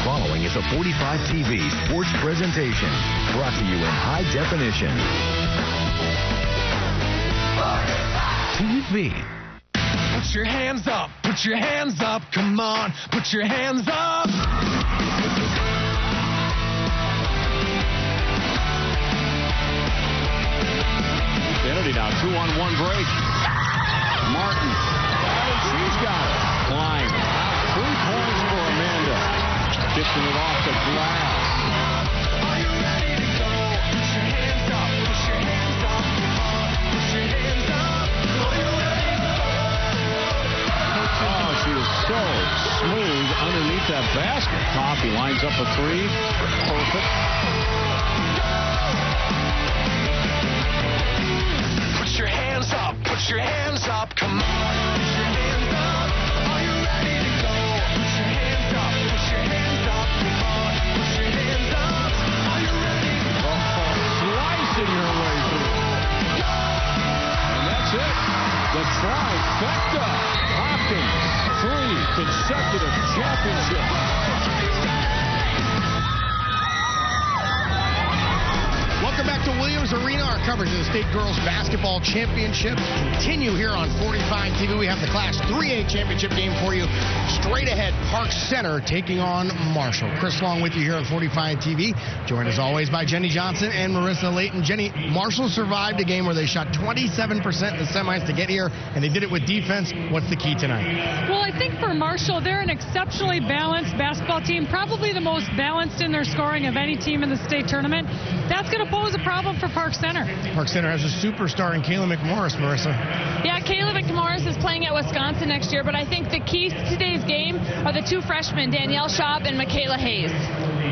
following is a 45 TV sports presentation brought to you in high definition. TV. Put your hands up, put your hands up, come on, put your hands up. Kennedy now 2-on-1 break. Martin, and she's got it. Klein, 3 points for Amanda. Kicking it off the glass. Are you ready to go? Put your hands up, put your hands up, come on, put your hands up. Are you ready to go? Oh, she is so smooth underneath that basket. Coffee lines up a 3. Perfect. Put your hands up, put your hands up, come on, put your hands up. Are you ready to go? Put your hands up, put your hands up, come on, put your hands up. Are you ready to go? Slicing her way through. And that's it. The trifecta. Hopkins, 3 consecutive championships. Welcome back to Williams Arena. Our coverage of the State Girls Basketball Championship continue here on 45 TV. We have the Class 3A Championship game for you. Straight ahead, Park Center taking on Marshall. Chris Long with you here on 45 TV. Joined as always by Jenny Johnson and Marissa Layton. Jenny, Marshall survived a game where they shot 27% in the semis to get here, and they did it with defense. What's the key tonight? Well, I think for Marshall, they're an exceptionally balanced basketball team, probably the most balanced in their scoring of any team in the state tournament. That's going to pose a problem for Park Center. Park Center has a superstar in Kayla McMorris, Marissa. Yeah, Kayla McMorris is playing at Wisconsin next year, but I think the keys to today's game are the 2 freshmen, Danielle Schaub and Michaela Hayes.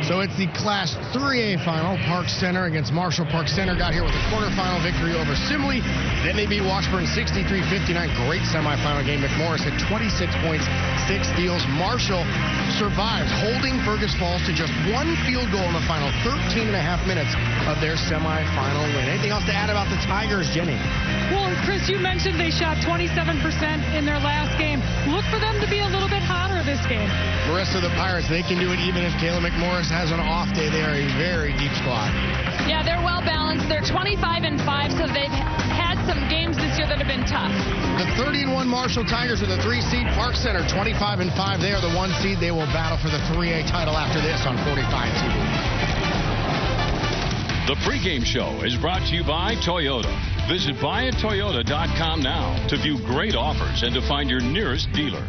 So it's the Class 3A final. Park Center against Marshall. Park Center got here with a quarterfinal victory over Simley. Then they beat Washburn 63-59. Great semifinal game. McMorris had 26 points, 6 steals. Marshall survives, holding Fergus Falls to just 1 field goal in the final 13 and a half minutes of their semifinal win. Anything else to add about the Tigers, Jenny? Well, Chris, you mentioned they shot 27% in their last game. Look for them to be a little bit hotter this game. Marissa, the Pirates, they can do it even if Kayla McMorris has an off day. They are a very deep squad. Yeah, they're well balanced. They're 25-5, so they've had some games this year that have been tough. The 30-1 Marshall Tigers are the 3 seed. Park Center 25-5. They are the 1 seed. They will battle for the 3A title after this on 45 TV. The pregame show is brought to you by Toyota. Visit buyatoyota.com now to view great offers and to find your nearest dealer.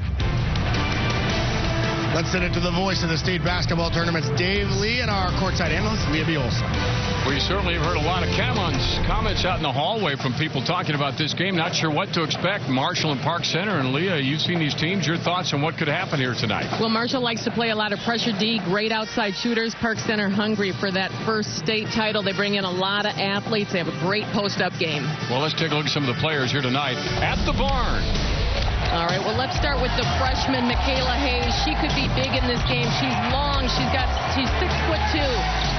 Let's send it to the voice of the state basketball tournaments, Dave Lee, and our courtside analyst, Leah Biolsa. We certainly have heard a lot of comments out in the hallway from people talking about this game. Not sure what to expect. Marshall and Park Center. And Leah, you've seen these teams. Your thoughts on what could happen here tonight? Well, Marshall likes to play a lot of pressure D, great outside shooters. Park Center hungry for that first state title. They bring in a lot of athletes. They have a great post-up game. Well, let's take a look at some of the players here tonight at the barn. All right, well, let's start with the freshman, Michaela Hayes. She could be big in this game. She's long. She's 6'2",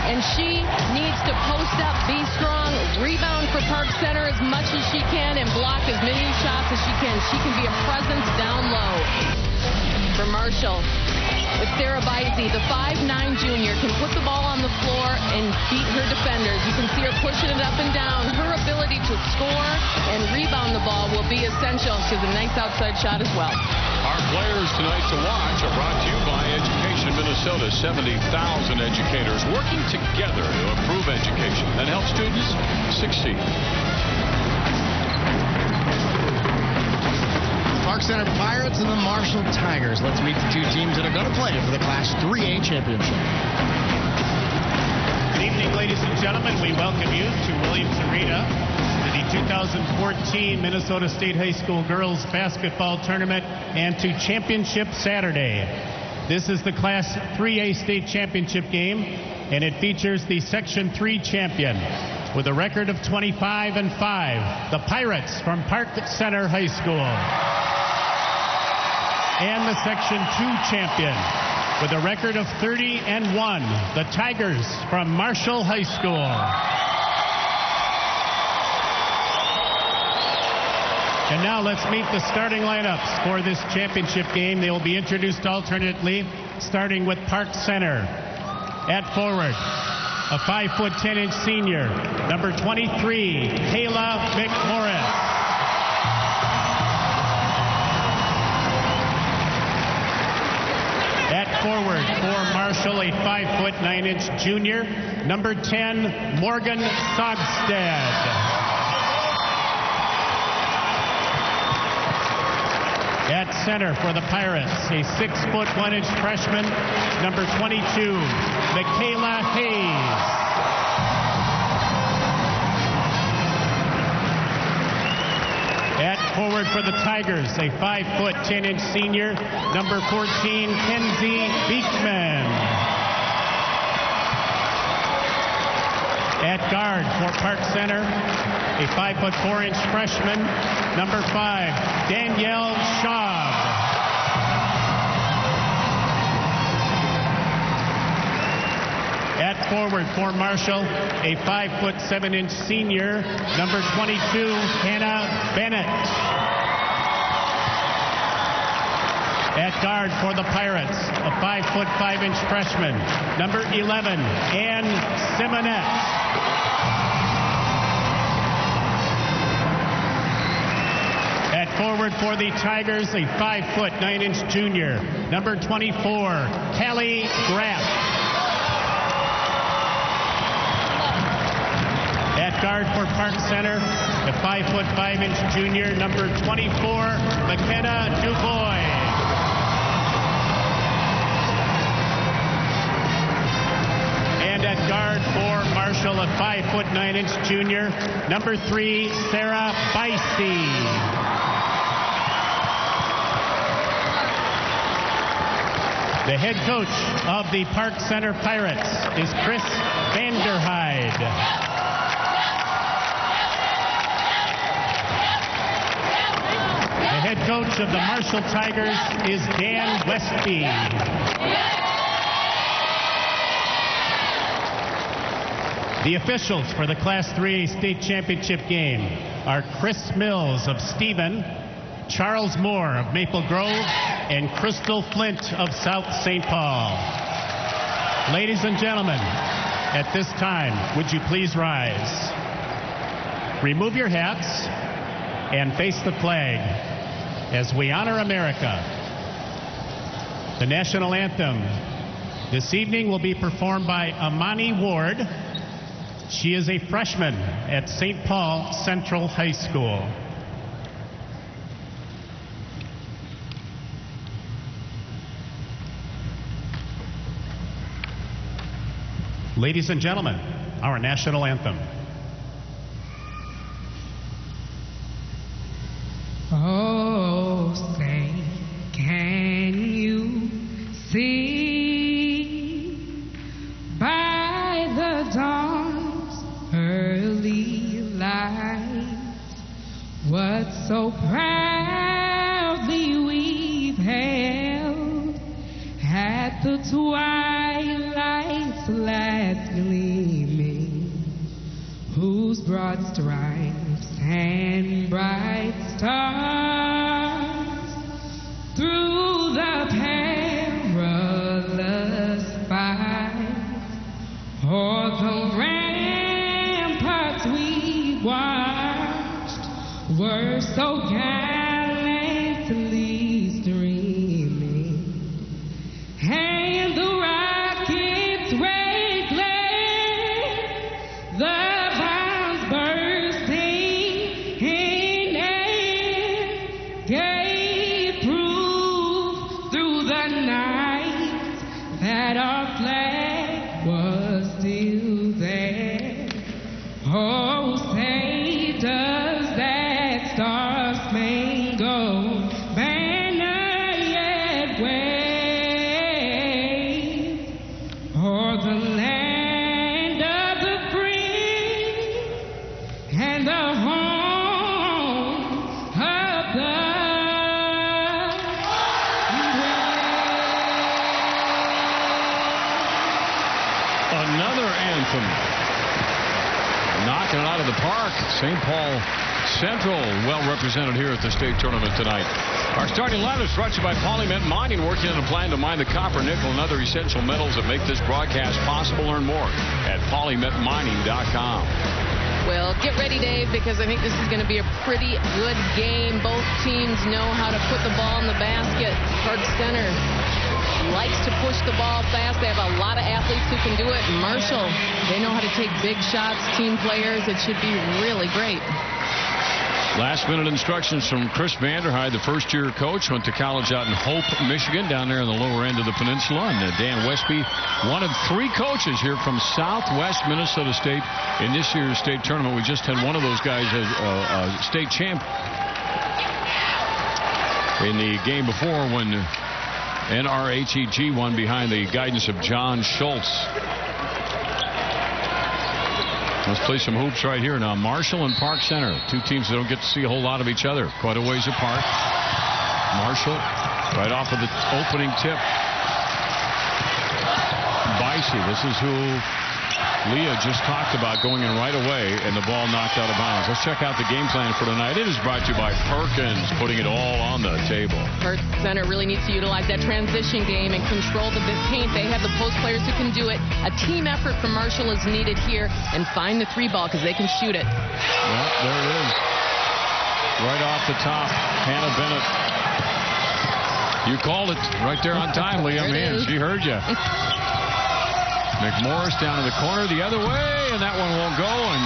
and she needs to post up, be strong, rebound for Park Center as much as she can, and block as many shots as she can. She can be a presence down low. For Marshall, with Sarah Bizey, the 5'9" junior, can put the ball on the floor and beat her defenders. You can see her pushing it up and down. Her ability to score and rebound the ball will be essential. She has a nice outside shot as well. Our players tonight to watch are brought to you by Education Minnesota. 70,000 educators working together to improve education and help students succeed. Park Center Pirates and the Marshall Tigers. Let's meet the 2 teams that are going to play for the Class 3A Championship. Good evening, ladies and gentlemen. We welcome you to Williams Arena to the 2014 Minnesota State High School Girls Basketball Tournament and to Championship Saturday. This is the Class 3A State Championship game, and it features the Section 3 champion with a record of 25-5, the Pirates from Park Center High School. And the Section 2 champion with a record of 30-1, the Tigers from Marshall High School. And now let's meet the starting lineups for this championship game. They will be introduced alternately starting with Park Center. At forward, a 5'10" senior, number 23, Kayla McMorris. At forward for Marshall, a 5'9" junior, number 10, Morgan Sogstad. At center for the Pirates, a 6'1" freshman, number 22, Michaela Hayes. At forward for the Tigers, a 5'10" senior, number 14, Kenzie Beekman. At guard for Park Center, a 5'4" freshman, number 5, Danielle Schaub. At forward for Marshall, a 5'7" senior, number 22, Hannah Bennett. At guard for the Pirates, a 5'5" freshman, number 11, Ann Simonette. At forward for the Tigers, a 5'9" junior, number 24, Callie Graff. At guard for Park Center, a 5'5" junior, number 24, McKenna Dubois. And at guard for Marshall, a 5'9" junior, number 3, Sarah Bicey. The head coach of the Park Center Pirates is Chris Vanderhyde. The head coach of the Marshall Tigers is Dan Westby. The officials for the Class 3A state championship game are Chris Mills of Stephen, Charles Moore of Maple Grove, and Crystal Flint of South St. Paul. Ladies and gentlemen, at this time, would you please rise? Remove your hats and face the flag as we honor America. The national anthem this evening will be performed by Amani Ward. She is a freshman at St. Paul Central High School. Ladies and gentlemen, our national anthem. Oh, say, can you see by the dawn's early light what so proudly we've held at the twilight's last gleaming, whose broad stripes and bright stars through the perilous fight o'er the ramparts we watched were so gallantly streaming, and the rocket's red glare, the bombs bursting in air, gave proof through the night that our flag was still there. Oh, say does that star-spangled banner yet wave o'er the land of the free and the home of the brave? Another anthem. Knocking it out of the park. St. Paul Central well represented here at the state tournament tonight. Our starting lineup is brought to you by Polymint Mining, working on a plan to mine the copper, nickel, and other essential metals that make this broadcast possible. Learn more at polymintmining.com. Well, get ready, Dave, because I think this is going to be a pretty good game. Both teams know how to put the ball in the basket. Park Center likes to push the ball fast. They have a lot of athletes who can do it. Marshall, they know how to take big shots, team players. It should be really great. Last-minute instructions from Chris Vanderhyde, the first-year coach, went to college out in Hope, Michigan, down there in the lower end of the peninsula. And Dan Westby, one of 3 coaches here from Southwest Minnesota State in this year's state tournament. We just had one of those guys, a state champ, in the game before when NRHEG won behind the guidance of John Schultz. Let's play some hoops right here now. Marshall and Park Center, 2 teams that don't get to see a whole lot of each other. Quite a ways apart. Marshall right off of the opening tip. Bicey, this is who Leah just talked about, going in right away, and the ball knocked out of bounds. Let's check out the game plan for tonight. It is brought to you by Perkins, putting it all on the table. Park Center really needs to utilize that transition game and control the paint. They have the post players who can do it. A team effort from Marshall is needed here, and find the 3-ball because they can shoot it. Well, there it is. Right off the top, Hannah Bennett. You called it right there on time, Leah. Man, she heard you. McMorris down to the corner the other way, and that one won't go, and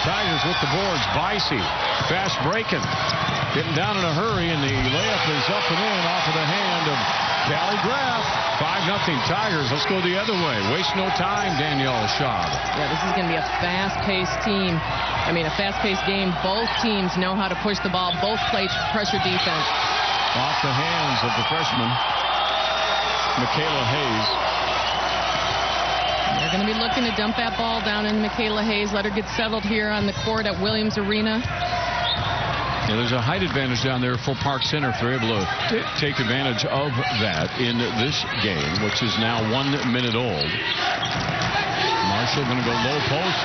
Tigers with the boards. Bicey, fast breaking, getting down in a hurry, and the layup is up and in off of the hand of Callie Graff. 5-0 Tigers. Let's go the other way. Waste no time, Danielle Schaub. Yeah, this is going to be a fast-paced team. I mean, a fast-paced game. Both teams know how to push the ball. Both play pressure defense. Off the hands of the freshman, Michaela Hayes. They're going to be looking to dump that ball down in Michaela Hayes. Let her get settled here on the court at Williams Arena. Yeah, there's a height advantage down there for Park Center if they're able to take advantage of that in this game, which is now 1 minute old. Marshall going to go low post.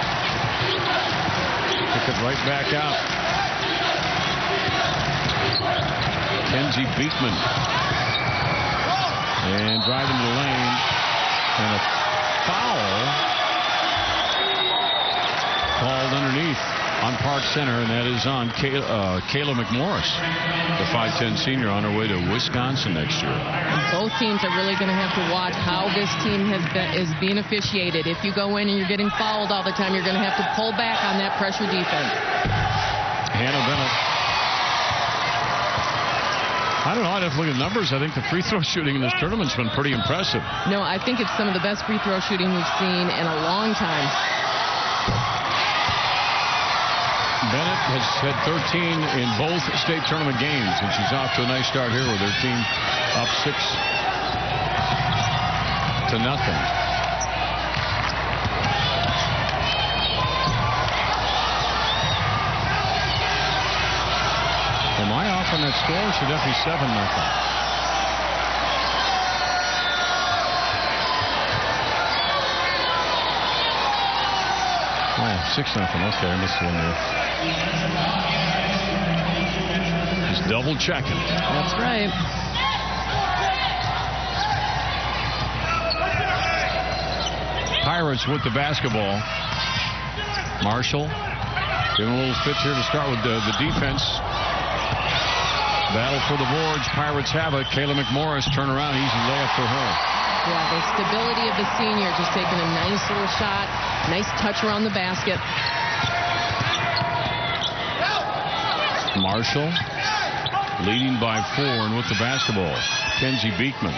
Pick it right back out. Kenzie Beekman. And driving to the lane. And a foul called underneath on Park Center, and that is on Kayla McMorris, the 5'10" senior, on her way to Wisconsin next year. Both teams are really going to have to watch how this team is being officiated. If you go in and you're getting fouled all the time, you're going to have to pull back on that pressure defense. Hannah Bennett. I don't know. I'd have to look at the numbers. I think the free throw shooting in this tournament's been pretty impressive. No, I think it's some of the best free throw shooting we've seen in a long time. Bennett has had 13 in both state tournament games, and she's off to a nice start here with her team up 6-0. Am I off on that score? Should that be 7-0? Oh, 6-0. Okay, I missed one there. Just double checking. That's right. Pirates with the basketball. Marshall giving a little switch here to start with the defense. Battle for the boards. Pirates have it. Kayla McMorris, turn around, easy layup for her. Yeah, the stability of the senior, just taking a nice little shot, nice touch around the basket. Marshall leading by 4 and with the basketball. Kenzie Beekman.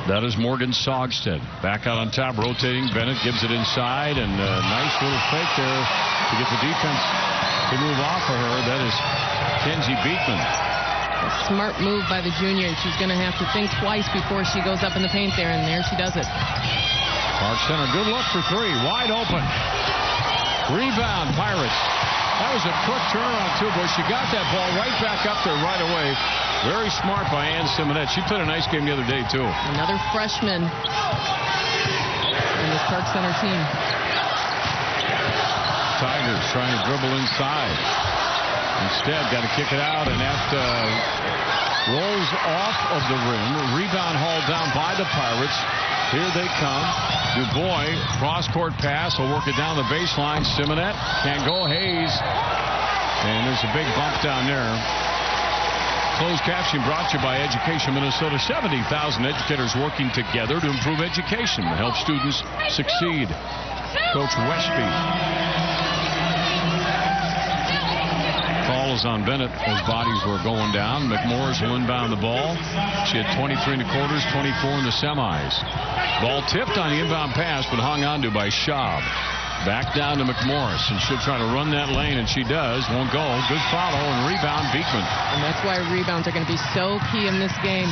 That is Morgan Sogstead. Back out on top, rotating. Bennett gives it inside, and a nice little fake there to get the defense to move off of her. That is Kenzie Beekman. A smart move by the junior. She's going to have to think twice before she goes up in the paint there, and there she does it. Park Center, good look for 3. Wide open. Rebound, Pirates. That was a quick turnaround, too, boy. She got that ball right back up there right away. Very smart by Ann Simonette. She played a nice game the other day, too. Another freshman in this Park Center team. Tigers trying to dribble inside. Instead, got to kick it out, and that rolls off of the rim. Rebound hauled down by the Pirates. Here they come. Dubois, cross-court pass. Will work it down the baseline. Simonette can't go. Hayes. And there's a big bump down there. Closed caption brought to you by Education Minnesota. 70,000 educators working together to improve education to help students succeed. Coach Westby. Call is on Bennett as bodies were going down. McMorris will inbound the ball. She had 23 in the quarters, 24 in the semis. Ball tipped on the inbound pass, but hung onto by Schaub. Back down to McMorris, and she'll try to run that lane, and she does. Won't go. Good follow and rebound, Beekman. And that's why rebounds are going to be so key in this game.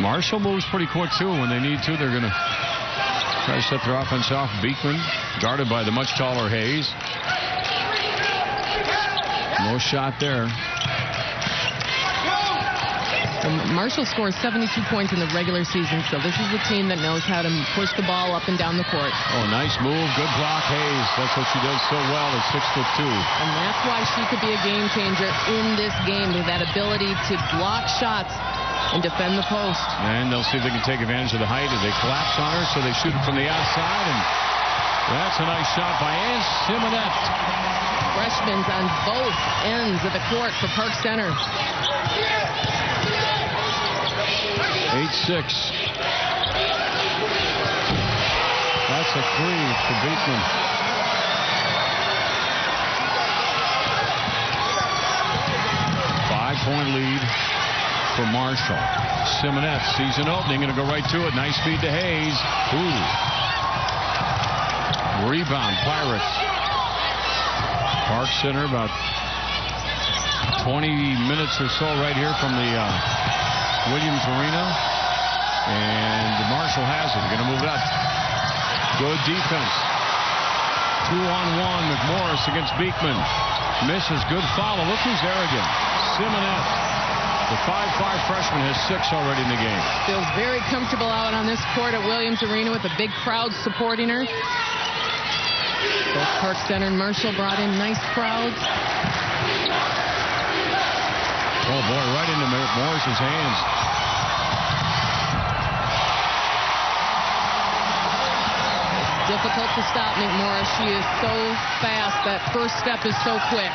Marshall moves pretty quick, too. When they need to, they're going to try to set their offense off. Beekman, guarded by the much taller Hayes. No shot there. Marshall scores 72 points in the regular season, so this is a team that knows how to push the ball up and down the court. Oh, nice move. Good block, Hayes. That's what she does so well at 6'2". And that's why she could be a game changer in this game, with that ability to block shots and defend the post. And they'll see if they can take advantage of the height as they collapse on her, so they shoot it from the outside, and that's a nice shot by Ann Simonette. Freshmen on both ends of the court for Park Center. 8-6. That's a three for Beekman. Five-point lead for Marshall. Simonette sees an opening, going to go right to it. Nice feed to Hayes. Ooh. Rebound, Pirates. Park Center about 20 minutes or so right here from the Williams Arena, and Marshall has it. They're going to move it up. Good defense. 2-on-1. McMorris against Beekman. Misses. Good follow. Look who's there again. Simonette. The 5'5" freshman has 6 already in the game. Feels very comfortable out on this court at Williams Arena with a big crowd supporting her. Both Park Center and Marshall brought in nice crowds. Oh, boy, right into Morris's hands. Difficult to stop McMorris. She is so fast. That first step is so quick.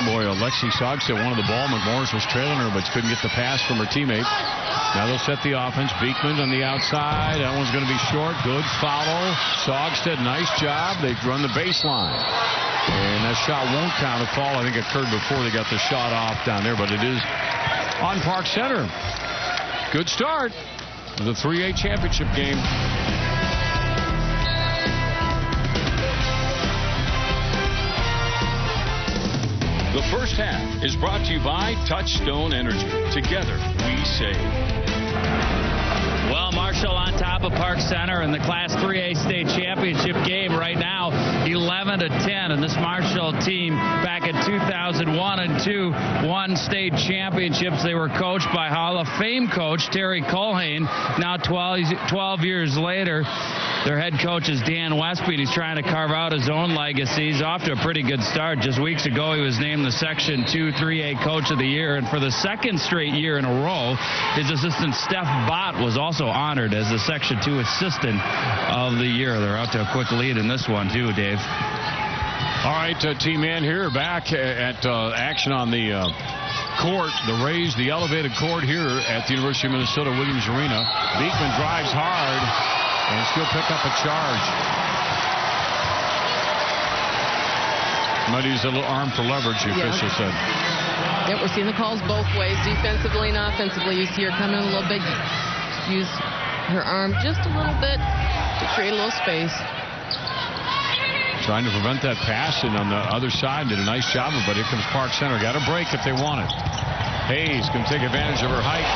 Boy, Alexi Sogstead wanted the ball. McMorris was trailing her, but couldn't get the pass from her teammate. Now they'll set the offense. Beekman on the outside. That one's going to be short. Good follow. Sogstead, nice job. They've run the baseline. And that shot won't count. A fall, I think, occurred before they got the shot off down there, but it is on Park Center. Good start to the 3A championship game. The first half is brought to you by Touchstone Energy. Together, we save. Well, Marshall on top of Park Center in the Class 3A state championship game right now, 11-10. And this Marshall team back in 2001 and 2 won state championships. They were coached by Hall of Fame coach Terry Colhane. Now 12 years later, their head coach is Dan Westby. He's trying to carve out his own legacy. He's off to a pretty good start. Just weeks ago, he was named the Section 2 3A Coach of the Year. And for the second straight year in a row, his assistant Steph Bott was also honored as the Section 2 Assistant of the Year. They're out to a quick lead in this one, too, Dave. All right, Team Ann here back at action on the court, the raised, the elevated court here at the University of Minnesota Williams Arena. Beekman drives hard. And still pick up a charge. Might use a little arm for leverage, the official said. Yeah, we're seeing the calls both ways, defensively and offensively. You see her come in a little bit, use her arm just a little bit to create a little space. Trying to prevent that pass, and on the other side did a nice job of it. But here comes Park Center. Got a break if they want it. Hayes can take advantage of her height.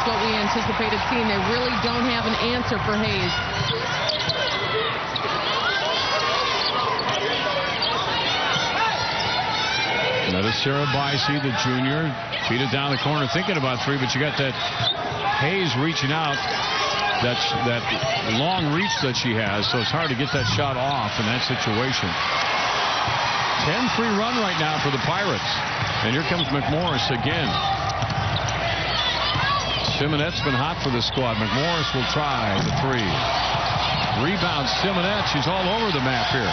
What we anticipated seeing. They really don't have an answer for Hayes. That is Sarah Bicey, the junior. Feed it down the corner, thinking about three, but you got that Hayes reaching out. That long reach that she has, so it's hard to get that shot off in that situation. 10-3 run right now for the Pirates. And here comes McMorris again. Simonette's been hot for the squad. McMorris will try the three. Rebound Simonette. She's all over the map here.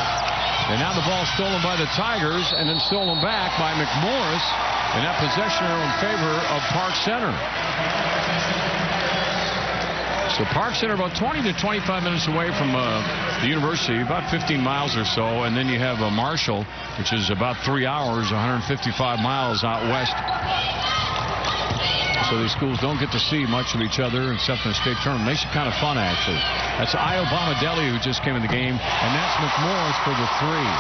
And now the ball stolen by the Tigers and then stolen back by McMorris. And that possession are in favor of Park Center. So Park Center about 20 to 25 minutes away from the university, about 15 miles or so. And then you have Marshall, which is about 3 hours, 155 miles out west. So these schools don't get to see much of each other except in the state tournament. Makes it kind of fun, actually. That's Iobama-Deli who just came in the game, and that's McMorris for the three.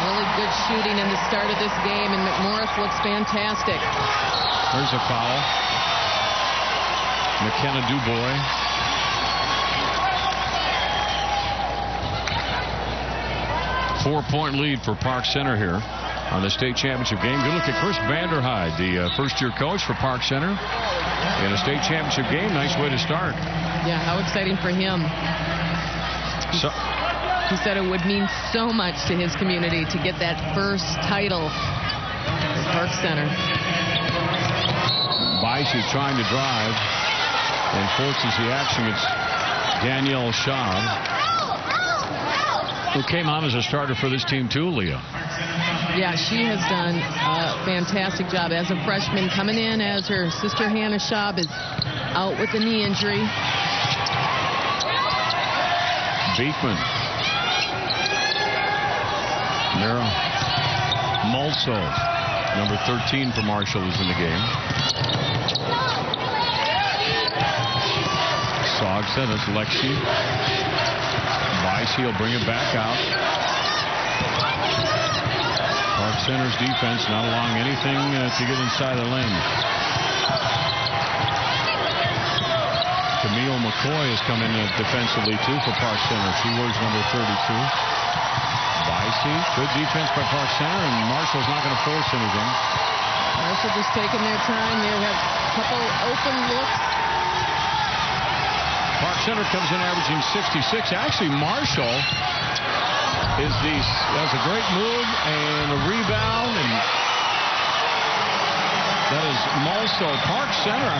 Really good shooting in the start of this game, and McMorris looks fantastic. There's a foul. McKenna Dubois. Four-point lead for Park Center here on the state championship game. Good look at Chris Vanderhyde, the first-year coach for Park Center. In a state championship game, nice way to start. Yeah, how exciting for him. So, he said it would mean so much to his community to get that first title at Park Center. Bicey trying to drive and forces the action. It's Danielle Schaub, who came on as a starter for this team too, Leah. Yeah, she has done a fantastic job as a freshman, coming in as her sister Hannah Schaub is out with a knee injury. Beekman. Mira Mulso, number 13 for Marshall, is in the game. Sogstad, that's Lexi. Bicey will bring it back out. Park Center's defense not allowing anything to get inside the lane. Camille McCoy has come in defensively too for Park Center. She wears number 32. Bicey, good defense by Park Center, and Marshall's not going to force anything. Marshall just taking their time. They have a couple open looks. Park Center comes in averaging 66. Actually, Marshall has a great move and a rebound, and that is Mulso. Park Center,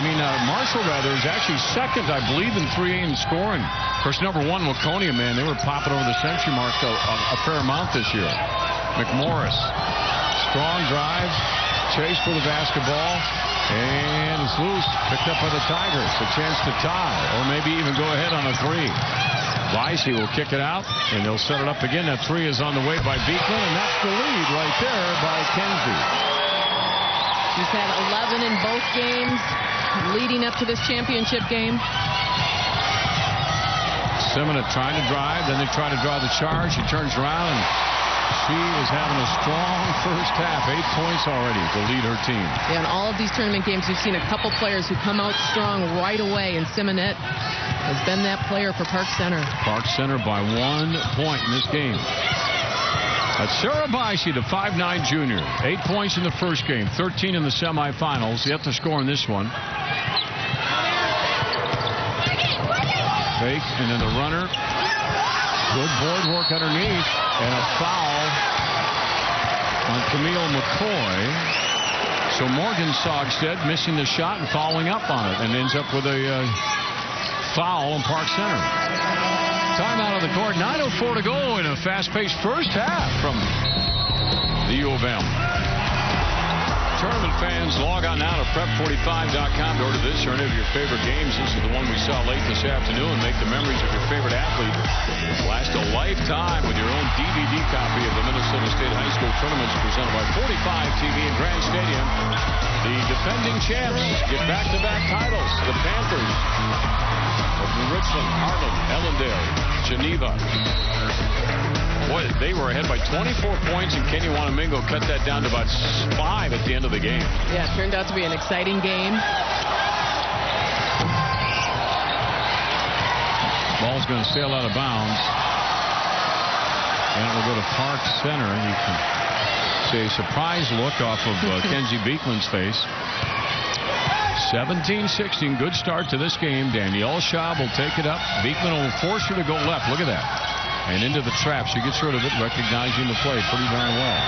Marshall rather, is actually second, I believe, in 3A in scoring. Of course, number one, Waconia, man, they were popping over the century mark a fair amount this year. McMorris, strong drive, chase for the basketball, and it's loose, picked up by the Tigers. A chance to tie, or maybe even go ahead on a three. Bicey will kick it out, and they'll set it up again. That three is on the way by Beekman, and that's the lead right there by Kenzie. She's had 11 in both games leading up to this championship game. Simonette trying to drive, then they try to draw the charge. She turns around, and she is having a strong first half. 8 points already to lead her team. Yeah, in all of these tournament games, we've seen a couple players who come out strong right away, and Simonette has been that player for Park Center. Park Center by 1 point in this game. That's Sarah Bicey, the 5'9" junior. 8 points in the first game, 13 in the semifinals. Yet to score in this one. Fake, and then the runner. Good board work underneath, and a foul on Camille McCoy. So Morgan Sogstad missing the shot and following up on it, and ends up with a foul on Park Center. Timeout on the court. 9:04 to go in a fast-paced first half from the U of M. Tournament fans, log on now to prep45.com to order this or any of your favorite games. This is the one we saw late this afternoon. Make the memories of your favorite athlete last a lifetime with your own DVD copy of the Minnesota State High School tournaments presented by 45 TV and Grand Stadium. The defending champs get back-to-back titles. The Panthers of Richland, Harlan, Ellendale, Geneva. Boy, they were ahead by 24 points, and Kenny Wanamingo cut that down to about 5 at the end of the game. Yeah, it turned out to be an exciting game. Ball's going to sail out of bounds. And it will go to Park Center. And you can see a surprised look off of Kenzie Beekman's face. 17-16. Good start to this game. Danielle Schaub will take it up. Beekman will force her to go left. Look at that. And into the trap. She gets rid of it, recognizing the play pretty darn well.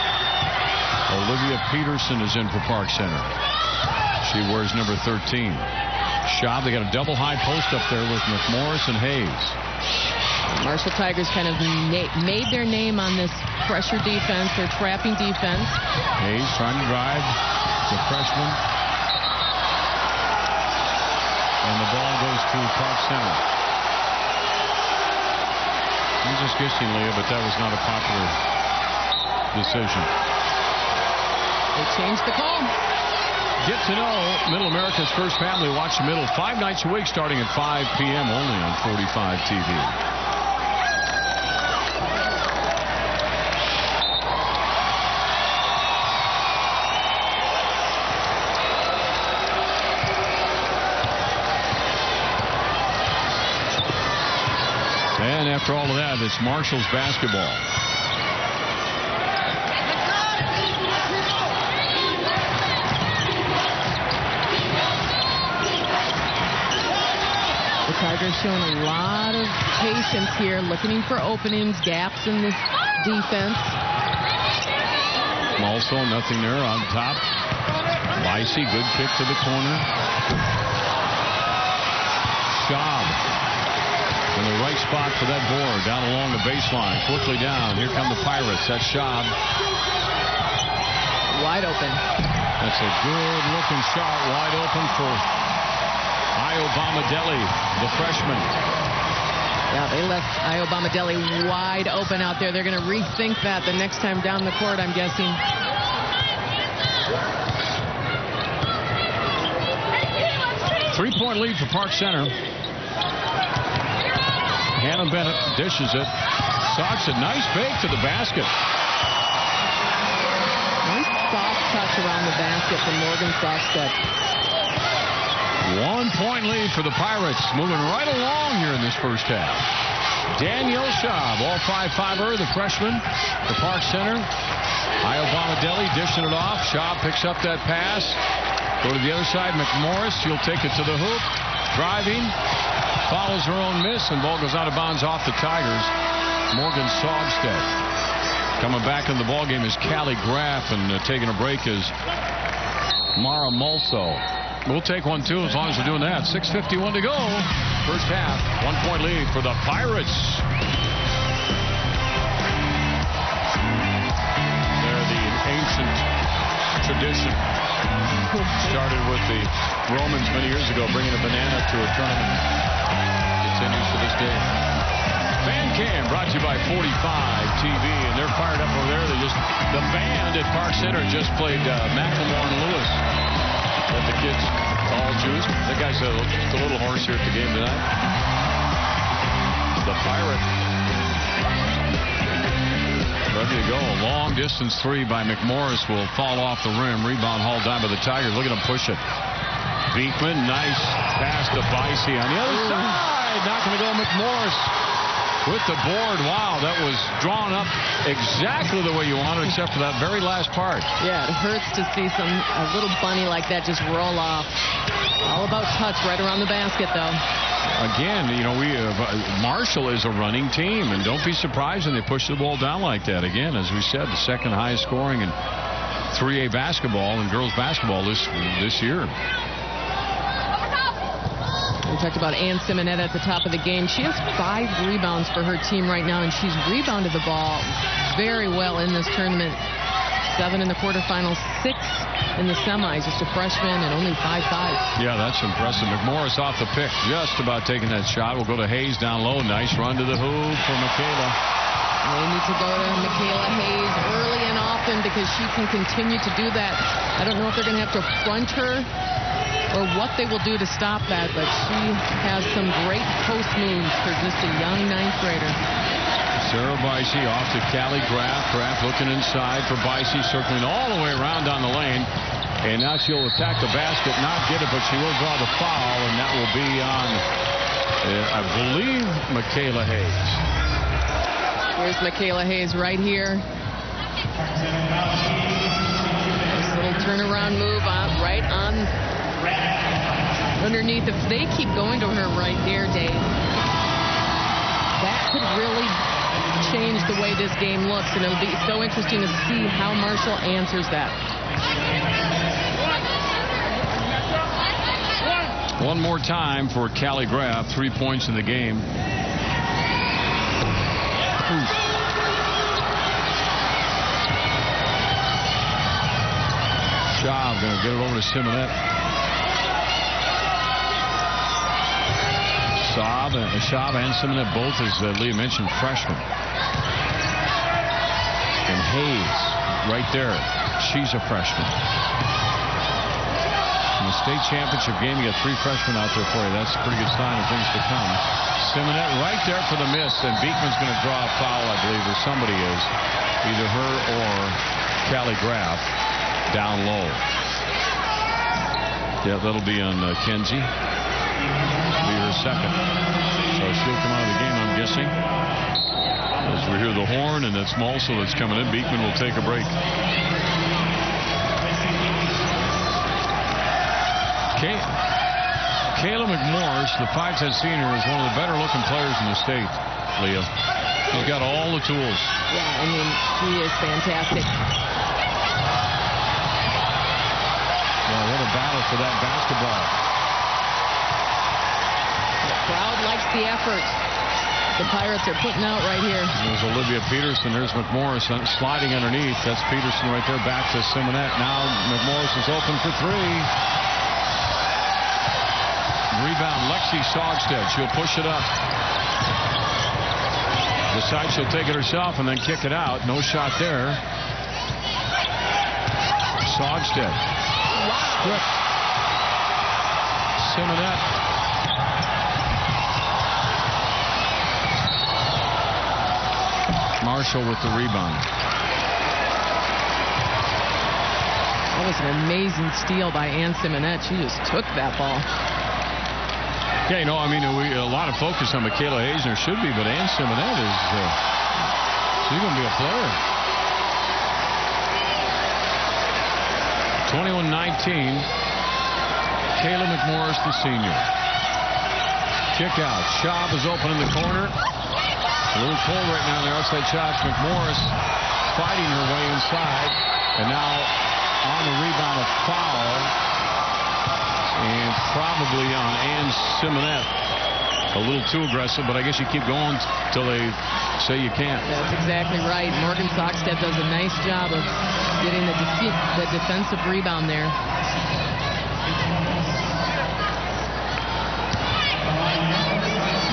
Olivia Peterson is in for Park Center. She wears number 13. Schaub, they got a double high post up there with McMorris and Hayes. Marshall Tigers kind of made their name on this pressure defense, their trapping defense. Hayes trying to drive the freshman. And the ball goes to Park Center. I'm just guessing, Leah, but that was not a popular decision. They changed the call. Get to know Middle America's First Family. Watch the Middle 5 nights a week starting at 5 p.m. only on 45 TV. And after all of that, it's Marshall's basketball. The Tigers showing a lot of patience here, looking for openings, gaps in this defense. Also, nothing there on top. Vicey, good kick to the corner. Schaub in the right spot for that board, down along the baseline, quickly down. Here come the Pirates. That's Schaub. Wide open. That's a good-looking shot, wide open for Iobamadeli, the freshman. Yeah, they left Iobamadeli wide open out there. They're going to rethink that the next time down the court, I'm guessing. Three-point lead for Park Center. Hannah Bennett dishes it. Sox a nice fake to the basket. Nice soft touch around the basket from Morgan Softstep. 1 point lead for the Pirates. Moving right along here in this first half. Danielle Schaub, all 5'5"er, the freshman for Park Center. Iobamadeli dishing it off. Schaub picks up that pass. Go to the other side. McMorris, she'll take it to the hoop. Driving. Follows her own miss, and ball goes out of bounds off the Tigers. Morgan Sogstead. Coming back in the ballgame is Callie Graff, and taking a break is Mara Mulso. We'll take one, too, as long as we're doing that. 6:51 to go. First half. 1 point lead for the Pirates. They're the ancient tradition. Started with the Romans many years ago, bringing a banana to a tournament. Continues to this day. Fan Cam brought to you by 45 TV, and they're fired up over there. The band at Park Center just played Macklemore and Lewis. Let the kids all Jews. That guy's a little horse here at the game tonight. The Pirate. Ready to go. A long distance three by McMorris will fall off the rim. Rebound hauled down by the Tigers. Look at him push it. Beekman, nice pass to Vicey on the other side. Not going to go. McMorris with the board. Wow, that was drawn up exactly the way you wanted, except for that very last part. Yeah, it hurts to see a little bunny like that just roll off. All about touch right around the basket, though. Again, you know, Marshall is a running team, and don't be surprised when they push the ball down like that. Again, as we said, the second highest scoring in 3A basketball and girls basketball this year. We talked about Ann Simonette at the top of the game. She has 5 rebounds for her team right now, and she's rebounded the ball very well in this tournament. 7 in the quarterfinals, 6 in the semis. Just a freshman and only 5'5". Yeah, that's impressive. McMorris off the pick, just about taking that shot. We'll go to Hayes down low. Nice run to the hoop for Michaela. They need to go to Michaela Hayes early and often because she can continue to do that. I don't know if they're going to have to front her or what they will do to stop that, but she has some great post moves for just a young 9th grader. Sarah Vicey off to Callie Graff. Graff looking inside for Vicey, circling all the way around down the lane. And now she'll attack the basket, not get it, but she will draw the foul, and that will be on, I believe, Michaela Hayes. Here's Michaela Hayes right here. This little turnaround move right on underneath. If they keep going to her right there, Dave, that could really change the way this game looks, and it'll be so interesting to see how Marshall answers that. One more time for Callie Graf. 3 points in the game. Shaw going to get it over to Simonette. Shaw and Simonette both, as Leah mentioned, freshmen. And Hayes right there. She's a freshman. In the state championship game, you got 3 freshmen out there for you. That's a pretty good sign of things to come. Simonette right there for the miss, and Beekman's going to draw a foul, I believe, or somebody is. Either her or Callie Graf down low. Yeah, that'll be on Kenzie. It'll be her second. So she'll come out of the game, I'm guessing. As we hear the horn, and that's Malsa that's coming in. Beekman will take a break. Kayla McMorris, the 5'10" senior, is one of the better looking players in the state, Leah. She's got all the tools. Yeah, I mean, she is fantastic. Well, what a battle for that basketball. The crowd likes the effort the Pirates are putting out right here. There's Olivia Peterson. There's McMorris sliding underneath. That's Peterson right there. Back to Simonette. Now McMorris is open for 3. Rebound, Lexi Sogstead. She'll push it up. Decides she'll take it herself and then kick it out. No shot there. Sogstead. Strip. Simonette. Marshall with the rebound. That was an amazing steal by Ann Simonette. She just took that ball. Yeah, you know, I mean, a lot of focus on Michaela Hayes, there should be, but Ann Simonette is, she's going to be a player. 21-19. Kayla McMorris, the senior. Kick out. Schaub is open in the corner. A little cold right now on the outside shots. McMorris fighting her way inside. And now on the rebound, a foul. And probably on Ann Simonette. A little too aggressive, but I guess you keep going till they say you can't. That's exactly right. Morgan Sockstead does a nice job of getting the defensive rebound there.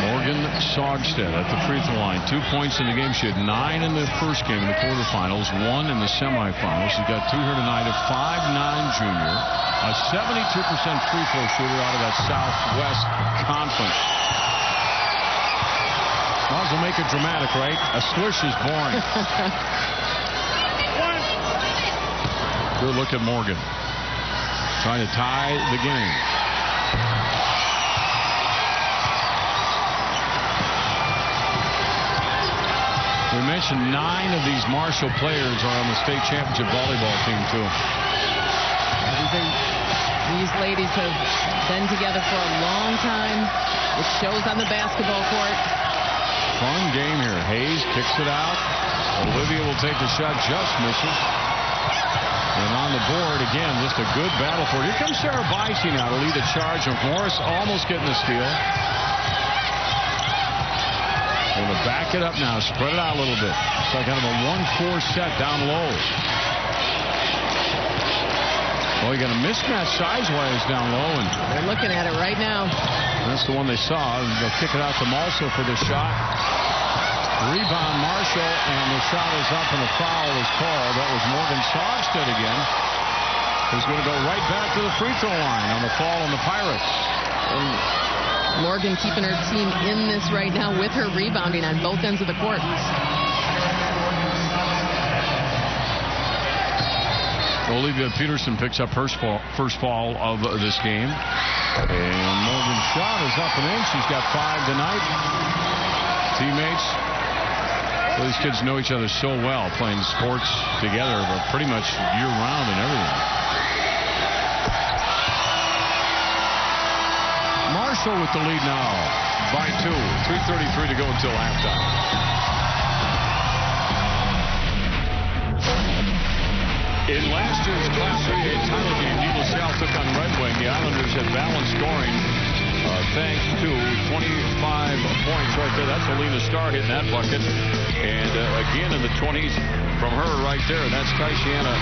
Morgan Sogstead at the free throw line. 2 points in the game. She had 9 in the first game in the quarterfinals, 1 in the semifinals. She's got 2 here tonight. A 5'9" junior, a 72% free throw shooter out of that Southwest Conference. Might as well make it dramatic, right? A swish is boring. Good look at Morgan. Trying to tie the game. We mentioned 9 of these Marshall players are on the state championship volleyball team, too. These ladies have been together for a long time. It shows on the basketball court. Fun game here. Hayes kicks it out. Olivia will take the shot, just misses. And on the board, again, just a good battle for it. Here comes Sarah Bicey now to lead the charge. And Morris almost getting the steal. Going to back it up now, spread it out a little bit. It's like kind of a 1-4 set down low. Well, you got a mismatch size-wise down low. And they're looking at it right now. That's the one they saw. They'll kick it out to Malsa for the shot. Rebound Marshall, and the shot is up and a foul is called. That was Morgan Sogstead again. Who's going to go right back to the free throw line on the fall on the Pirates. Morgan keeping her team in this right now with her rebounding on both ends of the court. Olivia Peterson picks up her first fall of this game. And Morgan's shot is up and in. She's got 5 tonight. Teammates. Well, these kids know each other so well, playing sports together, but pretty much year-round and everything. Marshall with the lead now by 2. 3:33 to go until halftime. In last year's Class AAA title game, De La Salle took on Red Wing. The Islanders had balanced scoring thanks to 25 points right there. That's Alina Starr hitting that bucket. And again in the 20s from her right there. That's Taishana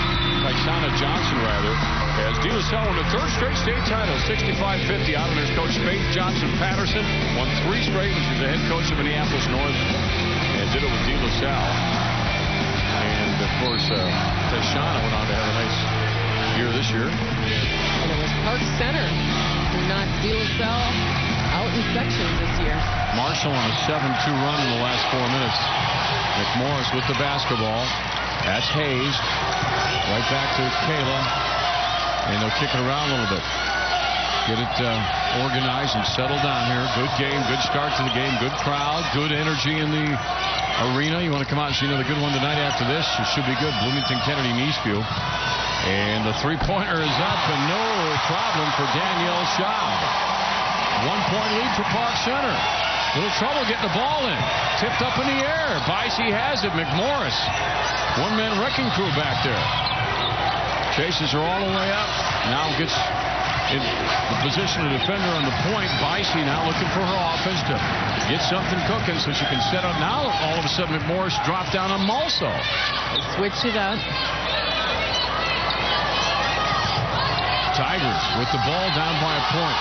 Johnson, rather. As De La Salle won the 3rd straight state title, 65-50. Islanders coach Faith Johnson-Patterson won 3 straight, and she's the head coach of Minneapolis North, and did it with De La Salle. And, of course, Taishana went on to have a nice year this year. And it was Park Center who knocked De La Salle out in sections this year. Marshall on a 7-2 run in the last 4 minutes. McMorris with the basketball. That's Hayes. Right back to Kayla. And they'll kick it around a little bit. Get it organized and settled down here. Good game. Good start to the game. Good crowd. Good energy in the arena. You want to come out and see another good one tonight after this? It should be good. Bloomington Kennedy in Eastview. And the three-pointer is up, and no problem for Danielle Schaub. 1-point lead for Park Center. Little trouble getting the ball in. Tipped up in the air. Bicey has it. McMorris. One-man wrecking crew back there. Chases her all the way up. Now gets in the position of defender on the point. Bicey now looking for her offense to get something cooking so she can set up. Now all of a sudden McMorris dropped down on Malso. They switched it up. Tigers with the ball down by a point.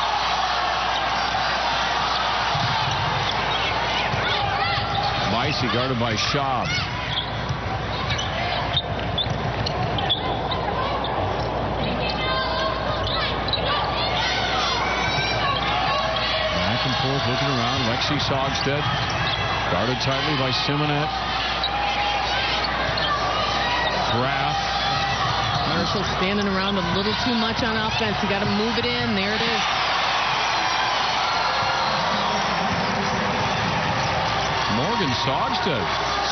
Bicey guarded by Schaub. Back and forth looking around. Lexi Sogstead guarded tightly by Simonet. Graff. Marshall standing around a little too much on offense. You got to move it in. There it is. Morgan Sogstead.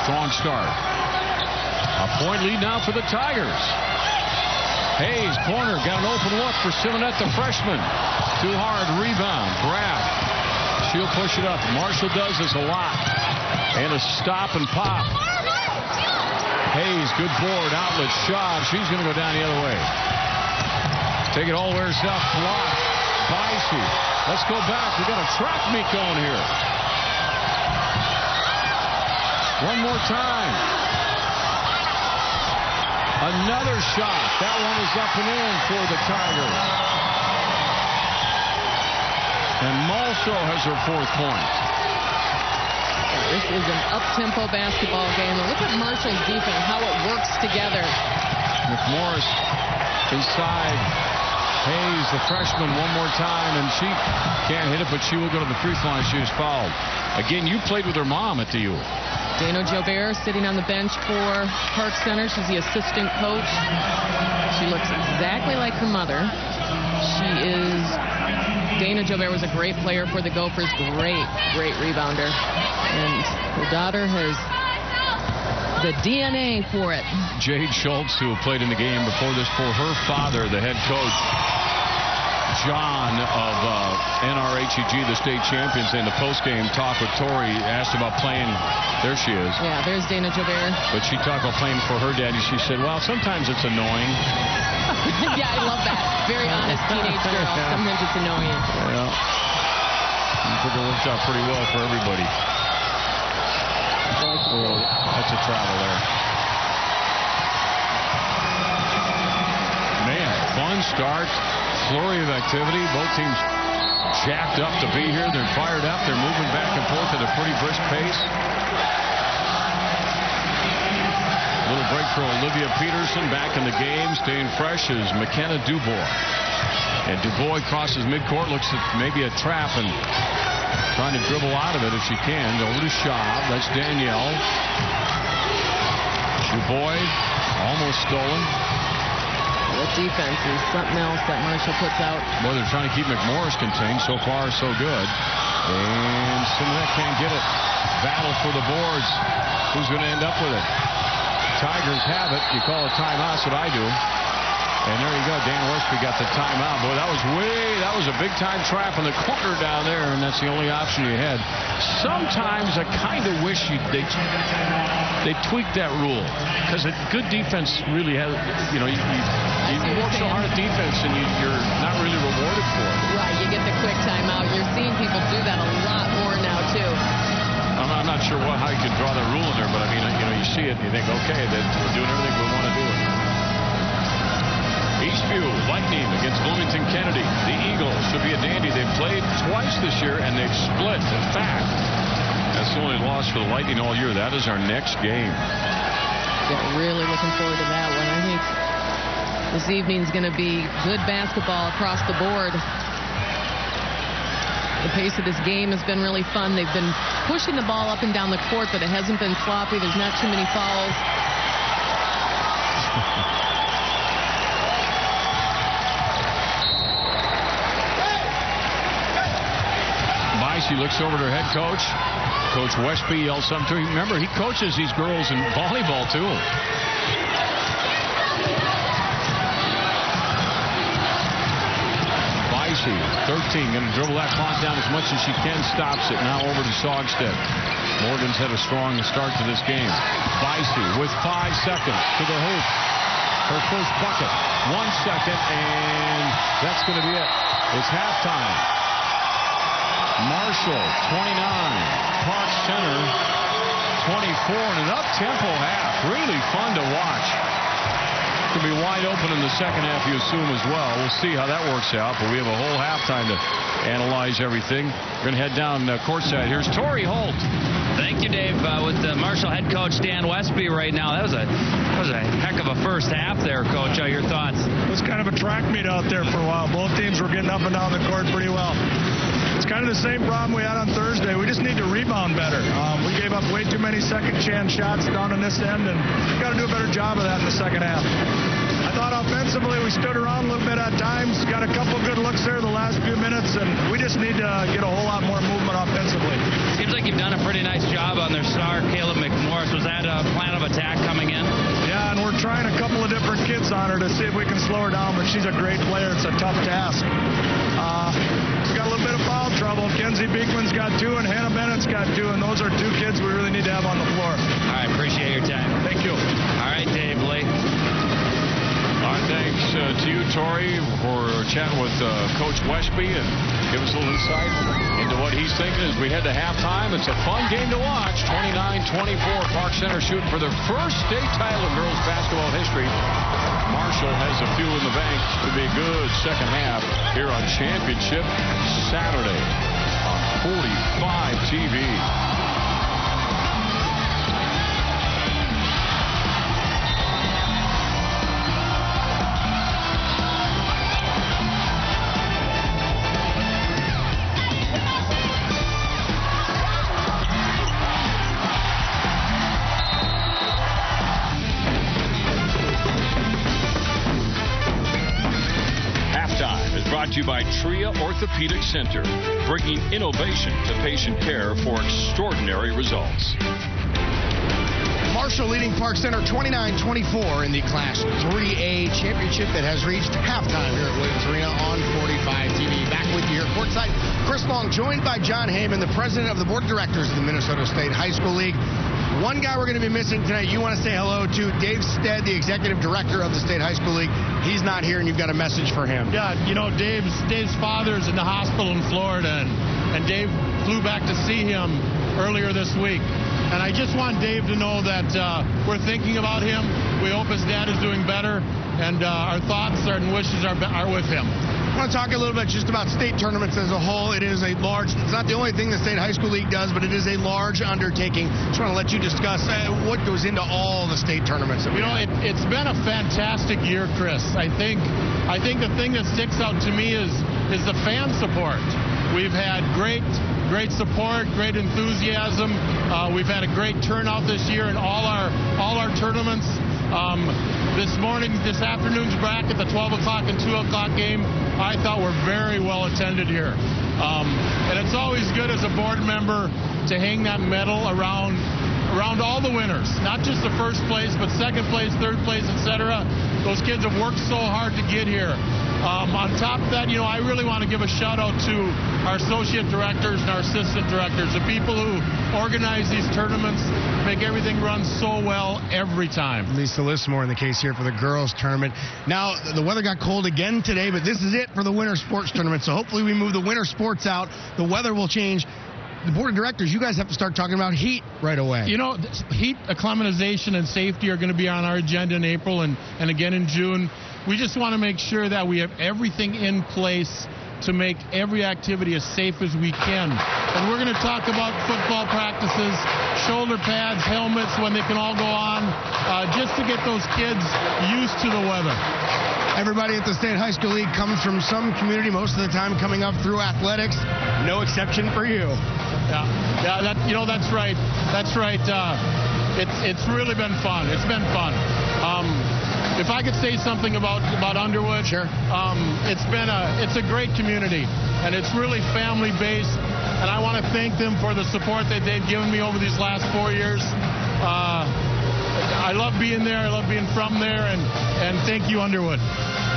Strong start. A point lead now for the Tigers. Hayes, corner, got an open look for Simonet, the freshman. Too hard, rebound. Graff. She'll push it up. Marshall does this a lot. And a stop and pop. Hayes, good board, outlet, Schaub. She's going to go down the other way. Take it all the way herself. Block. Bicey. Let's go back. We got a track meet going here. One more time. Another shot. That one is up and in for the Tigers. And Malso has her 4th point. This is an up-tempo basketball game. And look at Marshall's defense, how it works together. McMorris inside. Hayes, the freshman, one more time, and she can't hit it, but she will go to the free throw line. She was fouled. Again, you played with her mom at the U. Dana Jobert sitting on the bench for Park Center. She's the assistant coach. She looks exactly like her mother. Dana Jobert was a great player for the Gophers. Great rebounder. And her daughter has the DNA for it. Jade Schultz, who played in the game before this for her father, the head coach, John of NRHEG, the state champions, in the postgame talk with Tori, asked about playing. There she is. Yeah, there's Dana Jobert. But she talked about playing for her daddy. She said, well, sometimes it's annoying. Yeah, I love that. Very honest teenage girl. Sometimes it's annoying. Yeah. I think it worked out pretty well for everybody. Oh, that's a travel there. Man, fun start. Flurry of activity. Both teams jacked up to be here. They're fired up. They're moving back and forth at a pretty brisk pace. Little break for Olivia Peterson back in the game. Staying fresh is McKenna Dubois. And Dubois crosses midcourt. Looks at maybe a trap and trying to dribble out of it if she can. Over to Schaub. That's Danielle. Dubois almost stolen. The defense is something else that Marshall puts out. Well, they're trying to keep McMorris contained. So far, so good. And Simonet can't get it. Battle for the boards. Who's going to end up with it? Tigers have it. You call a timeout. That's what I do. And there you go. Dan Westby got the timeout. Boy, that was a big-time trap in the corner down there, and that's the only option you had. Sometimes I kind of wish they tweaked that rule, because a good defense really has, you work so hard at defense, and you're not really rewarded for it. Right, you get the quick timeout. You're seeing people do that a lot more now, too. I'm not sure how you could draw that rule in there, but I mean, you see it and you think, okay, we're doing everything we want to do. Eastview Lightning against Bloomington Kennedy. The Eagles should be a dandy. They've played twice this year and they've split. In fact, that's the only loss for the Lightning all year. That is our next game. Yeah, really looking forward to that one. I think this evening's going to be good basketball across the board. The pace of this game has been really fun. They've been pushing the ball up and down the court, but it hasn't been sloppy. There's not too many fouls. She looks over to her head coach. Coach Westby yells something to him. Remember, he coaches these girls in volleyball, too. Vicey, 13, going to dribble that clock down as much as she can. Stops it. Now over to Saugstead. Morgan's had a strong start to this game. Vicey with 5 seconds to the hoop. Her first bucket. 1 second, and that's going to be it. It's halftime. Marshall, 29. Park Center, 24. And an up-tempo half. Really fun to watch. Could be wide open in the second half, you assume, as well. We'll see how that works out, but we have a whole halftime to analyze everything. We're going to head down courtside. Here's Torrey Holt. Thank you, Dave. With the Marshall head coach Dan Westby right now. That was a heck of a first half there, Coach. Your thoughts? It was kind of a track meet out there for a while. Both teams were getting up and down the court pretty well. It's kind of the same problem we had on Thursday. We just need to rebound better. We gave up way too many second chance shots down on this end, and we've got to do a better job of that in the second half. I thought offensively we stood around a little bit at times, got a couple good looks there the last few minutes, and we just need to get a whole lot more movement offensively. Seems like you've done a pretty nice job on their star, Caleb McMorris. Was that a plan of attack coming in? Yeah, and we're trying a couple of different kits on her to see if we can slow her down, but she's a great player. It's a tough task. We've got a little bit of foul trouble. Kenzie Beekman's got 2 and Hannah Bennett's got 2, and those are 2 kids we really need to have on the floor. All right, appreciate your time. Thank you. All right, Dave Lee. Our thanks to you, Torrey, for chatting with Coach Westby and give us a little insight into what he's thinking as we head to halftime. It's a fun game to watch. 29-24, Park Center shooting for their first state title in girls basketball history. Marshall has a few in the bank to be a good second half here on Championship Saturday on 45 TV. To you by Tria Orthopedic Center, bringing innovation to patient care for extraordinary results. Marshall leading Park Center 29-24 in the Class 3A championship that has reached halftime here at Williams Arena on 45 TV. Back with you here courtside. Chris Long joined by John Heyman, the president of the board of directors of the Minnesota State High School League. One guy we're going to be missing tonight, you want to say hello to Dave Stead, the executive director of the State High School League. He's not here, and you've got a message for him. Yeah, Dave's father's in the hospital in Florida, and Dave flew back to see him earlier this week. And I just want Dave to know that we're thinking about him. We hope his dad is doing better, and our thoughts and wishes are with him. I want to talk a little bit just about state tournaments as a whole. It is a large, it's not the only thing the State High School League does, but it is a large undertaking. Just want to let you discuss what goes into all the state tournaments. It's been a fantastic year, Chris. I think the thing that sticks out to me is the fan support. We've had great support, great enthusiasm. We've had a great turnout this year in all our tournaments. This afternoon's bracket, the 12 o'clock and 2 o'clock game, I thought were very well attended here. And it's always good as a board member to hang that medal around all the winners, not just the first place, but second place, third place, etc. Those kids have worked so hard to get here. On top of that, I really want to give a shout out to our associate directors and our assistant directors, the people who organize these tournaments, make everything run so well every time. Lisa Lismore in the case here for the girls tournament. Now, the weather got cold again today, but this is it for the winter sports tournament. So hopefully we move the winter sports out. The weather will change. The board of directors, you guys have to start talking about heat right away. Heat, acclimatization, and safety are going to be on our agenda in April and again in June. We just want to make sure that we have everything in place to make every activity as safe as we can. And we're going to talk about football practices, shoulder pads, helmets, when they can all go on, just to get those kids used to the weather. Everybody at the State High School League comes from some community, most of the time coming up through athletics. No exception for you. Yeah, that's right. That's right. It's really been fun. It's been fun. If I could say something about Underwood, sure. It's a great community, and it's really family based. And I want to thank them for the support that they've given me over these last 4 years. I love being there. I love being from there, and thank you, Underwood.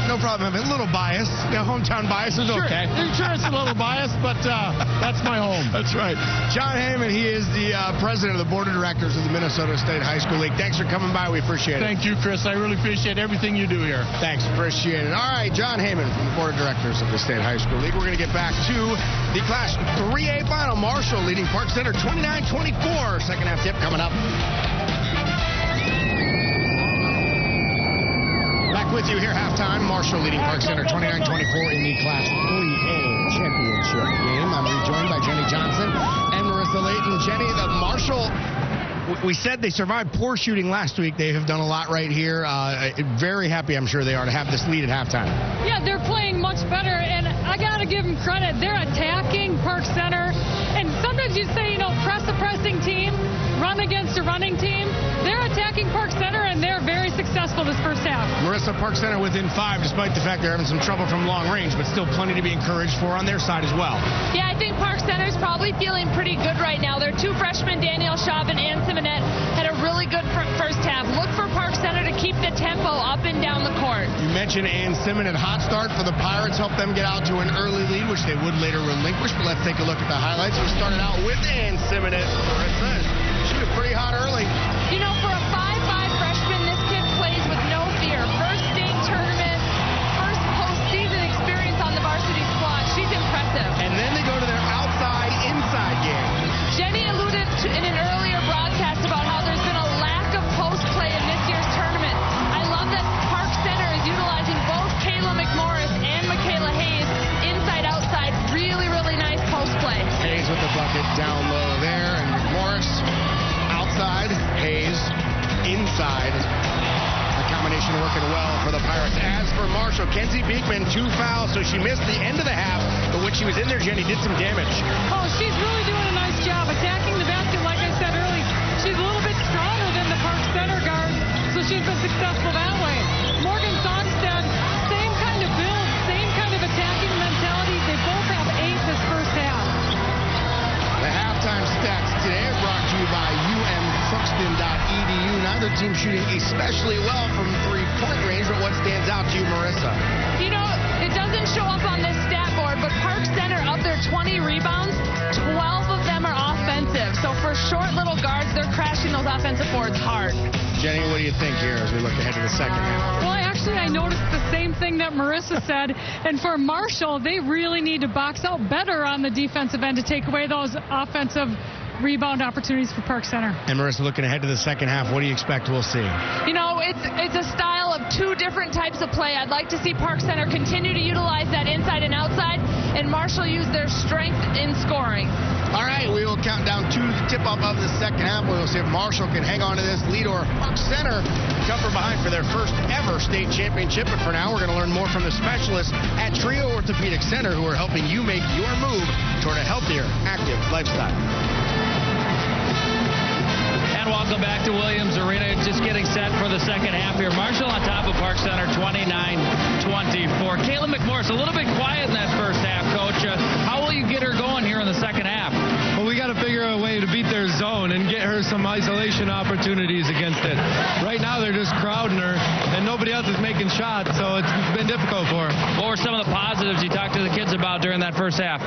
No problem. A little bias. Hometown bias is okay. Sure, it's a little biased, but that's my home. That's right. John Heyman, he is the president of the board of directors of the Minnesota State High School League. Thanks for coming by. We appreciate it. Thank you, Chris. I really appreciate everything you do here. Thanks. Appreciate it. All right, John Heyman from the board of directors of the State High School League. We're going to get back to the Class 3A final. Marshall leading Park Center 29-24. Second half tip coming up. Back with you here, halftime. Marshall leading Park Center 29-24 in the Class 3A championship game. I'm rejoined by Jenny Johnson and Marissa Layton. Jenny, the Marshall, we said they survived poor shooting last week. They have done a lot right here. Very happy, I'm sure they are, to have this lead at halftime. Yeah, they're playing much better, and I got to give them credit. They're attacking Park Center, and sometimes you say, press a pressing team, run against a running team. They're attacking Park Center, and they're very successful this first half. Marissa, Park Center within 5, despite the fact they're having some trouble from long range, but still plenty to be encouraged for on their side as well. Yeah, I think Park Center's probably feeling pretty good right now. Their two freshmen, Danielle Schaub and Anthem, had a really good first half. Look for Park Center to keep the tempo up and down the court. You mentioned Ann Simmons, hot start for the Pirates, helped them get out to an early lead, which they would later relinquish. But let's take a look at the highlights. We started out with Ann Simmons. Marissa, she was pretty hot early. For a 5'5" freshman, this kid plays with no fear. First state tournament, first postseason experience on the varsity squad. She's impressive. And then they go to their outside-inside game. Jenny alluded to in an earlier broadcast about how there's been a lack of post play in this year's tournament. I love that Park Center is utilizing both Kayla McMorris and Michaela Hayes inside-outside. Really, really nice post play. Hayes with the bucket down low there, and McMorris outside, Hayes inside. The combination working well for the Pirates. As for Marshall, Kenzie Beekman, 2 fouls, so she missed the end of the half, but when she was in there, Jenny did some damage. Oh, she's really doing a nice job attacking the basket. Like I said earlier, she's a little bit stronger than the Park Center guard, so she's been successful that way. Morgan Sonstad, same kind of build, same kind of attacking mentality. They both have 8 this first half. The halftime stats today are brought to you by umcrookston.edu. Neither team shooting especially well from three-point range, but what stands out to you, Marissa? It doesn't show up on this stat board, but Park Center, of their 20 rebounds, 12 of them are offensive. So for short little guards, they're crashing those offensive boards hard. Jenny, what do you think here as we look ahead to the second half? Well, actually, I noticed the same thing that Marissa said. And for Marshall, they really need to box out better on the defensive end to take away those offensive rebound opportunities for Park Center. And Marissa, looking ahead to the second half, what do you expect we'll see? It's a style of 2 different types of play. I'd like to see Park Center continue to utilize that inside and outside, and Marshall use their strength in scoring. All right, we will count down to the tip-off of the second half. We'll see if Marshall can hang on to this lead or Park Center come from behind for their first ever state championship. But for now, we're going to learn more from the specialists at Trio Orthopedic Center who are helping you make your move toward a healthier, active lifestyle. And welcome back to Williams Arena. Just getting set for the second half here. Marshall on top of Park Center, 29-24. Kayla McMorris, a little bit quiet in that first half, Coach. How will you get her going here in the second half? Well, we got to figure out a way to beat their zone and get her some isolation opportunities against it. Right now, they're just crowding her, and nobody else is making shots, so it's been difficult for them. What were some of the positives you talked to the kids about during that first half?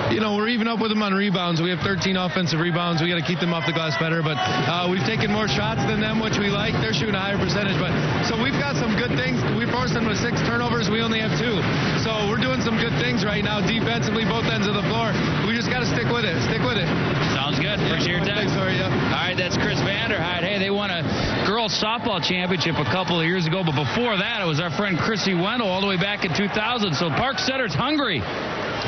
We're even up with them on rebounds. We have 13 offensive rebounds. We got to keep them off the glass better, but we've taken more shots than them, which we like. They're shooting a higher percentage, but so we've got some good things. We forced them with 6 turnovers. We only have 2, so we're doing some good things right now defensively, both ends of the floor. We just got to stick with it. Sounds good. Appreciate your time. Thanks, sorry, yeah. All right, that's Chris Vanderhyde. Hey, they won a girls softball championship a couple of years ago, but before that, it was our friend Chrissy Wendell all the way back in 2000. So Park Center's hungry.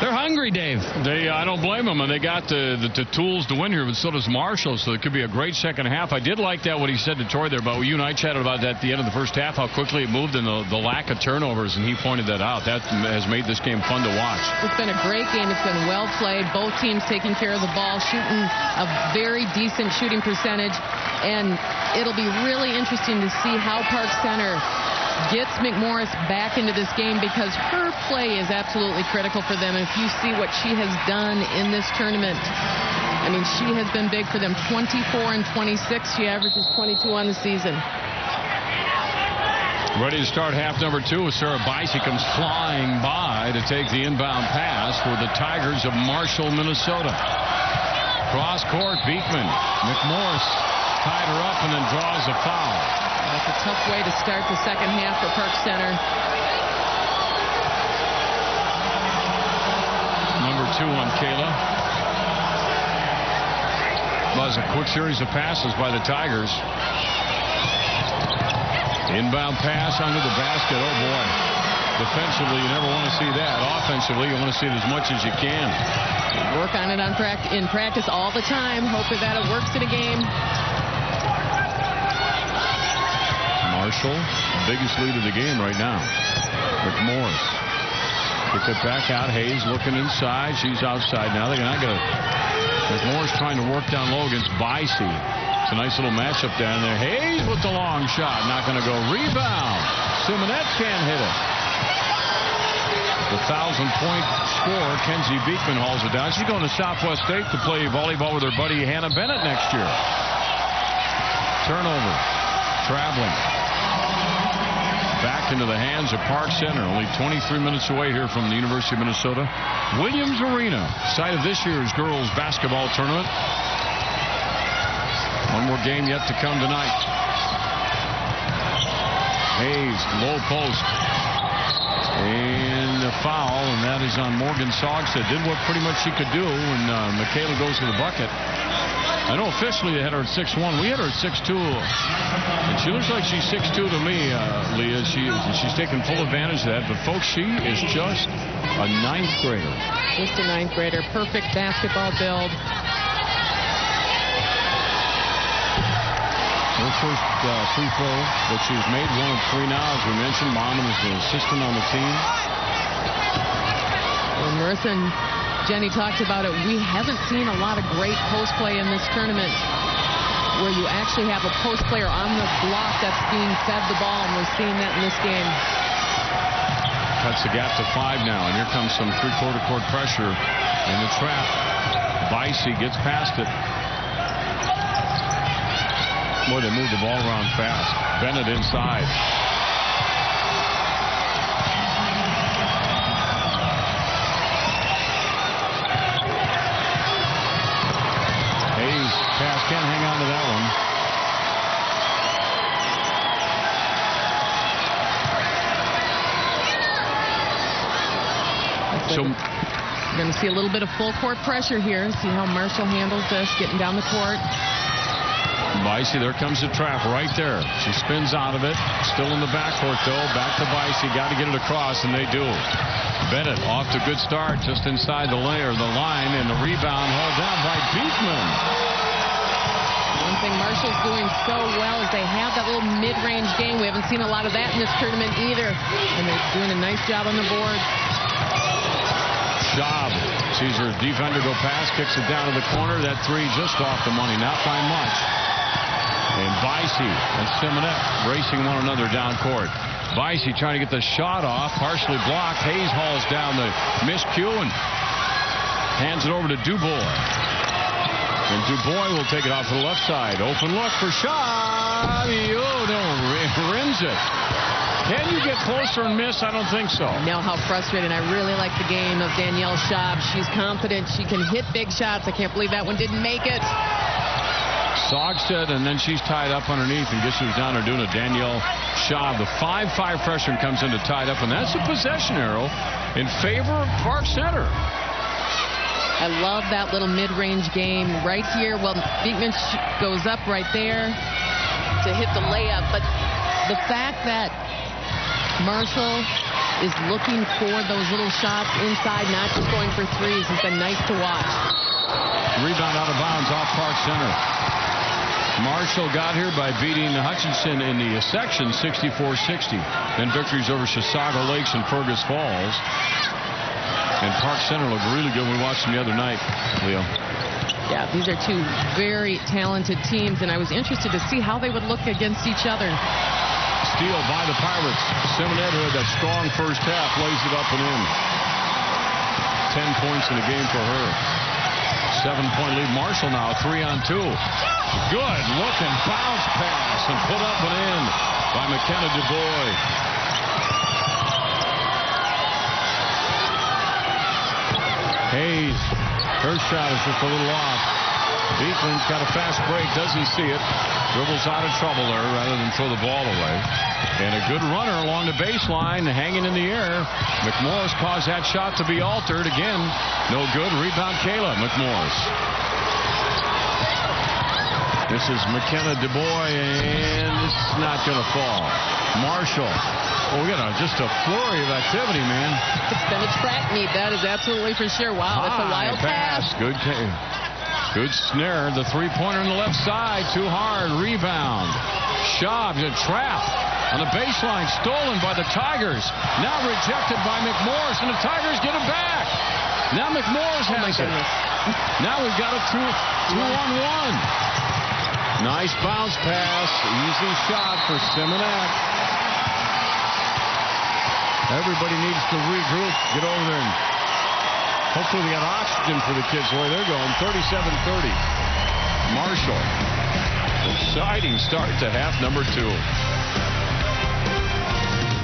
They're hungry, Dave. I don't blame them, and they got the tools to win here, but so does Marshall, so it could be a great second half. I did like that, what he said to Troy there, but you and I chatted about that at the end of the first half, how quickly it moved and the lack of turnovers, and he pointed that out. That has made this game fun to watch. It's been a great game. It's been well played. Both teams taking care of the ball, shooting a very decent shooting percentage, and it'll be really interesting to see how Park Center gets McMorris back into this game, because her play is absolutely critical for them. If you see what she has done in this tournament, I mean, she has been big for them. 24 and 26. She averages 22 on the season. Ready to start half number 2 as Sarah Bicey comes flying by to take the inbound pass for the Tigers of Marshall, Minnesota. Cross court, Beekman. McMorris tied her up and then draws a foul. That's a tough way to start the second half for Park Center. Number 2 on Kayla. Was a quick series of passes by the Tigers. Inbound pass under the basket. Oh, boy. Defensively, you never want to see that. Offensively, you want to see it as much as you can. Work on it in practice all the time. Hopefully that it works in a game. Marshall, biggest lead of the game right now. McMorris. Kick it back out. Hayes looking inside. She's outside now. They're not going to. McMorris trying to work down low against Bicey. It's a nice little matchup down there. Hayes with the long shot. Not going to go. Rebound. Simonette can't hit it. The 1,000-point scorer, Kenzie Beekman, hauls it down. She's going to Southwest State to play volleyball with her buddy Hannah Bennett next year. Turnover. Traveling. Back into the hands of Park Center. Only 23 minutes away here from the University of Minnesota. Williams Arena, site of this year's girls basketball tournament. One more game yet to come tonight. Hayes, low post. And a foul, and that is on Morgan Sogstad. Did what pretty much she could do, and Michaela goes to the bucket. I know officially they had her at 6'1". We had her at 6'2". And she looks like she's 6'2" to me, Leah. She's taking full advantage of that. But, folks, she is just a 9th grader. Just a 9th grader. Perfect basketball build. Her first free throw that she's made, 1 of 3 now. As we mentioned, Mom is an assistant on the team. Well, Marissa and Jenny talked about it. We haven't seen a lot of great post play in this tournament where you actually have a post player on the block that's being fed the ball, and we're seeing that in this game. Cuts the gap to 5 now, and here comes some three-quarter court pressure in the trap. Bicey gets past it. Boy, they move the ball around fast. Bennett inside. Pass can't hang on to that one. So we're going to see a little bit of full court pressure here. See how Marshall handles this, getting down the court. Bicey, there comes the trap right there. She spins out of it. Still in the backcourt, though. Back to Bicey. Got to get it across, and they do. Bennett off to a good start just inside the line, and the rebound held down by Beekman. One thing Marshall's doing so well is they have that little mid-range game. We haven't seen a lot of that in this tournament either, and they're doing a nice job on the board. Schaub sees her defender go past, kicks it down to the corner. That 3 just off the money, not by much. And Bicey and Simonette racing one another down court. Bicey trying to get the shot off, partially blocked. Hayes hauls down the miscue and hands it over to Dubois. And Dubois will take it off to the left side. Open look for shot. Oh, no, rims it. Can you get closer and miss? I don't think so. I know how frustrating. I really like the game of Danielle Schaub. She's confident. She can hit big shots. I can't believe that one didn't make it. Sogstead, and then she's tied up underneath, and guess who's down there doing it? Danielle Schaub. The 5'5" freshman comes into tied up, and that's a possession arrow in favor of Park Center. I love that little mid-range game right here. Well, Beekman goes up right there to hit the layup, but the fact that Marshall is looking for those little shots inside, not just going for threes, has been nice to watch. Rebound out of bounds off Park Center. Marshall got here by beating Hutchinson in the section 64-60. Then victories over Chisago Lakes and Fergus Falls. And Park Center looked really good. We watched them the other night, Leo. Yeah, these are two very talented teams, and I was interested to see how they would look against each other. Steal by the Pirates. Simonet, who had that strong first half, lays it up and in. 10 points in the game for her. 7-point lead. Marshall now 3-on-2. Good looking bounce pass and put up and in by McKenna DuBois. Hayes, her shot is just a little off. Beekman's got a fast break, doesn't see it. Dribbles out of trouble there rather than throw the ball away. And a good runner along the baseline, hanging in the air. McMorris caused that shot to be altered. Again, no good. Rebound Kayla McMorris. This is McKenna DuBois, and it's not going to fall. Marshall. Oh, we got just a flurry of activity, man. It's been a track meet, that is absolutely for sure. Wow, that's a wild pass. Good snare. The three-pointer on the left side. Too hard. Rebound. Schaub, a trap on the baseline. Stolen by the Tigers. Now rejected by McMorris, and the Tigers get it back. Now McMorris has it. Now we've got a two-on-one. Nice bounce pass. Easy shot for Simonet. Everybody needs to regroup. Get over there and hopefully they got oxygen for the kids the way they're going. 37-30. Marshall. Exciting start to half number 2.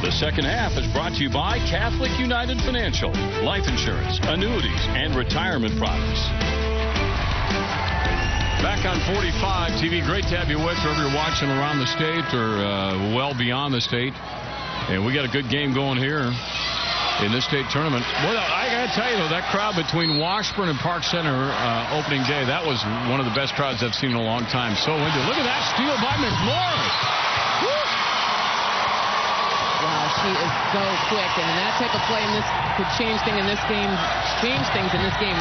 The second half is brought to you by Catholic United Financial. Life insurance, annuities, and retirement products. Back on 45 TV. Great to have you with, whether you're watching around the state or well beyond the state. And we got a good game going here in this state tournament. Well, I got to tell you, though, that crowd between Washburn and Park Center opening day, that was one of the best crowds I've seen in a long time. So into look at that steal by McMorris. Woo! Wow, she is so quick, and that type of play in this could change things in this game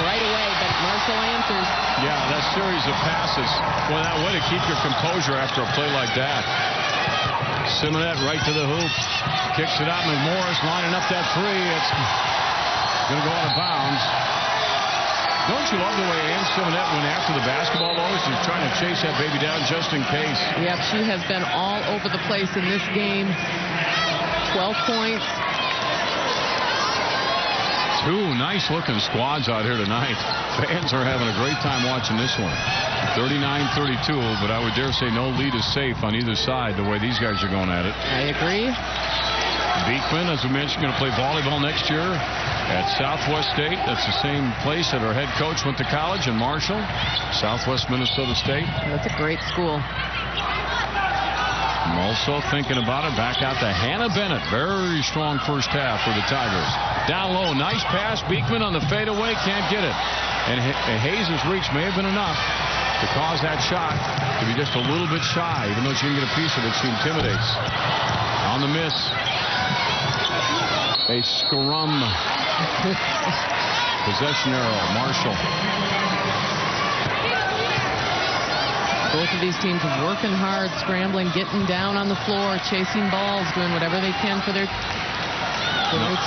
right away. But Marshall answers. Yeah, that series of passes. Well, that way to keep your composure after a play like that. Simonet right to the hoop. Kicks it out. McMorris lining up that three. It's going to go out of bounds. Don't you love the way Ann Simonet went after the basketball, though? She's trying to chase that baby down just in case. Yep, she has been all over the place in this game. 12 points. 2 nice-looking squads out here tonight. Fans are having a great time watching this one. 39-32, but I would dare say no lead is safe on either side the way these guys are going at it. I agree. Beekman, as we mentioned, going to play volleyball next year at Southwest State. That's the same place that our head coach went to college in Marshall, Southwest Minnesota State. That's a great school. I'm also thinking about it. Back out to Hannah Bennett. Very strong first half for the Tigers. Down low, nice pass. Beekman on the fadeaway, can't get it. And Hayes' reach may have been enough to cause that shot to be just a little bit shy. Even though she didn't get a piece of it, she intimidates. On the miss, a scrum. Possession arrow, Marshall. Both of these teams are working hard, scrambling, getting down on the floor, chasing balls, doing whatever they can for their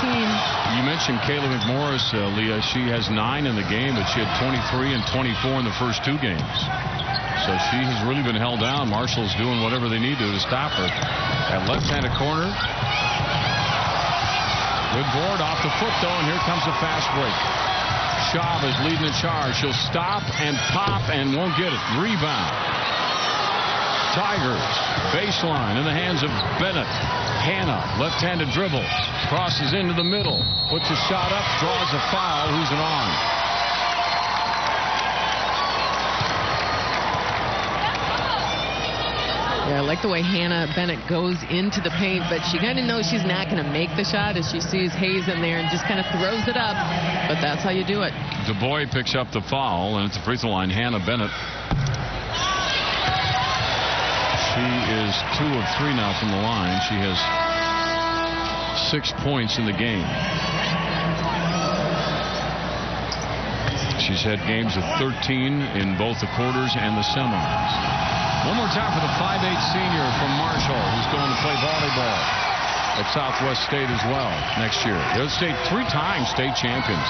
team. You mentioned Kayla McMorris, Leah. She has 9 in the game, but she had 23 and 24 in the first 2 games. So she has really been held down. Marshall's doing whatever they need to stop her. At left-handed corner. Good board off the foot, though, and here comes a fast break. Schaub is leading the charge. She'll stop and pop and won't get it. Rebound. Tigers. Baseline in the hands of Bennett. Hannah, left-handed dribble, crosses into the middle, puts a shot up, draws a foul. Who's it on? Yeah, I like the way Hannah Bennett goes into the paint, but she kind of knows she's not going to make the shot as she sees Hayes in there and just kind of throws it up. But that's how you do it. DuBois picks up the foul, and at the free throw line, Hannah Bennett. She is 2 of 3 now from the line. She has 6 points in the game. She's had games of 13 in both the quarters and the semis. One more time for the 5'8" senior from Marshall, who's going to play volleyball at Southwest State as well next year. They're three-time state champions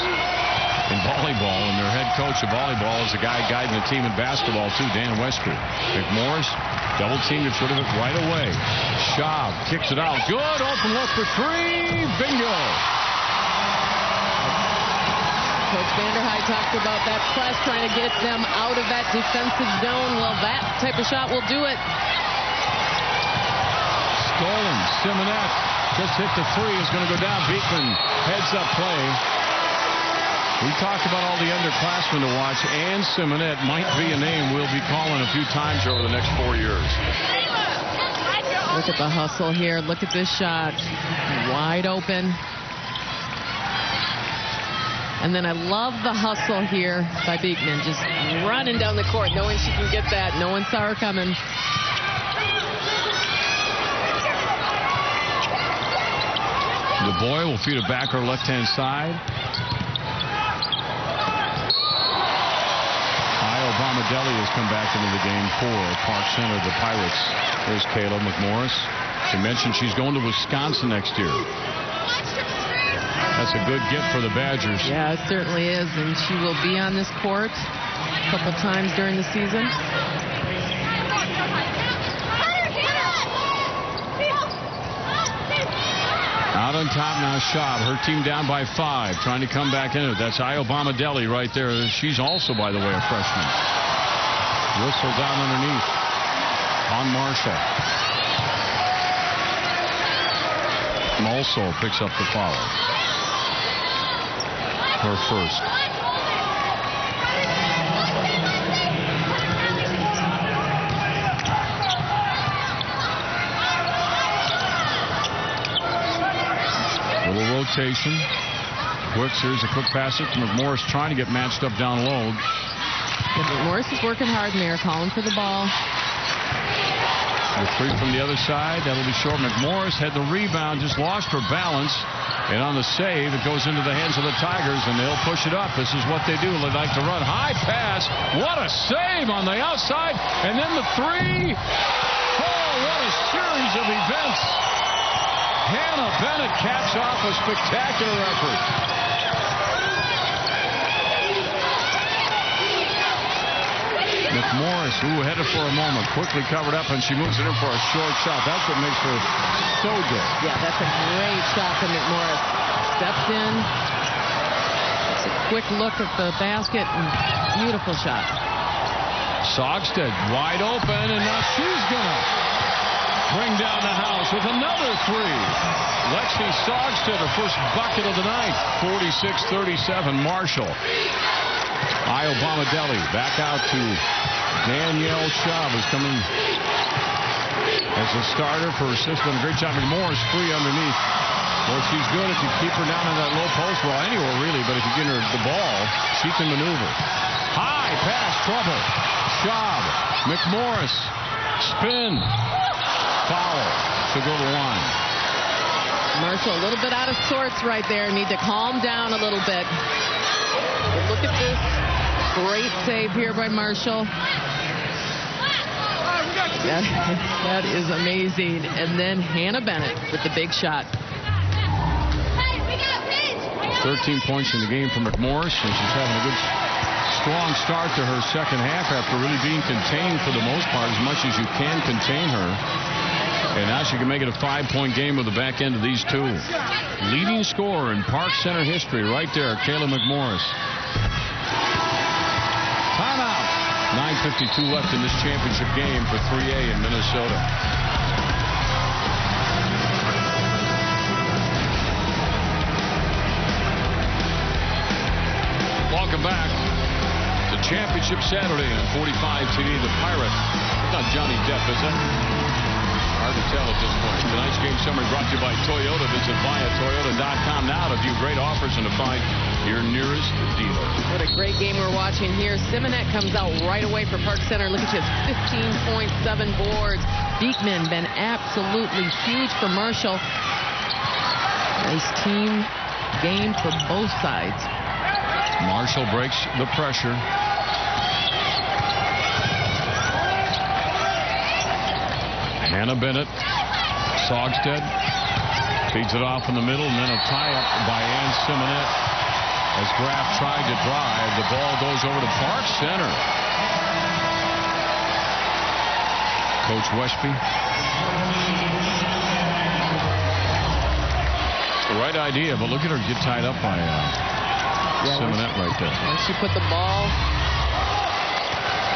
in volleyball, and their head coach of volleyball is the guy guiding the team in basketball too, Dan Westby. McMorris double team, gets rid of it right away. Schaub kicks it out. Good open look for 3. Bingo. Coach Vanderhyde talked about that press, trying to get them out of that defensive zone. Well, that type of shot will do it. Stolen. Simonette just hit the 3. Is going to go down. Beekman heads up play. We talked about all the underclassmen to watch, and Simonette might be a name we'll be calling a few times over the next 4 years. Look at the hustle here. Look at this shot. Wide open. And then I love the hustle here by Beekman, just running down the court, knowing she can get that. No one saw her coming. DuBois will feed it back her left-hand side. Bomadelli has come back into the game for Park Center, the Pirates. There's Kayla McMorris. She mentioned she's going to Wisconsin next year. That's a good get for the Badgers. Yeah, it certainly is, and she will be on this court a couple times during the season. Out on top now, Schaub. Her team down by 5, trying to come back in it. That's Io Bomadelli right there. She's also, by the way, a freshman. Whistle down underneath on Marshall. Also picks up the foul. Her first. Little rotation. Wicks, here's a quick pass it to McMorris, trying to get matched up down low. Yeah, McMorris is working hard in there, calling for the ball. The 3 from the other side. That'll be short. McMorris had the rebound, just lost her balance. And on the save, it goes into the hands of the Tigers, and they'll push it up. This is what they do. They like to run. High pass. What a save on the outside. And then the 3. Oh, what a series of events. Hannah Bennett caps off a spectacular effort. McMorris, who headed for a moment, quickly covered up, and she moves it in for a short shot. That's what makes her so good. Yeah, that's a great shot from McMorris. Steps in. It's a quick look at the basket, and beautiful shot. Sogstead wide open, and now she's going to bring down the house with another 3. Lexi Sogstead, her first bucket of the night. 46-37, Marshall. Io Bomadelli back out to Danielle Schaub, is coming as a starter for her system. Great job. McMorris free underneath. Well, she's good if you keep her down in that low post. Well, anywhere really, but if you get her the ball, she can maneuver. High pass, trouble. Schaub, McMorris, spin, foul to go to the line. Marshall a little bit out of sorts right there. Need to calm down a little bit. But look at this great save here by Marshall. That is amazing. And then Hannah Bennett with the big shot. 13 points in the game for McMorris, and she's having a good, strong start to her second half after really being contained for the most part, as much as you can contain her. And now she can make it a 5-point game with the back end of these 2. Leading scorer in Park Center history right there, Kayla McMorris. Timeout. 9:52 left in this championship game for 3A in Minnesota. Welcome back to Championship Saturday on 45 TV. The Pirate. It's not Johnny Depp, is it? Hard to tell at this point. Tonight's game summary brought to you by Toyota. Visit buyatoyota.com now to view great offers and to find your nearest dealer. What a great game we're watching here. Simonet comes out right away for Park Center. Look at you, 15.7 boards. Beekman been absolutely huge for Marshall. Nice team game for both sides. Marshall breaks the pressure. Hannah Bennett, Sogstead feeds it off in the middle, and then a tie-up by Ann Simonet. As Graff tried to drive, the ball goes over to Park Center. Coach Westby. It's the right idea, but look at her get tied up by Simonet right there. Once she put the ball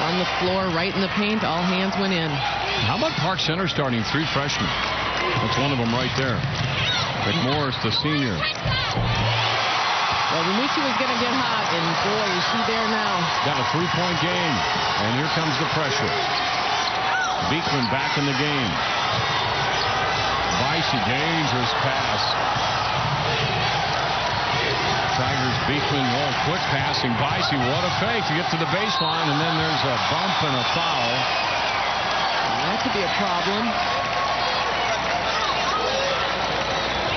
on the floor, right in the paint, all hands went in. How about Park Center starting 3 freshmen? That's one of them right there. McMorris, the senior. Well, we knew she was going to get hot, and boy, is she there now. Got a 3-point game, and here comes the pressure. Beekman back in the game. Vicey, dangerous pass. Tigers, Beekman, quick passing. Vicey, what a fake to get to the baseline, and then there's a bump and a foul. That could be a problem.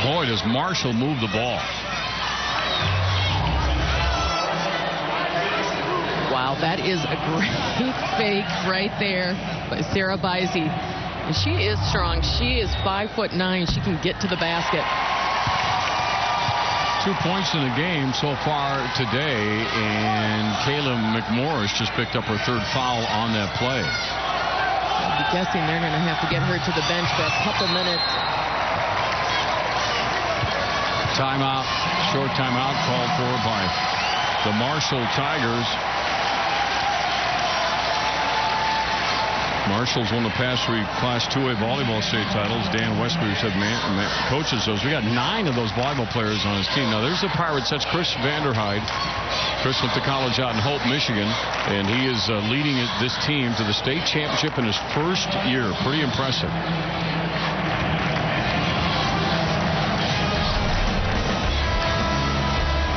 Boy, does Marshall move the ball. Wow, that is a great fake right there by Sarah Vicey. And she is strong. She is 5'9". She can get to the basket. 2 points in the game so far today, and Kayla McMorris just picked up her 3rd foul on that play. I'd be guessing they're going to have to get her to the bench for a couple minutes. Timeout, short timeout called for by the Marshall Tigers. Marshall's won the past 3 Class AAA volleyball state titles. Dan Westby said coaches those. We got 9 of those volleyball players on his team. Now there's the Pirates. That's Chris Vanderhyde. Chris went to college out in Hope, Michigan, and he is leading this team to the state championship in his first year. Pretty impressive.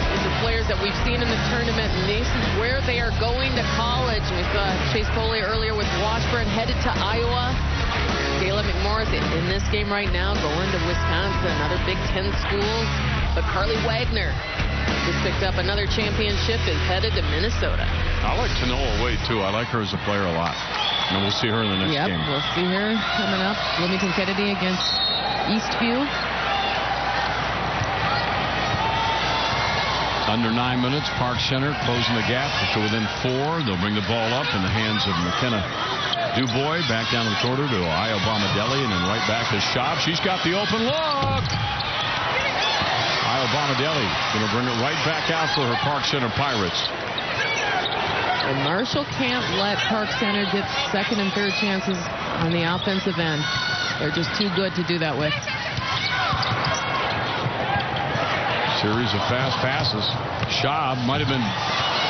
These are players that we've seen in the tournament, and this is where they are going to college. We saw Chase Foley earlier with Washburn headed to Iowa. Kayla McMorris in this game right now going to Wisconsin, another Big Ten school. But Carly Wagner just picked up another championship, is headed to Minnesota. I like Tanoa Wade, too. I like her as a player a lot. And we'll see her in the next game. Yep, we'll see her coming up. Bloomington Kennedy against Eastview. Under 9 minutes, Park Center closing the gap to within 4. They'll bring the ball up in the hands of McKenna Dubois. Back down the quarter to Io Bomadelli, and then right back to Schaub. She's got the open look. Io Bomadelli going to bring it right back out for her Park Center Pirates. And Marshall can't let Park Center get 2nd and 3rd chances on the offensive end. They're just too good to do that with. Series of fast passes. Schaub might have been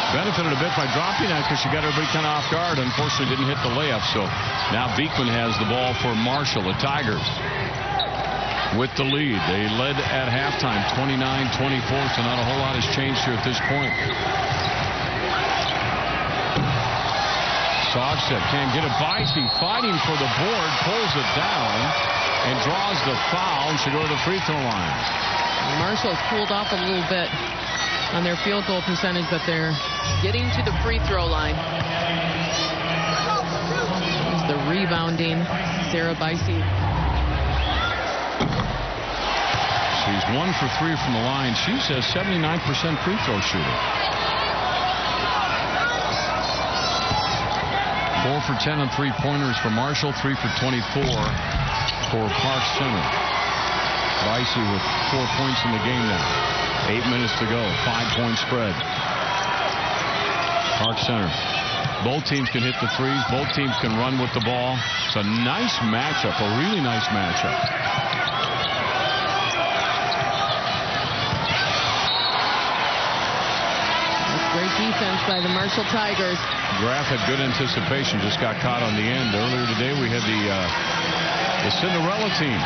benefited a bit by dropping that because she got everybody kind of off guard. Unfortunately, didn't hit the layup. So now Beekman has the ball for Marshall. The Tigers with the lead. They led at halftime 29-24, so not a whole lot has changed here at this point. Sogstead can't get it. Vicey fighting for the board, pulls it down, and draws the foul, and should go to the free throw line. Marshall's cooled off a little bit on their field goal percentage, but they're getting to the free throw line. There's the rebounding Sarah Vicey. She's 1 for 3 from the line. She's a 79% free throw shooter. 4 for 10 on 3-pointers for Marshall. 3 for 24 for Park Center. Vicey with 4 points in the game now. 8 minutes to go. 5-point spread. Park Center. Both teams can hit the threes. Both teams can run with the ball. It's a nice matchup. A really nice matchup. That's great defense by the Marshall Tigers. Graf had good anticipation, just got caught on the end. Earlier today, we had the Cinderella team.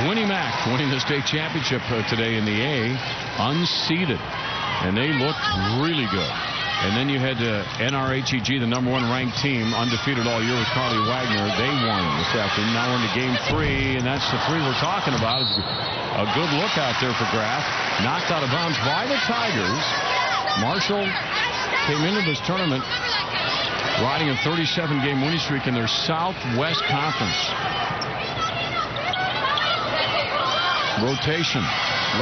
Winnie Mac winning the state championship today in the A, unseeded. And they looked really good. And then you had NRHEG, the #1 ranked team, undefeated all year with Carly Wagner. They won this afternoon. Now we're into game 3, and that's the 3 we're talking about. It's a good look out there for Graf. Knocked out of bounds by the Tigers. Marshall came into this tournament riding a 37-game winning streak in their Southwest Conference. Rotation.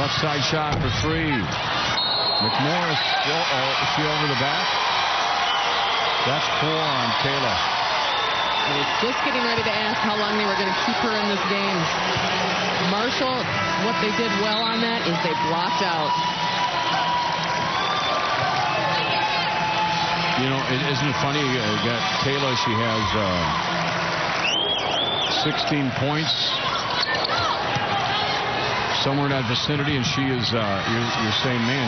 Left side shot for 3. McMorris. Is she over the back? That's 4 on Kayla. I was just getting ready to ask how long they were going to keep her in this game. Marshall, what they did well on that is they blocked out. You know, isn't it funny? Got Kayla, she has 16 points. Somewhere in that vicinity, and she is, you're saying, man,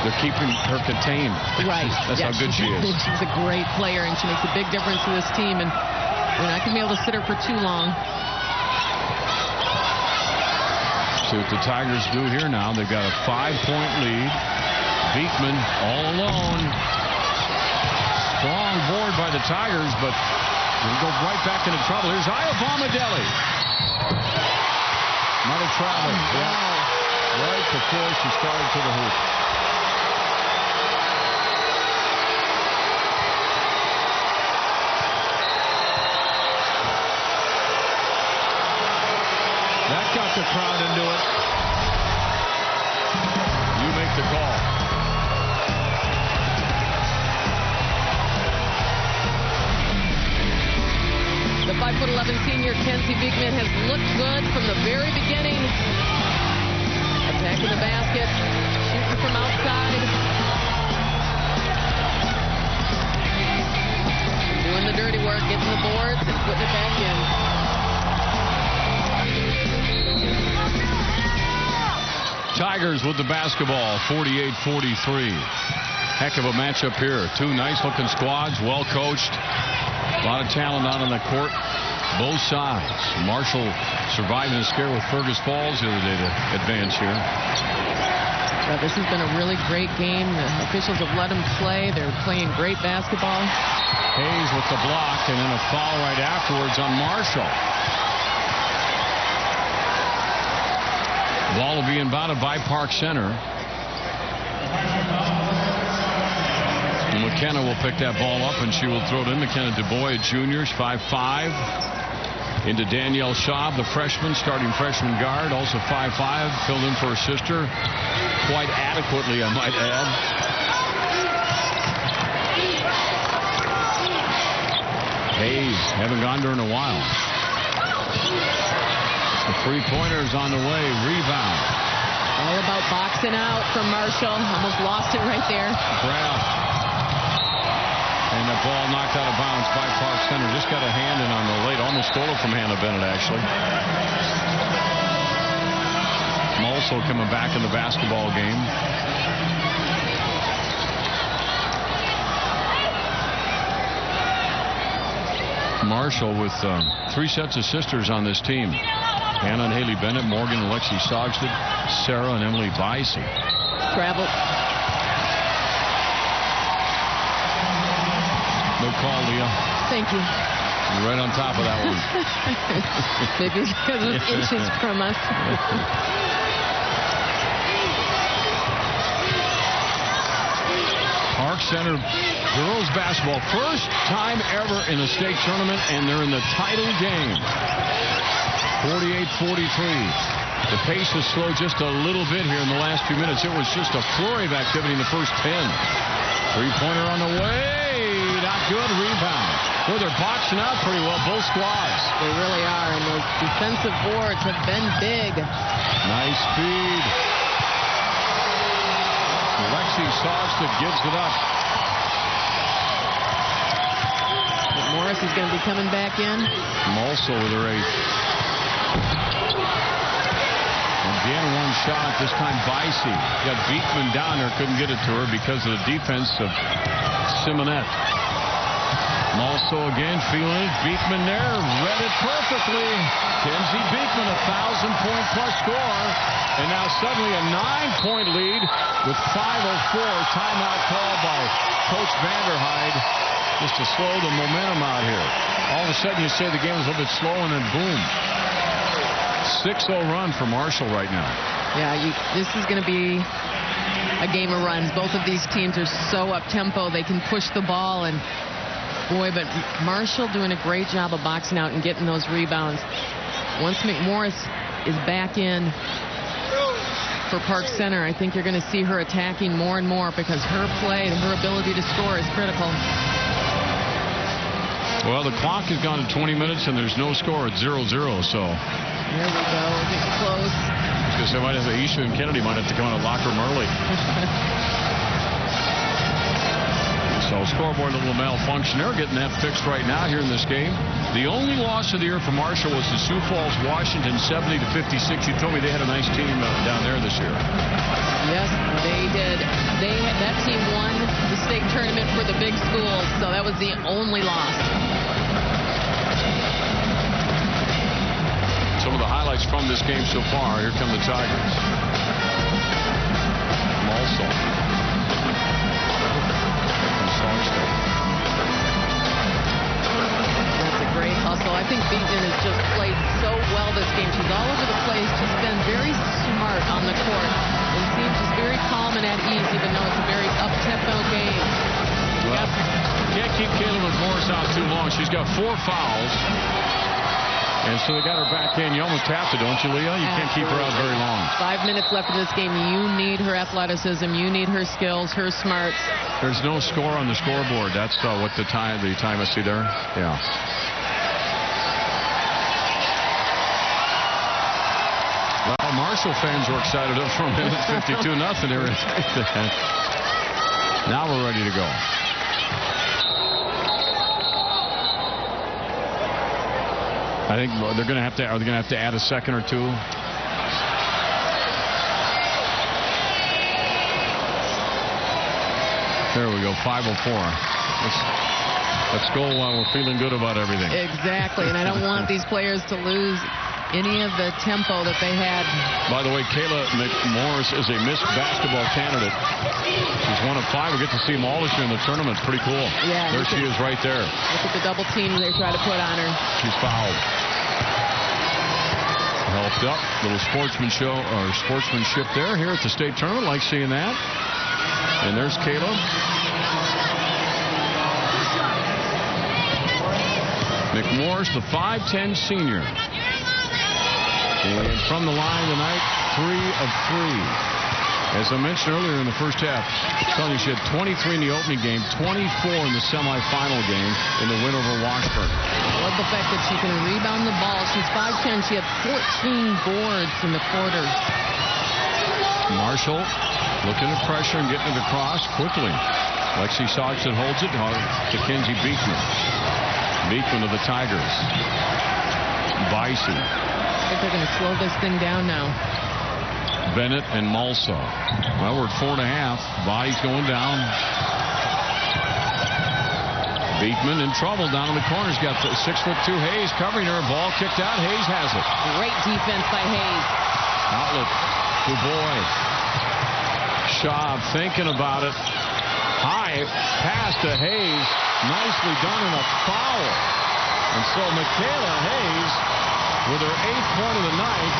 they're keeping her contained. Right. That's how good she is. She's a great player, and she makes a big difference to this team, and we're not going to be able to sit her for too long. See what the Tigers do here now. They've got a 5-point lead. Beekman all alone. Strong board by the Tigers, but we'll go right back into trouble. Here's Iavama Deli. Another travel. Yeah. Right before she started to the hoop. That got the crowd into it. You make the call. The 5'11" senior Kenzie Beekman has looked good from the very beginning. Attacking the basket, shooting from outside. Doing the dirty work, getting the boards and putting it back in. Tigers with the basketball, 48-43. Heck of a matchup here. 2 nice-looking squads, well coached. A lot of talent out on the court, both sides. Marshall surviving a scare with Fergus Falls the other day to advance here. Well, this has been a really great game. The officials have let them play. They're playing great basketball. Hayes with the block, and then a foul right afterwards on Marshall. Ball will be inbounded by Park Center. McKenna will pick that ball up, and she will throw it in. McKenna DuBois, juniors, 5'5". Into Danielle Schaub, the freshman, starting freshman guard, also 5'5", filled in for her sister. Quite adequately, I might add. Hayes, haven't gone to her in a while. The three-pointer's on the way. Rebound. All about boxing out from Marshall. Almost lost it right there. Graf. And the ball knocked out of bounds by Park Center. Just got a hand in on the late. Almost stole it from Hannah Bennett, actually. Also coming back in the basketball game. Marshall with 3 sets of sisters on this team. Hannah and Haley Bennett, Morgan and Lexi Sogstad, Sarah and Emily Bicey. Travel. Good call, Leah. Thank you. You're right on top of that one. Maybe because it's inches from us. Park Center girls basketball, first time ever in a state tournament, and they're in the title game. 48-43. The pace has slowed just a little bit here in the last few minutes. It was just a flurry of activity in the first 10. Three-pointer on the way. Not good. Rebound. Well, they're boxing out pretty well, both squads. They really are, and those defensive boards have been big. Nice feed. Lexi Sogstad gives it up. But Morris is going to be coming back in. Also with her 8th. Again, one shot. This time Vicey got Beekman down there. Couldn't get it to her because of the defense of Simonette. Also again feeling it. Beekman there. Read it perfectly. Kenzie Beekman, a 1,000-point-plus score. And now suddenly a 9-point lead with 5:04. Timeout called by Coach Vanderhyde just to slow the momentum out here. All of a sudden you say the game was a little bit slow and then boom. 6-0 run for Marshall right now. Yeah, this is going to be a game of runs. Both of these teams are so up-tempo. They can push the ball. And, boy, but Marshall doing a great job of boxing out and getting those rebounds. Once McMorris is back in for Park Center, I think you're going to see her attacking more and more because her play and her ability to score is critical. Well, the clock has gone to 20 minutes and there's no score at 0-0, so. There we go. It's close. Because they might have Isha and Kennedy might have to come out of the locker room early. So scoreboard, a little malfunction. They're getting that fixed right now here in this game. The only loss of the year for Marshall was the Sioux Falls, Washington, 70-56. You told me they had a nice team down there this year. Yes, they did. That team won the state tournament for the big schools, so that was the only loss. Some of the highlights from this game so far. Here come the Tigers. Malso. That's a great hustle. I think Beekman has just played so well this game. She's all over the place. She's been very smart on the court and seems just very calm and at ease, even though it's a very up-tempo game. Well, can't keep Caleb McMorris out too long. She's got 4 fouls. And so they got her back in. You almost have to, don't you, Leah? You can't keep her out very long. 5 minutes left in this game. You need her athleticism. You need her skills, her smarts. There's no score on the scoreboard. That's what the time I see there. Yeah. Well, Marshall fans were excited up from 52-0 here. Now we're ready to go. I think they're going to have to. Are they going to have to add a second or two? There we go. 5:04. Let's go while we're feeling good about everything. Exactly, and I don't want these players to lose any of the tempo that they had. By the way, Kayla McMorris is a Miss Basketball candidate. She's 1 of 5. We get to see them all this year in the tournament. Pretty cool. Yeah. There she is right there. Look at the double team they try to put on her. She's fouled. Helped up. Little sportsmanship there here at the state tournament. Like seeing that. And there's Kayla. McMorris, the 5'10 senior. And from the line tonight, 3 of 3. As I mentioned earlier in the first half, I'm telling you, she had 23 in the opening game, 24 in the semifinal game in the win over Washburn. I love the fact that she can rebound the ball. She's 5'10". She had 14 boards in the quarter. Marshall looking at pressure and getting it across quickly. Lexi Soxton holds it to Kenzie Beekman. Beekman of the Tigers. Vicey. I think they're going to slow this thing down now. Bennett and Malso. Well, we're at 4.5. Body's going down. Beekman in trouble down in the corner. He's got 6'2" Hayes covering her. Ball kicked out. Hayes has it. Great defense by Hayes. Outlet to Boyd. Schaub thinking about it. High pass to Hayes. Nicely done and a foul. And so Michaela Hayes with her 8th point of the night.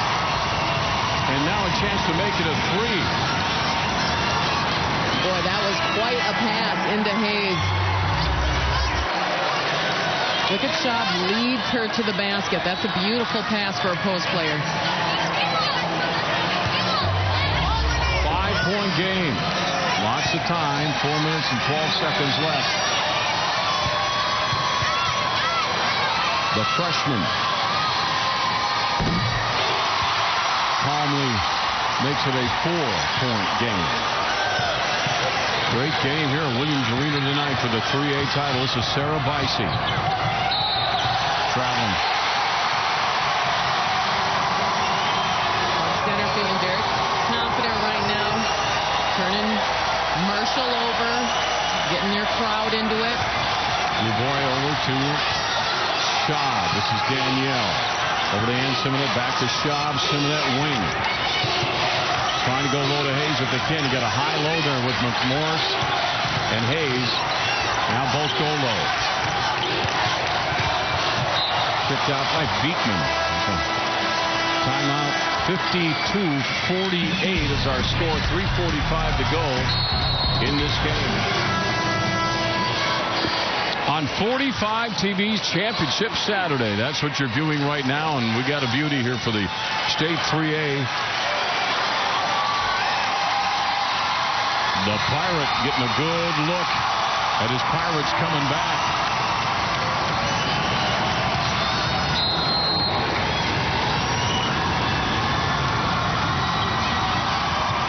And now a chance to make it a 3. Boy, that was quite a pass into Hayes. Look at Schaub leads her to the basket. That's a beautiful pass for a post player. 5-point game. Lots of time. 4 minutes and 12 seconds left. The freshman calmly makes it a 4-point game. Great game here at Williams Arena tonight for the 3A title. This is Sarah Vicey. Traveling. Center feeling very to Schaub. This is Danielle. Over to Ann Simonette, back to Schaub. Simonette wing. Trying to go low to Hayes if they can. You got a high-low there with McMorris and Hayes. Now both go low. Tipped out by Beekman. Timeout. 52-48 is our score. 3:45 to go in this game. On 45 TV's Championship Saturday. That's what you're viewing right now, and we got a beauty here for the State 3A. The Pirate getting a good look at his Pirates coming back.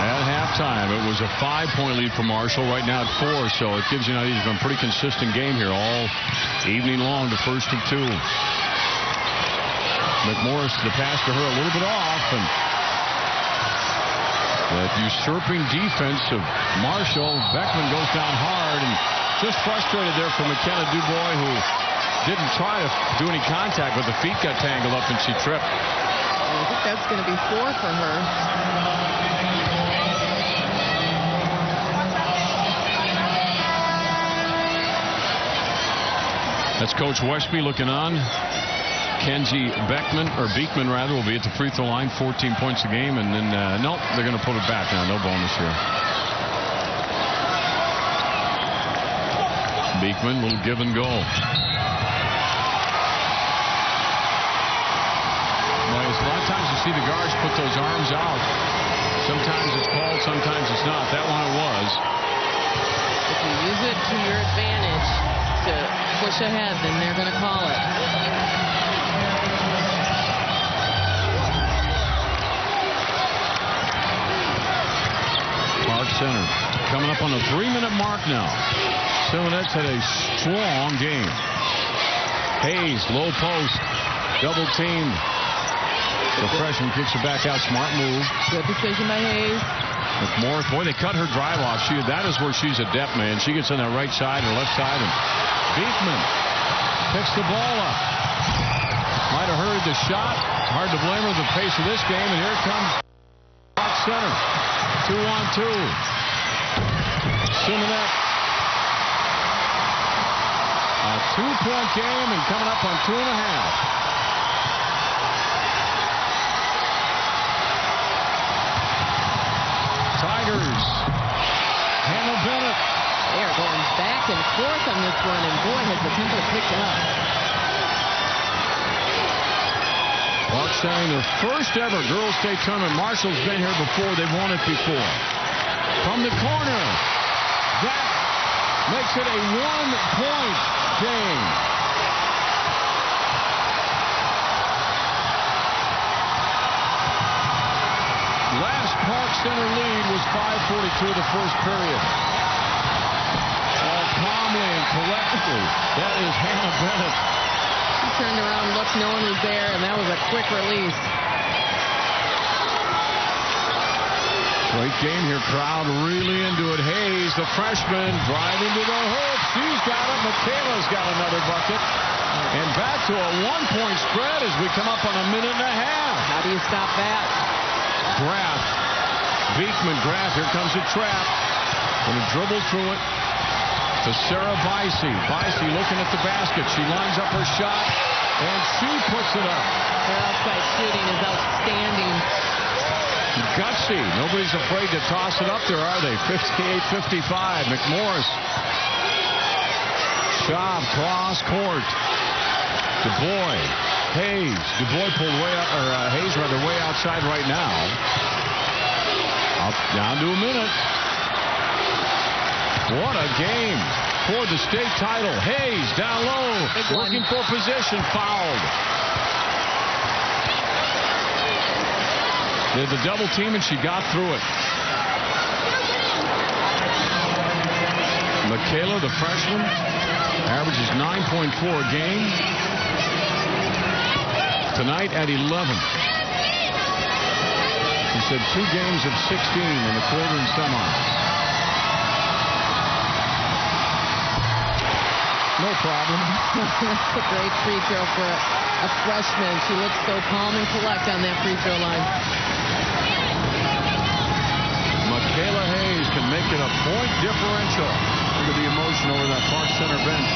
At halftime, it was a 5-point lead for Marshall. Right now at 4, so it gives you an idea. It's been a pretty consistent game here all evening long, the first of 2. McMorris, the pass to her a little bit off, and that usurping defense of Marshall. Beckman goes down hard, and just frustrated there for McKenna Dubois, who didn't try to do any contact, but the feet got tangled up and she tripped. I think that's going to be 4 for her. That's Coach Westby looking on. Kenzie Beekman will be at the free throw line, 14 points a game, and then nope, they're going to put it back now. No bonus here. Beekman, little give and go. Well, a lot of times you see the guards put those arms out. Sometimes it's called, sometimes it's not. That one it was. If you use it to your advantage to push ahead, then they're going to call it. Park Center coming up on the 3-minute mark now. Simonette's had a strong game. Hayes, low post, double teamed. The freshman kicks it back out. Smart move. Good decision by Hayes. McMorris, boy, they cut her drive off. That is where she's adept, man. She gets on that right side or left side, and Beekman picks the ball up. Might have hurried the shot. Hard to blame her the pace of this game, and here comes Park Center. 2-on-2. Simonette. A 2-point game and coming up on 2.5. Tigers. Hannah Bennett. They are going back and forth on this one, and boy, has the tempo picked up. Park Center, their first ever girls' state tournament. Marshall's been here before. They've won it before. From the corner. That makes it a 1-point game. Last Park Center lead was 5:42 of the first period. All calmly and collectedly. That is Hannah Bennett. She turned around, looked, no one was there, and that was a quick release. Great game here. Crowd really into it. Hayes, the freshman, driving to the hoop. She's got it. Michaela's got another bucket. And back to a 1-point spread as we come up on a minute and a half. How do you stop that? Graff. Beekman, Graff. Here comes a trap. Going to dribble through it to Sarah Bicey. Bicey looking at the basket. She lines up her shot, and she puts it up. Their outside shooting is outstanding. Gutsy. Nobody's afraid to toss it up there, are they? 58-55. McMorris. Schaub, cross court. DuBois. Hayes. DuBois pulled way up, or Hayes rather, way outside right now. Up, down to a minute. What a game for the state title. Hayes down low, looking for position, fouled. Did the double team, and she got through it. Michaela, the freshman, averages 9.4 a game. Tonight at 11. She said 2 games of 16 in the quarter and semi. No problem. That's a great free throw for a freshman. She looks so calm and collect on that free throw line. Michaela Hayes can make it a point differential. Look at the emotion over that Park Center bench.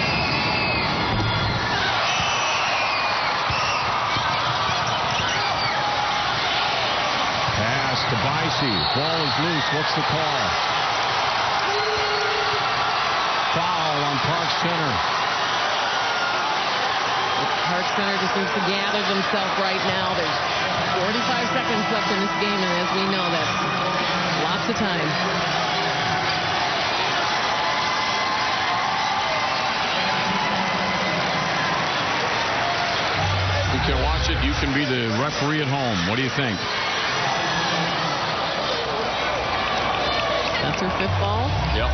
Pass to Bicey. Ball is loose. What's the call? Foul on Park Center. Park Center just needs to gather themselves right now. There's 45 seconds left in this game, and as we know, that's lots of time. You can watch it. You can be the referee at home. What do you think? That's her 5th ball. Yep.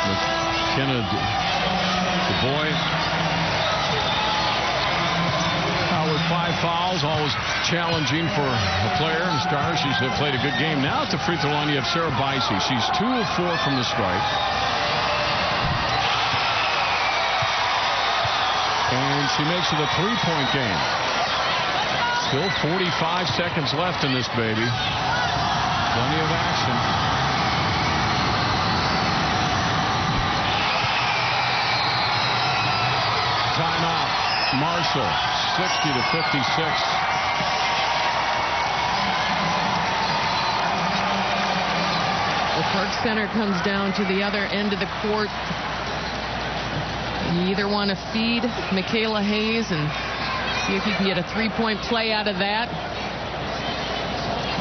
McKenna, the boy. With 5 fouls, always challenging for a player and star. She's played a good game. Now at the free throw line, you have Sarah Bicey. She's 2 of 4 from the stripe. And she makes it a 3-point game. Still 45 seconds left in this baby. Plenty of action. Timeout. Marshall, 60-56. The Park Center comes down to the other end of the court. You either want to feed Michaela Hayes and see if you can get a 3-point play out of that,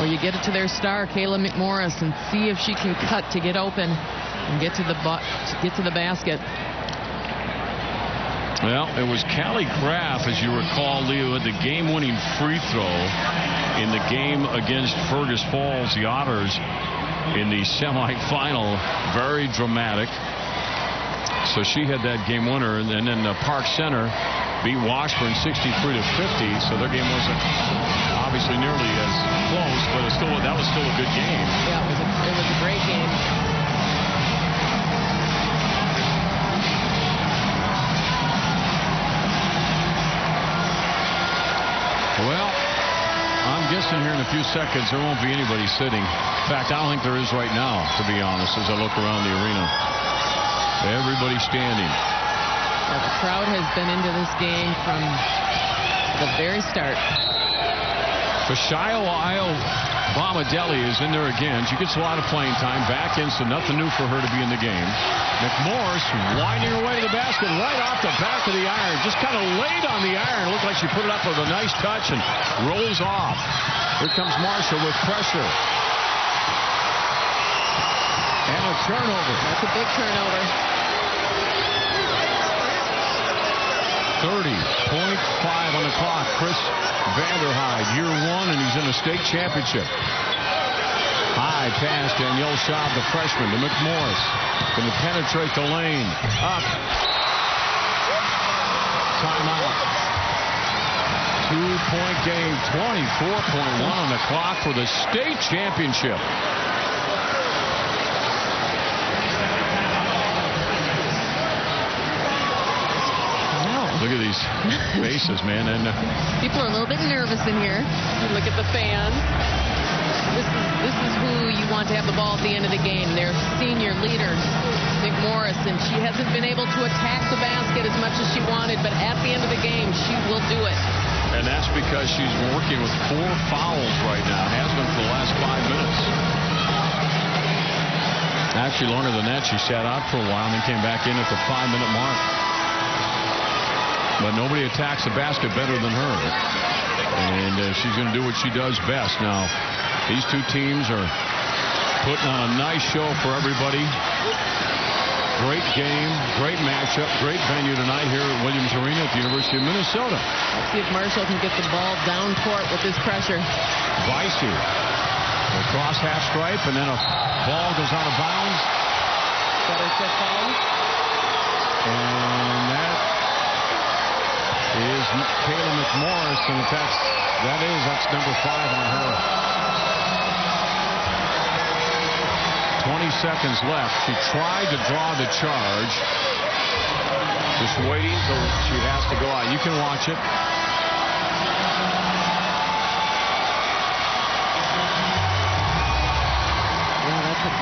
or you get it to their star, Kayla McMorris, and see if she can cut to get open and get to the basket. Well, it was Callie Graff, as you recall, Leo, the game-winning free throw in the game against Fergus Falls, the Otters, in the semifinal. Very dramatic. So she had that game winner, and then Park Center beat Washburn 63-50. So their game wasn't obviously nearly as close, but that was still a good game. Yeah, it was a great game. Well, I'm guessing here in a few seconds there won't be anybody sitting. In fact, I don't think there is right now, to be honest, as I look around the arena. Everybody standing. Yeah, the crowd has been into this game from the very start. Fashayo Bomadelli is in there again. She gets a lot of playing time. Back in, so nothing new for her to be in the game. McMorris winding her way to the basket right off the back of the iron. Just kind of laid on the iron. Looked like she put it up with a nice touch and rolls off. Here comes Marshall with pressure. And a turnover. That's a big turnover. 30.5 on the clock. Chris Vanderhyde, year 1, and he's in a state championship. High pass, Danielle Schaub, the freshman, to McMorris. Going to penetrate the lane. Up. Timeout. 2-point game, 24.1 on the clock for the state championship. Look at these faces, man. And people are a little bit nervous in here. Look at the fans. This is who you want to have the ball at the end of the game. Their senior leader, McMorris, and she hasn't been able to attack the basket as much as she wanted, but at the end of the game, she will do it. And that's because she's working with 4 fouls right now. Has been for the last 5 minutes. Actually, longer than that. She sat out for a while and then came back in at the 5-minute mark. But nobody attacks the basket better than her. And she's going to do what she does best. Now, these two teams are putting on a nice show for everybody. Great game, great matchup, great venue tonight here at Williams Arena at the University of Minnesota. Let's see if Marshall can get the ball down court with this pressure. Bicey across half stripe, and then a ball goes out of bounds. Better set foul. And that is Kayla McMorris, and if that's number 5 on her. 20 seconds left. She tried to draw the charge. Just waiting till she has to go out. You can watch it.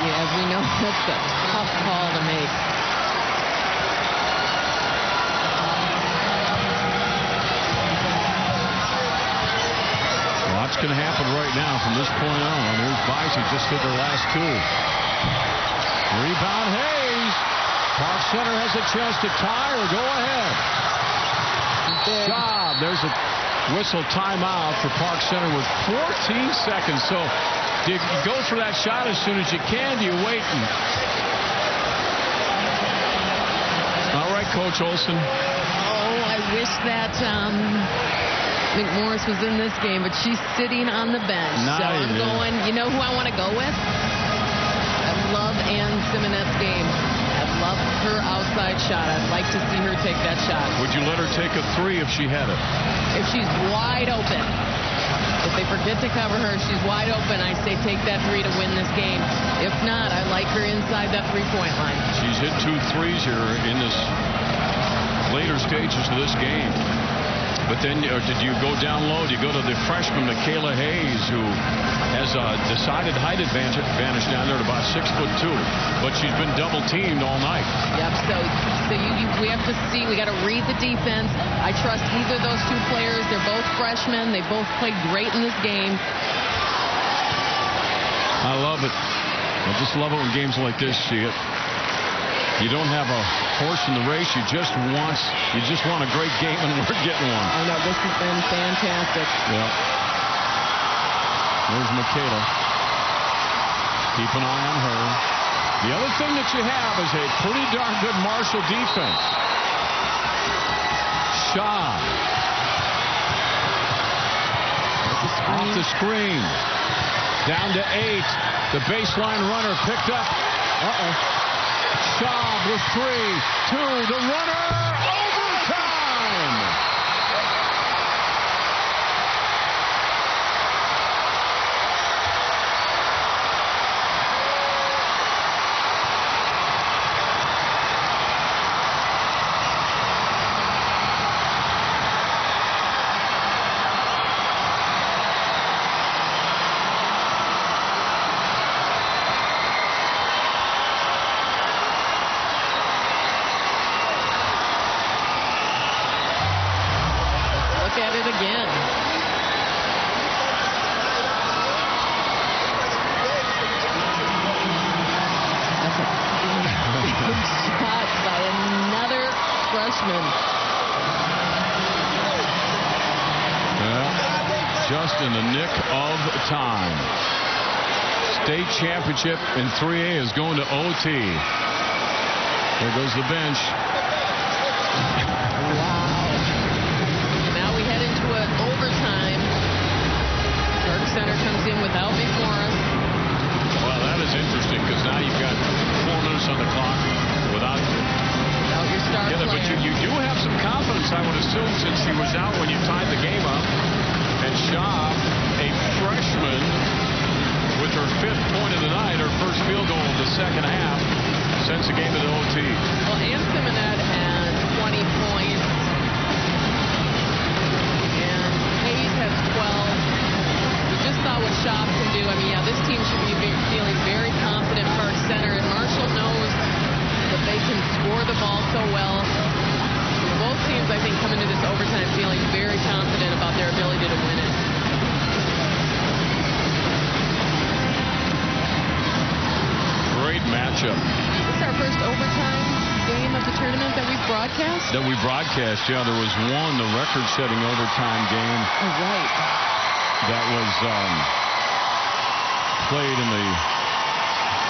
As we know, that's a tough call to make. What's going to happen right now from this point on? Here's Boise, just hit their last two. Rebound, Hayes. Park Center has a chance to tie or go ahead. Job. There's a whistle timeout for Park Center with 14 seconds. So do you go for that shot as soon as you can? Do you wait? All right, Coach Olson. Oh, I wish that McMorris was in this game, but she's sitting on the bench. So I'm going, you know who I want to go with? I love Ann Simonette's game. I love her outside shot. I'd like to see her take that shot. Would you let her take a three if she had it? If she's wide open. If they forget to cover her, she's wide open. I say take that three to win this game. If not, I like her inside that three-point line. She's hit 2 threes here in this later stages of this game. But then did you go down low? Do you go to the freshman Michaela Hayes, who has a decided height advantage down there at about 6'2", but she's been double teamed all night. Yep. So we have to see. We got to read the defense. I trust either of those two players. They're both freshmen. They both played great in this game. I love it. I just love it when games like this. You don't have a horse in the race. You just want a great game, and we're getting one. I know, this has been fantastic. Yeah. There's Michaela. Keep an eye on her. The other thing that you have is a pretty darn good Marshall defense. Shaw. Off the screen. Down to 8. The baseline runner picked up. Schaub with 3, 2, the runner, overtime! Just in the nick of time. State championship in 3A is going to OT. There goes the bench. Wow. Now we head into an overtime. Park Center comes in without McMorris. Well, that is interesting because now you've got 4 minutes on the clock without your star player. But you do have some confidence, I would assume, since she was out when you tied the game up. And Schaub, a freshman, with her 5th point of the night, her first field goal of the second half, sends the game into OT. Well, Ann Simonette has 20 points, and Hayes has 12. We just saw what Schaub can do. I mean, yeah, this team should be feeling very confident. Park Center, and Marshall knows that they can score the ball so well. Both teams, I think, come into this overtime feeling very confident about their ability to win it. Great matchup. This is our first overtime game of the tournament that we've broadcast? That we broadcast, yeah. There was one, the record-setting overtime game. Oh, right. That was played in the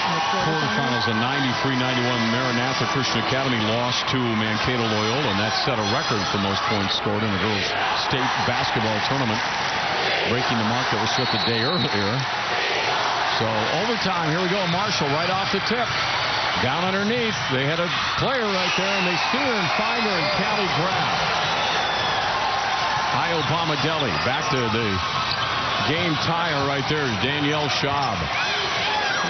quarterfinals. A 93-91 Maranatha Christian Academy lost to Mankato Loyola, and that set a record for most points scored in the girls' state basketball tournament, breaking the mark that was set the day earlier. So overtime, here we go. Marshall right off the tip. Down underneath, they had a player right there, and they see her and find her in Callie Brown. Io Bomadelli back to the game tire right there is Danielle Schaub.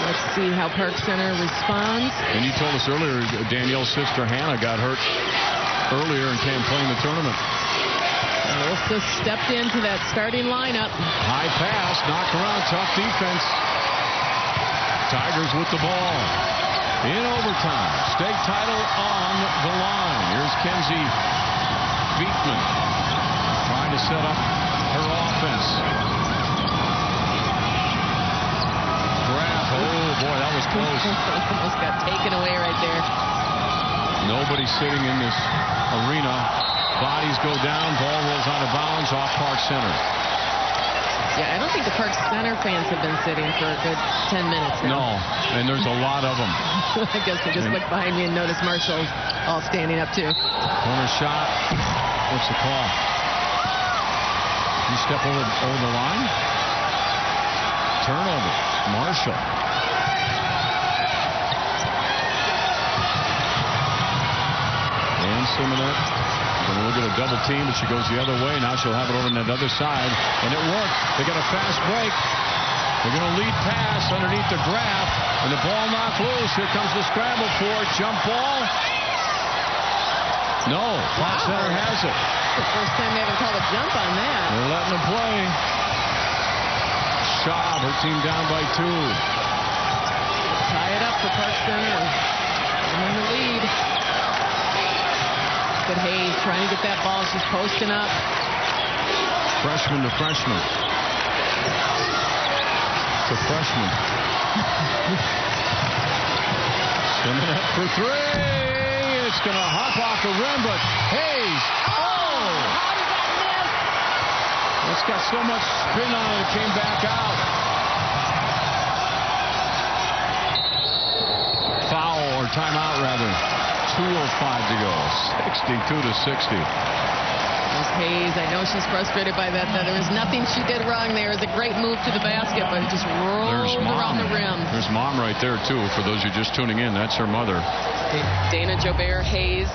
Let's see how Park Center responds. And you told us earlier Danielle's sister Hannah got hurt earlier and can't play in the tournament. Wilson stepped into that starting lineup. High pass, knocked around, tough defense. Tigers with the ball. In overtime, state title on the line. Here's Kenzie Beekman trying to set up her offense. Grab. Oh, boy, that was close. Almost got taken away right there. Nobody sitting in this arena. Bodies go down. Ball rolls out of bounds off Park Center. Yeah, I don't think the Park Center fans have been sitting for a good 10 minutes now. No, and there's a lot of them. I guess they just looked behind me and noticed Marshall's all standing up too. Corner shot. What's the call? You step over the line? Turnover. Marshall. And Simonette. Going to look at a double team, but she goes the other way. Now she'll have it over on that other side. And it worked. They got a fast break. They're going to lead pass underneath the grab. And the ball knocked loose. Here comes the scramble for it. Jump ball. No. Park Center has it. The first time they haven't called a jump on that. They're letting them play. Shaw, her team down by 2. Tie it up for Park Center. And in the lead. But Hayes trying to get that ball. She's posting up. Freshman to freshman. To freshman. Simonette for 3. It's going to hop off the rim, but Hayes. Oh! How did that miss? It's got so much spin on it, it came back out. Foul, or timeout rather. 2:05 to go. 62 to 60. Miss Hayes, I know she's frustrated by that. There was nothing she did wrong there. It was a great move to the basket, but it just rolled around the rim. There's Mom right there, too. For those of you just tuning in, that's her mother. Dana Jobert Hayes.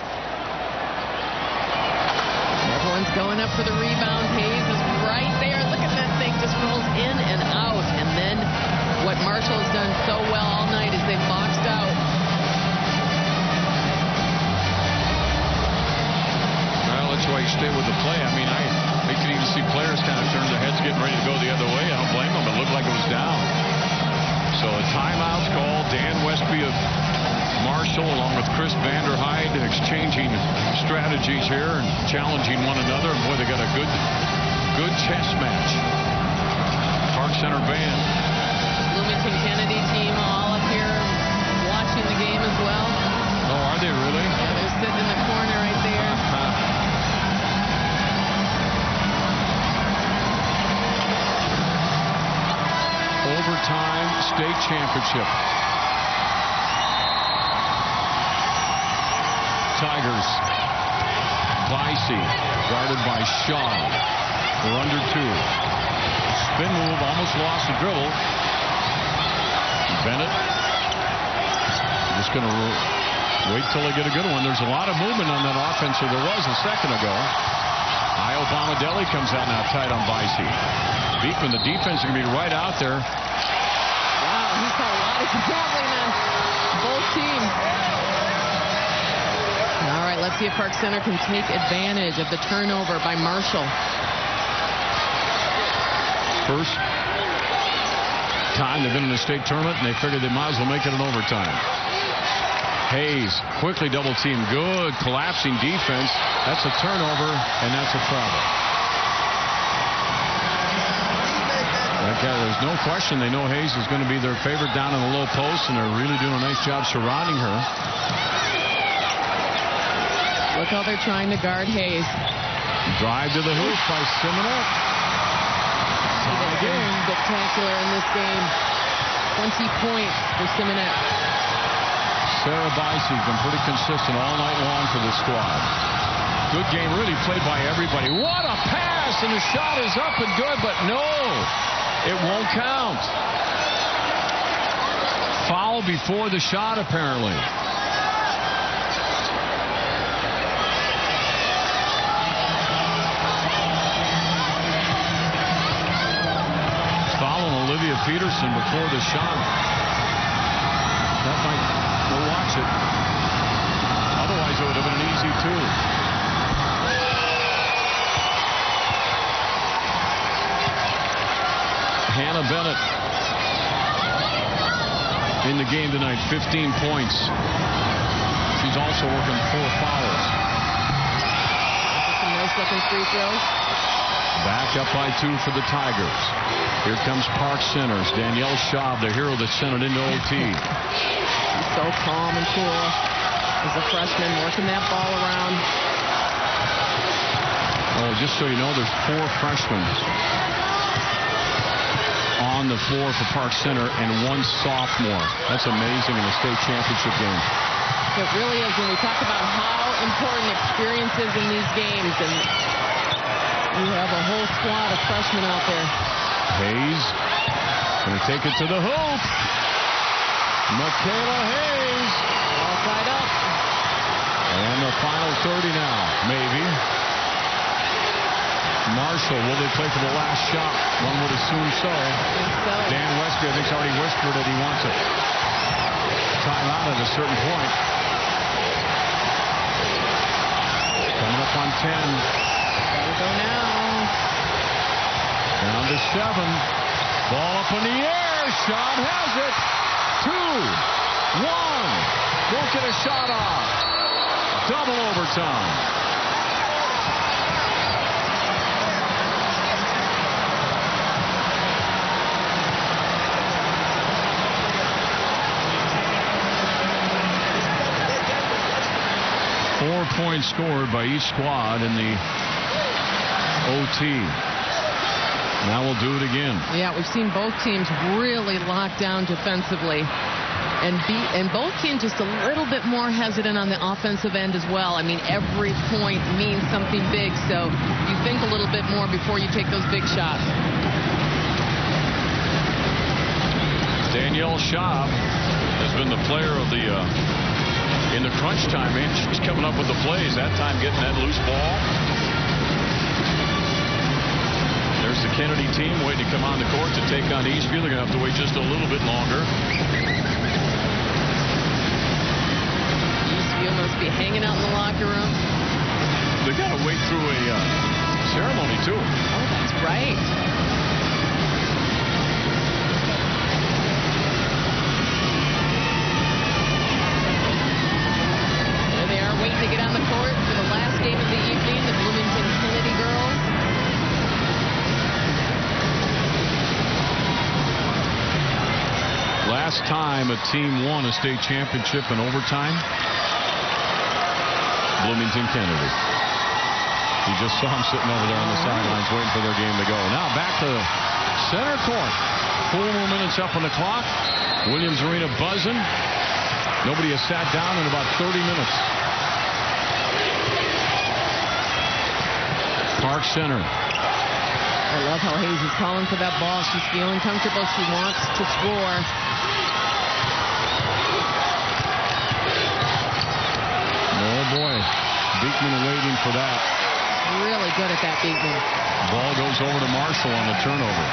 Everyone's going up for the rebound. Hayes is right there. Look at that thing. Just rolls in and out. And then what Marshall has done so well all night is they've boxed out. That's why you stay with the play. I mean, they could even see players kind of turn their heads getting ready to go the other way. I don't blame them. It looked like it was down. So a timeout's called. Dan Westby of Marshall along with Chris Vanderhyde exchanging strategies here and challenging one another. And boy, they got a good chess match. Park Center band. Bloomington Kennedy team all up here watching the game as well. Oh, are they really? Yeah, they're sitting in the corner right there. Overtime state championship. Tigers. Vicey guarded by Shaw. We're under 2. Spin move, almost lost the dribble. Bennett just going to wait till they get a good one. There's a lot of movement on that offense, or there was a second ago. Obama-Deli comes out now tight on Vicey. Beekman, the defense is going to be right out there. Wow, he's got a lot of traveling on both teams. All right, let's see if Park Center can take advantage of the turnover by Marshall. First time they've been in the state tournament, and they figured they might as well make it an overtime. Hayes quickly double team. Good collapsing defense. That's a turnover, and that's a travel. There's no question they know Hayes is going to be their favorite down in the low post, and they're really doing a nice job surrounding her. Look how they're trying to guard Hayes. Drive to the hoop by Simonette. Tie game. Spectacular in this game. 20 points for Simonette. Sarah Vicey's been pretty consistent all night long for this squad. Good game really played by everybody. What a pass, and the shot is up and good, but no. It won't count. Foul before the shot, apparently. Foul on Olivia Peterson before the shot. That might, we'll watch it. Otherwise, it would have been an easy 2. Hannah Bennett in the game tonight, 15 points. She's also working 4 fouls. Some nice looking free throws. Back up by 2 for the Tigers. Here comes Park Centers. Danielle Schaub, the hero that sent it into OT. She's so calm and cool as a freshman, working that ball around. Oh, just so you know, there's 4 freshmen on the floor for Park Center and 1 sophomore. That's amazing in a state championship game. It really is when we talk about how important experience is in these games, and you have a whole squad of freshmen out there. Hayes going to take it to the hoop. Michaela Hayes. All tied up. And the final 30 now, maybe. Marshall, will they play for the last shot? One would assume so. Dan Westby, I think, has already whispered that he wants a timeout at a certain point. Coming up on 10. Gotta go now. Down to 7. Ball up in the air. Shot has it. 2, 1. Won't get a shot off. Double overtime. Points scored by each squad in the OT. Now we'll do it again. Yeah, we've seen both teams really lock down defensively, and both teams just a little bit more hesitant on the offensive end as well. I mean, every point means something big, so you think a little bit more before you take those big shots. Danielle Schaub has been the player of the in the crunch time, man. She's coming up with the plays. That time getting that loose ball. There's the Kennedy team waiting to come on the court to take on Eastview. They're going to have to wait just a little bit longer. Eastview must be hanging out in the locker room. They got to wait through a ceremony, too. Oh, that's right. To get on the court for the last game of the evening, the Bloomington Kennedy girls. Last time a team won a state championship in overtime, Bloomington Kennedy. You just saw them sitting over there on the sidelines waiting for their game to go. Now back to center court. 4 more minutes up on the clock. Williams Arena buzzing. Nobody has sat down in about 30 minutes. Park Center. I love how Hayes is calling for that ball. She's feeling comfortable. She wants to score. Oh, boy. Beekman waiting for that. Really good at that, Beekman. Ball goes over to Marshall on the turnover.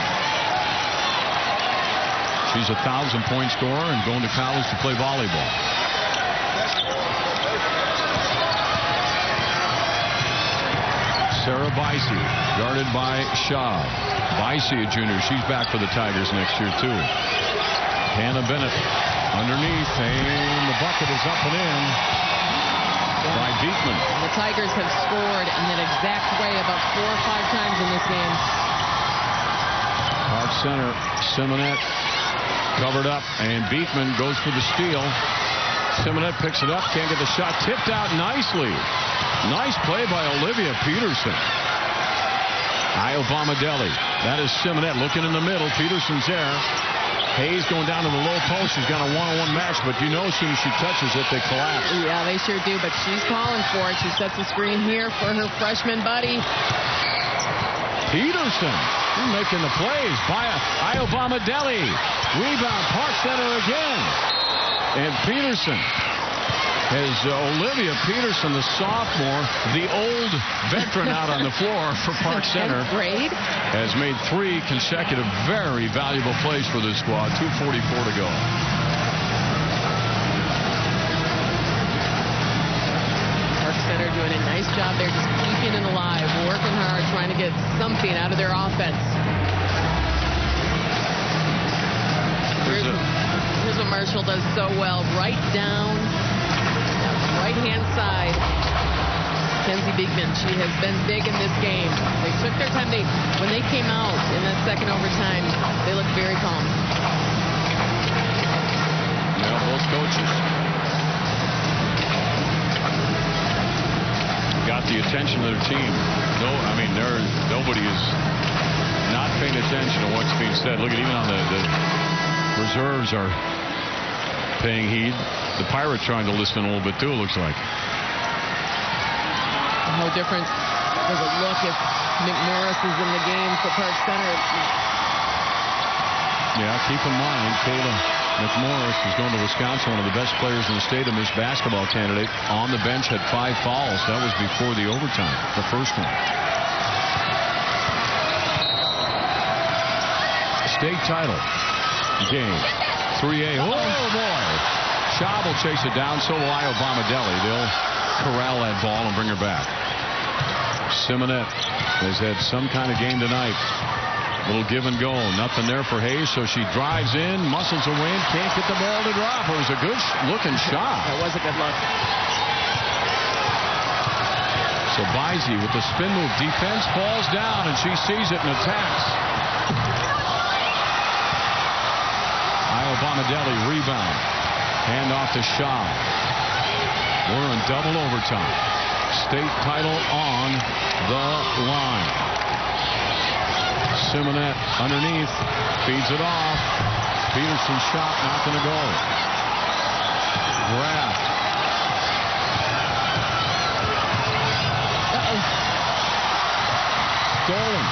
She's a 1,000-point scorer and going to college to play volleyball. Sarah Bicey, guarded by Shaw. Bicey, a junior, she's back for the Tigers next year, too. Hannah Bennett underneath, and the bucket is up and in by Beekman. The Tigers have scored in that exact way about 4 or 5 times in this game. Park Center, Simonette covered up, and Beekman goes for the steal. Simonette picks it up, can't get the shot, tipped out nicely. Nice play by Olivia Peterson. Iobamadeli. That is Simonette looking in the middle. Peterson's there. Hayes going down to the low post. She's got a one-on-one match, but you know as soon as she touches it, they collapse. Yeah, they sure do, but she's calling for it. She sets the screen here for her freshman buddy. Peterson making the plays by Iobamadeli. Rebound, Park Center again. And Peterson has Olivia Peterson, the sophomore, the old veteran out on the floor for Park Center, has made 3 consecutive very valuable plays for this squad. 2:44 to go. Park Center doing a nice job there, just keeping it alive, working hard, trying to get something out of their offense. Marshall does so well. Right down, right-hand side. Kenzie Beekman, she has been big in this game. They took their time. When they came out in that second overtime, they looked very calm. Yeah, both coaches got the attention of their team. No, I mean, nobody is not paying attention to what's being said. Look at even on the reserves are paying heed. The Pirates trying to listen a little bit too, it looks like. No difference does it look if McMorris is in the game for Park Center. Yeah, keep in mind, Kayla McMorris is going to Wisconsin, one of the best players in the state, a Miss Basketball candidate. On the bench, had 5 fouls. That was before the overtime, the first one. State title game, 3A. Oh, boy. Schaub will chase it down, so will Iowa-Bomadelli. They'll corral that ball and bring her back. Simonette has had some kind of game tonight. Little give and go. Nothing there for Hayes, so she drives in, muscles away, and can't get the ball to drop. It was a good looking shot. That was a good look. So Bizey with the spin move. Defense falls down, and she sees it and attacks. Iowa-Bomadelli rebound. Hand off to Schaub. We're in double overtime. State title on the line. Simonette underneath, feeds it off. Peterson shot, not going to go. Graft. Stolen.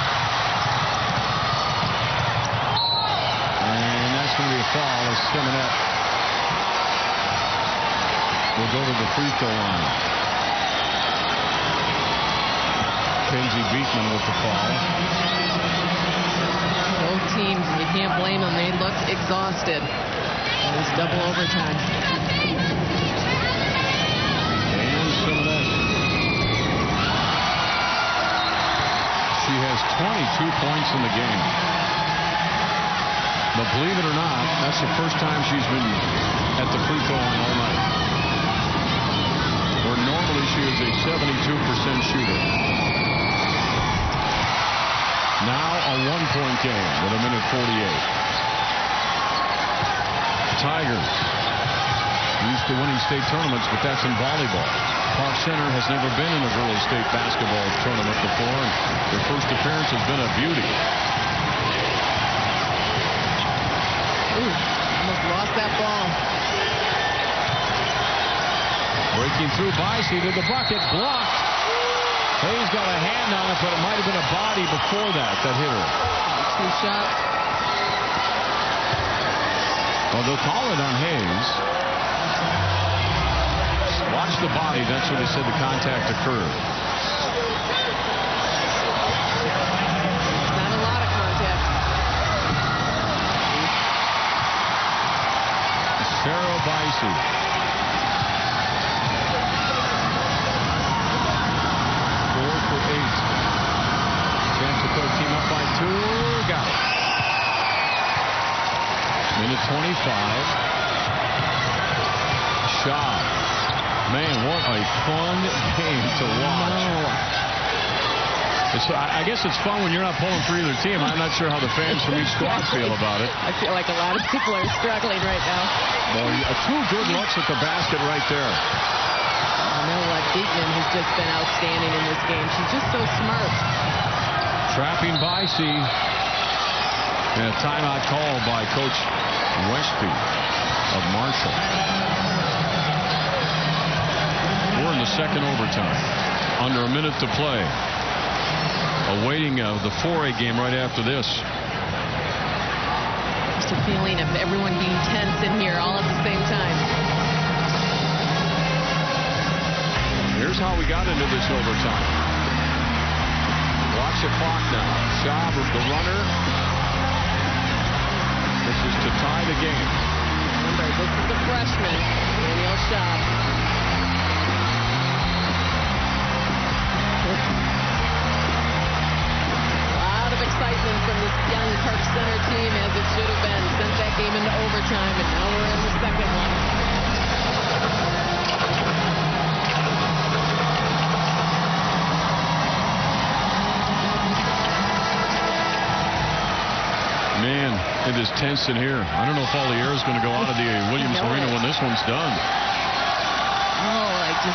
And that's going to be a foul as Simonette will go to the free throw line. Kenzie Beekman with the foul. Both teams, you can't blame them. They looked exhausted. It was double overtime. And Simonette. She has 22 points in the game. But believe it or not, that's the first time she's been at the free throw line all night. Where normally she is a 72% shooter. Now a 1-point game with a minute 48. Tigers used to winning state tournaments, but that's in volleyball. Park Center has never been in a girls' state basketball tournament before, and their first appearance has been a beauty. Ooh, almost lost that ball. Breaking through, Bizey to the bucket, blocked. Hayes got a hand on it, but it might have been a body before that hit her. 2 shots. Well, they'll call it on Hayes. Watch the body. That's where they said the contact occurred. Not a lot of contact. Sarah Bizey. 4 for 8. Chance to put a team up by 2. Got it. Minute 25. Schaub. Man, what a fun game to watch. I guess it's fun when you're not pulling for either team. I'm not sure how the fans from each squad feel about it. I feel like a lot of people are struggling right now. Well, 2 good looks at the basket right there. I know what Beekman has just been outstanding in this game. She's just so smart. Trapping Bizey. And a timeout call by Coach Westby of Marshall. We're in the second overtime. Under a minute to play. Awaiting the 4A game right after this. Just a feeling of everyone being tense in here all at the same time. Here's how we got into this overtime. Watch the clock now. Schaub, the runner. This is to tie the game. Remember, this is the freshman, Danielle Schaub. A lot of excitement from this young Park Center team, as it should have been. Sent that game into overtime, and now we're in the second it is tense in here. I don't know if all the air is going to go out of the Williams Arena when this one's done. Oh, I just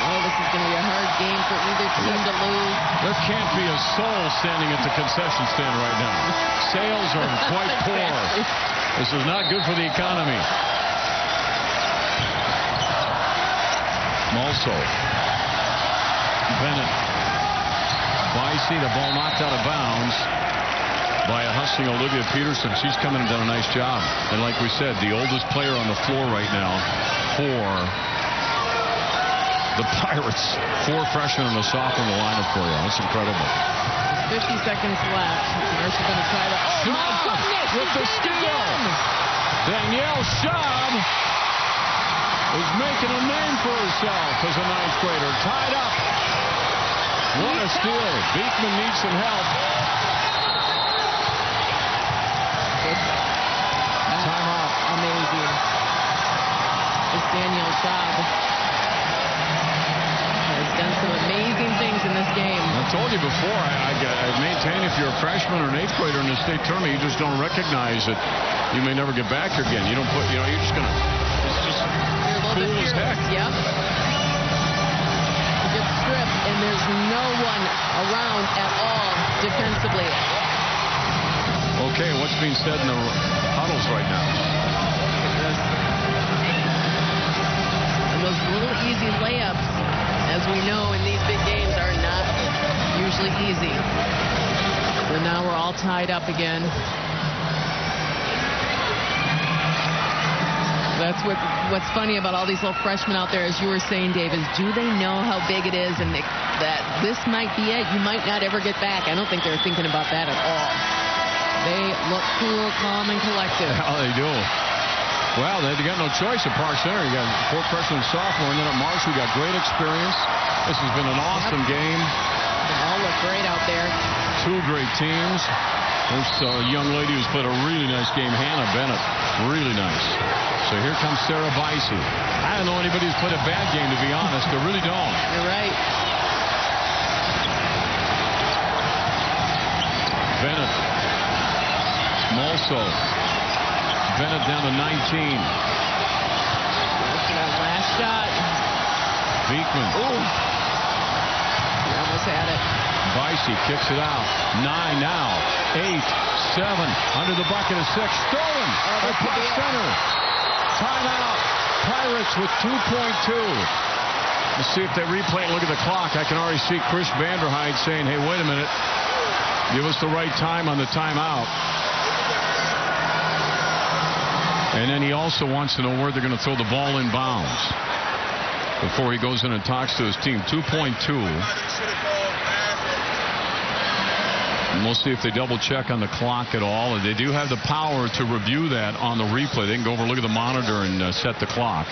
know this is going to be a hard game for either team to lose. There can't be a soul standing at the concession stand right now. Sales are quite poor. This is not good for the economy. Malso. Bennett. Vicey, the ball knocked out of bounds by a hustling Olivia Peterson. She's coming and done a nice job. And like we said, the oldest player on the floor right now for the Pirates. 4 freshmen and a sophomore in the lineup for you. That's incredible. 50 seconds left. Marshall's going to try to... Oh, my goodness! With the steal. Danielle Schaub is making a name for herself as a 9th grader. Tied up. What a steal. Beekman needs some help. Timeout. Amazing. It's Danielle Schaub. Has done some amazing things in this game. I told you before, I maintain if you're a freshman or an 8th grader in the state tournament, you just don't recognize that you may never get back here again. You don't put, you're just going to, it's just cool as heck. Yep. You get stripped, and there's no one around at all defensively. Okay, what's being said in the huddles right now? And those little easy layups, as we know in these big games, are not usually easy. So now we're all tied up again. That's what's funny about all these little freshmen out there, as you were saying, Dave, is do they know how big it is and that this might be it? You might not ever get back. I don't think they're thinking about that at all. They look cool, calm, and collected. How they do. Well, they got no choice at Park Center. You got 4 freshmen and sophomore, and then at Marshall, we got great experience. This has been an awesome game. They all look great out there. 2 great teams. There's a young lady who's played a really nice game, Hannah Bennett. Really nice. So here comes Sarah Vicey. I don't know anybody who's played a bad game, to be honest. I really don't. You're right. Bennett. Malso. Bennett down to 19. That last shot. Beekman. Ooh. He almost had it. Vicey kicks it out. 9 now. 8, 7. Under the bucket of 6. Stolen. At Park Center. Timeout. Pirates with 2.2. Let's see if they replay and look at the clock. I can already see Chris Vanderhyde saying, hey, wait a minute. Give us the right time on the timeout. And then he also wants to know where they're going to throw the ball in bounds before he goes in and talks to his team. 2.2. And we'll see if they double check on the clock at all. And they do have the power to review that on the replay. They can go over, look at the monitor, and set the clock.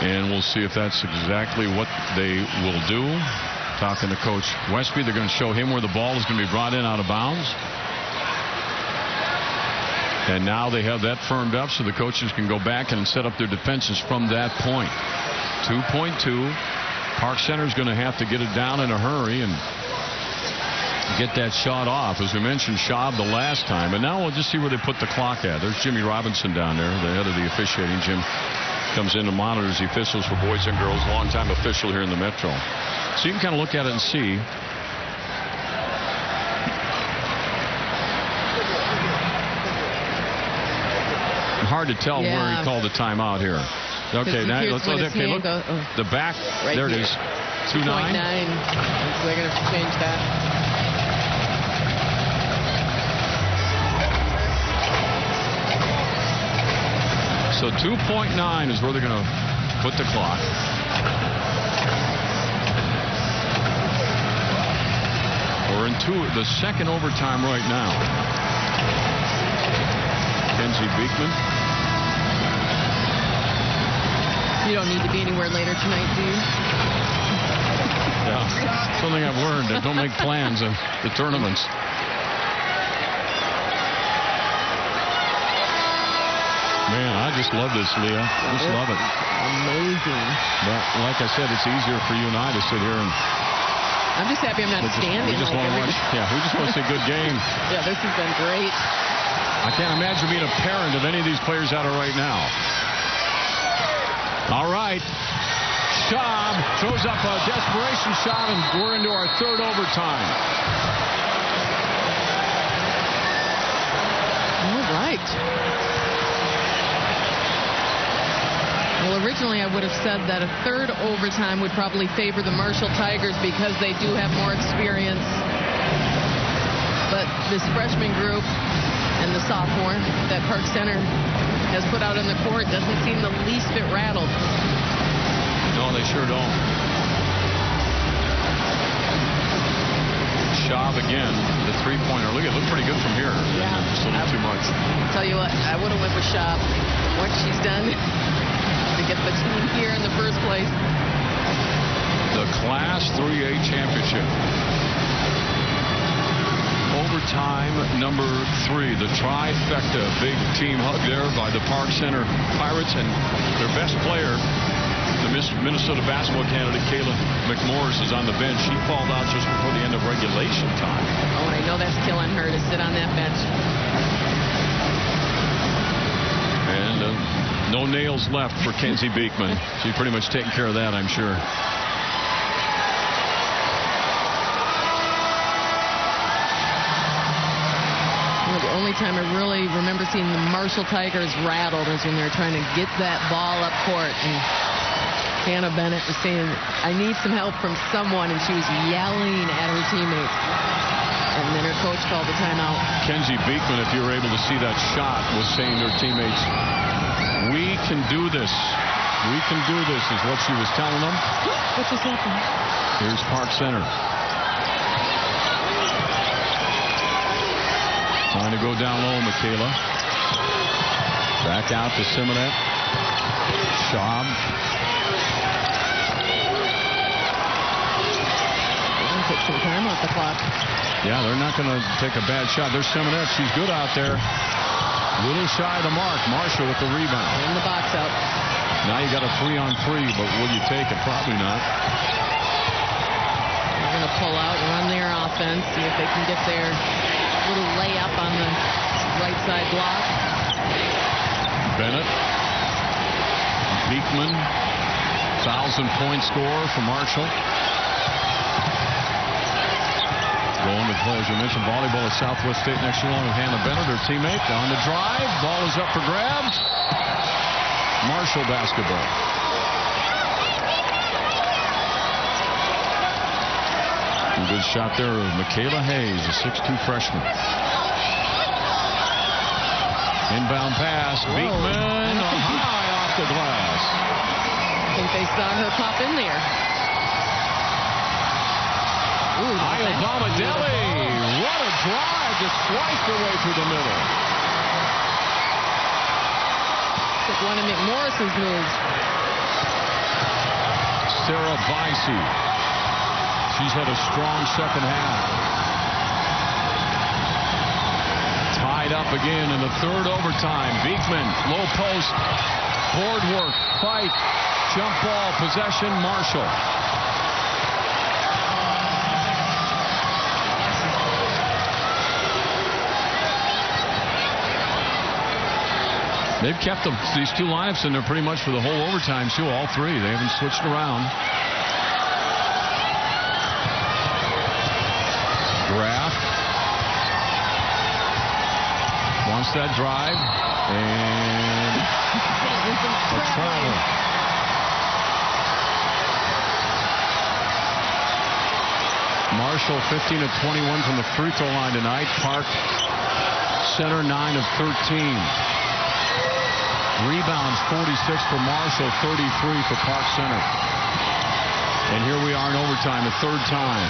And we'll see if that's exactly what they will do. Talking to Coach Westby, they're going to show him where the ball is going to be brought in out of bounds. And now they have that firmed up so the coaches can go back and set up their defenses from that point. 2.2. Park Center is going to have to get it down in a hurry and get that shot off. As we mentioned, Schaub the last time. And now we'll just see where they put the clock at. There's Jimmy Robinson down there, the head of the officiating. Jim comes in and monitors the officials for boys and girls. Longtime official here in the Metro. So you can kind of look at it and see. Hard to tell where he called the timeout here. Okay, now let's look. Okay, look. The back. Right there it is. 2.9. So they're going to change that. So 2.9 is where they're going to put the clock. We're in the second overtime right now. Kenzie Beekman. You don't need to be anywhere later tonight, do you? Yeah, something I've learned. Don't make plans of the tournaments. Man, I just love this, Leah. I just love it. Amazing. But like I said, it's easier for you and I to sit here and I'm just happy I'm not standing. We just want to watch. Yeah, we just want to see a good game. Yeah, this has been great. I can't imagine being a parent of any of these players out of right now. All right. Schaub throws up a desperation shot, and we're into our third overtime. All right. Well, originally I would have said that a third overtime would probably favor the Marshall Tigers because they do have more experience. But this freshman group and the sophomore that Park Center has put out on the court doesn't seem the least bit rattled. No, they sure don't. Schaub again, the three-pointer. Look, it looked pretty good from here. Yeah. Just a little too much. I'll tell you what, I would have went with Schaub. What she's done to get the team here in the first place. The Class 3A championship. Overtime number 3, the trifecta. Big team hug there by the Park Center Pirates, and their best player, the Minnesota basketball candidate, Kayla McMorris, is on the bench. She called out just before the end of regulation time. Oh, I know that's killing her to sit on that bench. And no nails left for Kenzie Beekman. She's pretty much taken care of that, I'm sure. The only time I really remember seeing the Marshall Tigers rattled is when they were trying to get that ball up court. And Hannah Bennett was saying, I need some help from someone, and she was yelling at her teammates. And then her coach called the timeout. Kenzie Beekman, if you were able to see that shot, was saying to her teammates, we can do this. We can do this, is what she was telling them. What just happened? Here's Park Center. Trying to go down low, Michaela. Back out to Simonet. Schaub. Take some time off the clock. Yeah, they're not going to take a bad shot. There's Simonet. She's good out there. Little shy of the mark. Marshall with the rebound. In the box out. Now you got a 3-on-3, but will you take it? Probably not. They're going to pull out and run their offense. See if they can get their little layup on the right side block. Bennett. Beekman. 1,000-point score for Marshall. Going to play, as you mentioned, volleyball at Southwest State next year along with Hannah Bennett, her teammate. On the drive. Ball is up for grabs. Marshall basketball. A good shot there of Michaela Hayes, a 6'2 freshman. Inbound pass. Whoa. Beekman high off the glass. I think they saw her pop in there. Obama Deli. What a drive. Just sliced away through the middle. Took one of McMorris's moves. Sarah Vicey. She's had a strong second half. Tied up again in the third overtime. Beekman, low post, board work, fight, jump ball, possession, Marshall. They've kept these two lineups in there pretty much for the whole overtime, too, all three. They haven't switched around. Graff wants that drive, and a travel. Marshall 15 of 21 from the free throw line tonight. Park Center 9 of 13. Rebounds 46 for Marshall, 33 for Park Center. And here we are in overtime, the third time.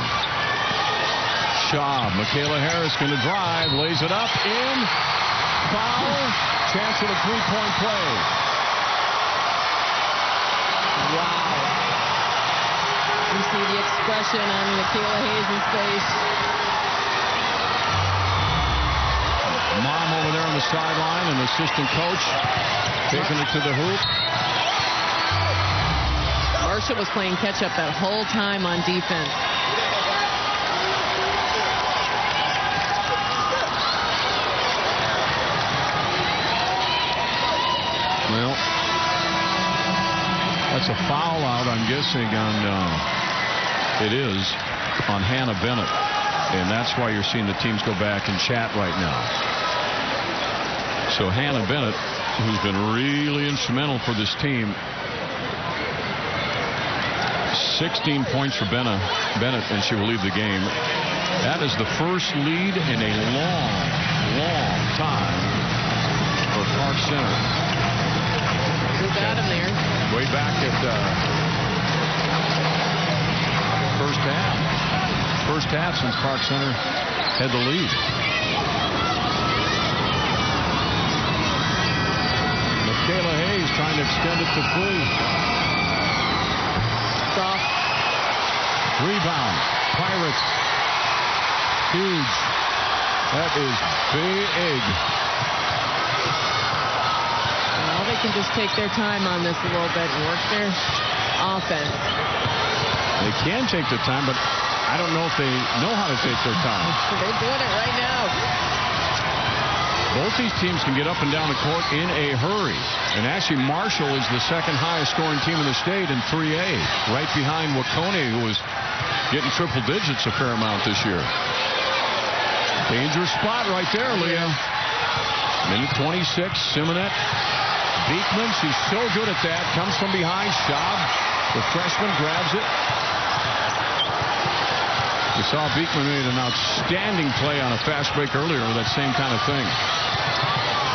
Schaub, Michaela Harris going to drive, lays it up, in, foul, chance at a three-point play. Wow. You see the expression on Michaela Hayes' face. Mom over there on the sideline, and assistant coach taking it to the hoop. Marshall was playing catch-up that whole time on defense. It's a foul out, I'm guessing, on it is on Hannah Bennett. And that's why you're seeing the teams go back and chat right now. So Hannah Bennett, who's been really instrumental for this team, 16 points for Bennett, and she will leave the game. That is the first lead in a long time for Park Center. Who got him there? Way back at first half. First half since Park Center had the lead. Michaela Hayes trying to extend it to Flea. Soft. Rebound. Pirates. Huge. That is big. Well, they can just take their time on this a little bit and work their offense. They can take their time, but I don't know if they know how to take their time. They're doing it right now. Both these teams can get up and down the court in a hurry. And actually, Marshall is the second highest scoring team in the state in 3A, right behind Waconia, who was getting triple digits a fair amount this year. Dangerous spot right there, Leah. Minute 26, Simonet. Beekman, she's so good at that. Comes from behind. Schaub, the freshman, grabs it. We saw Beekman made an outstanding play on a fast break earlier with that same kind of thing.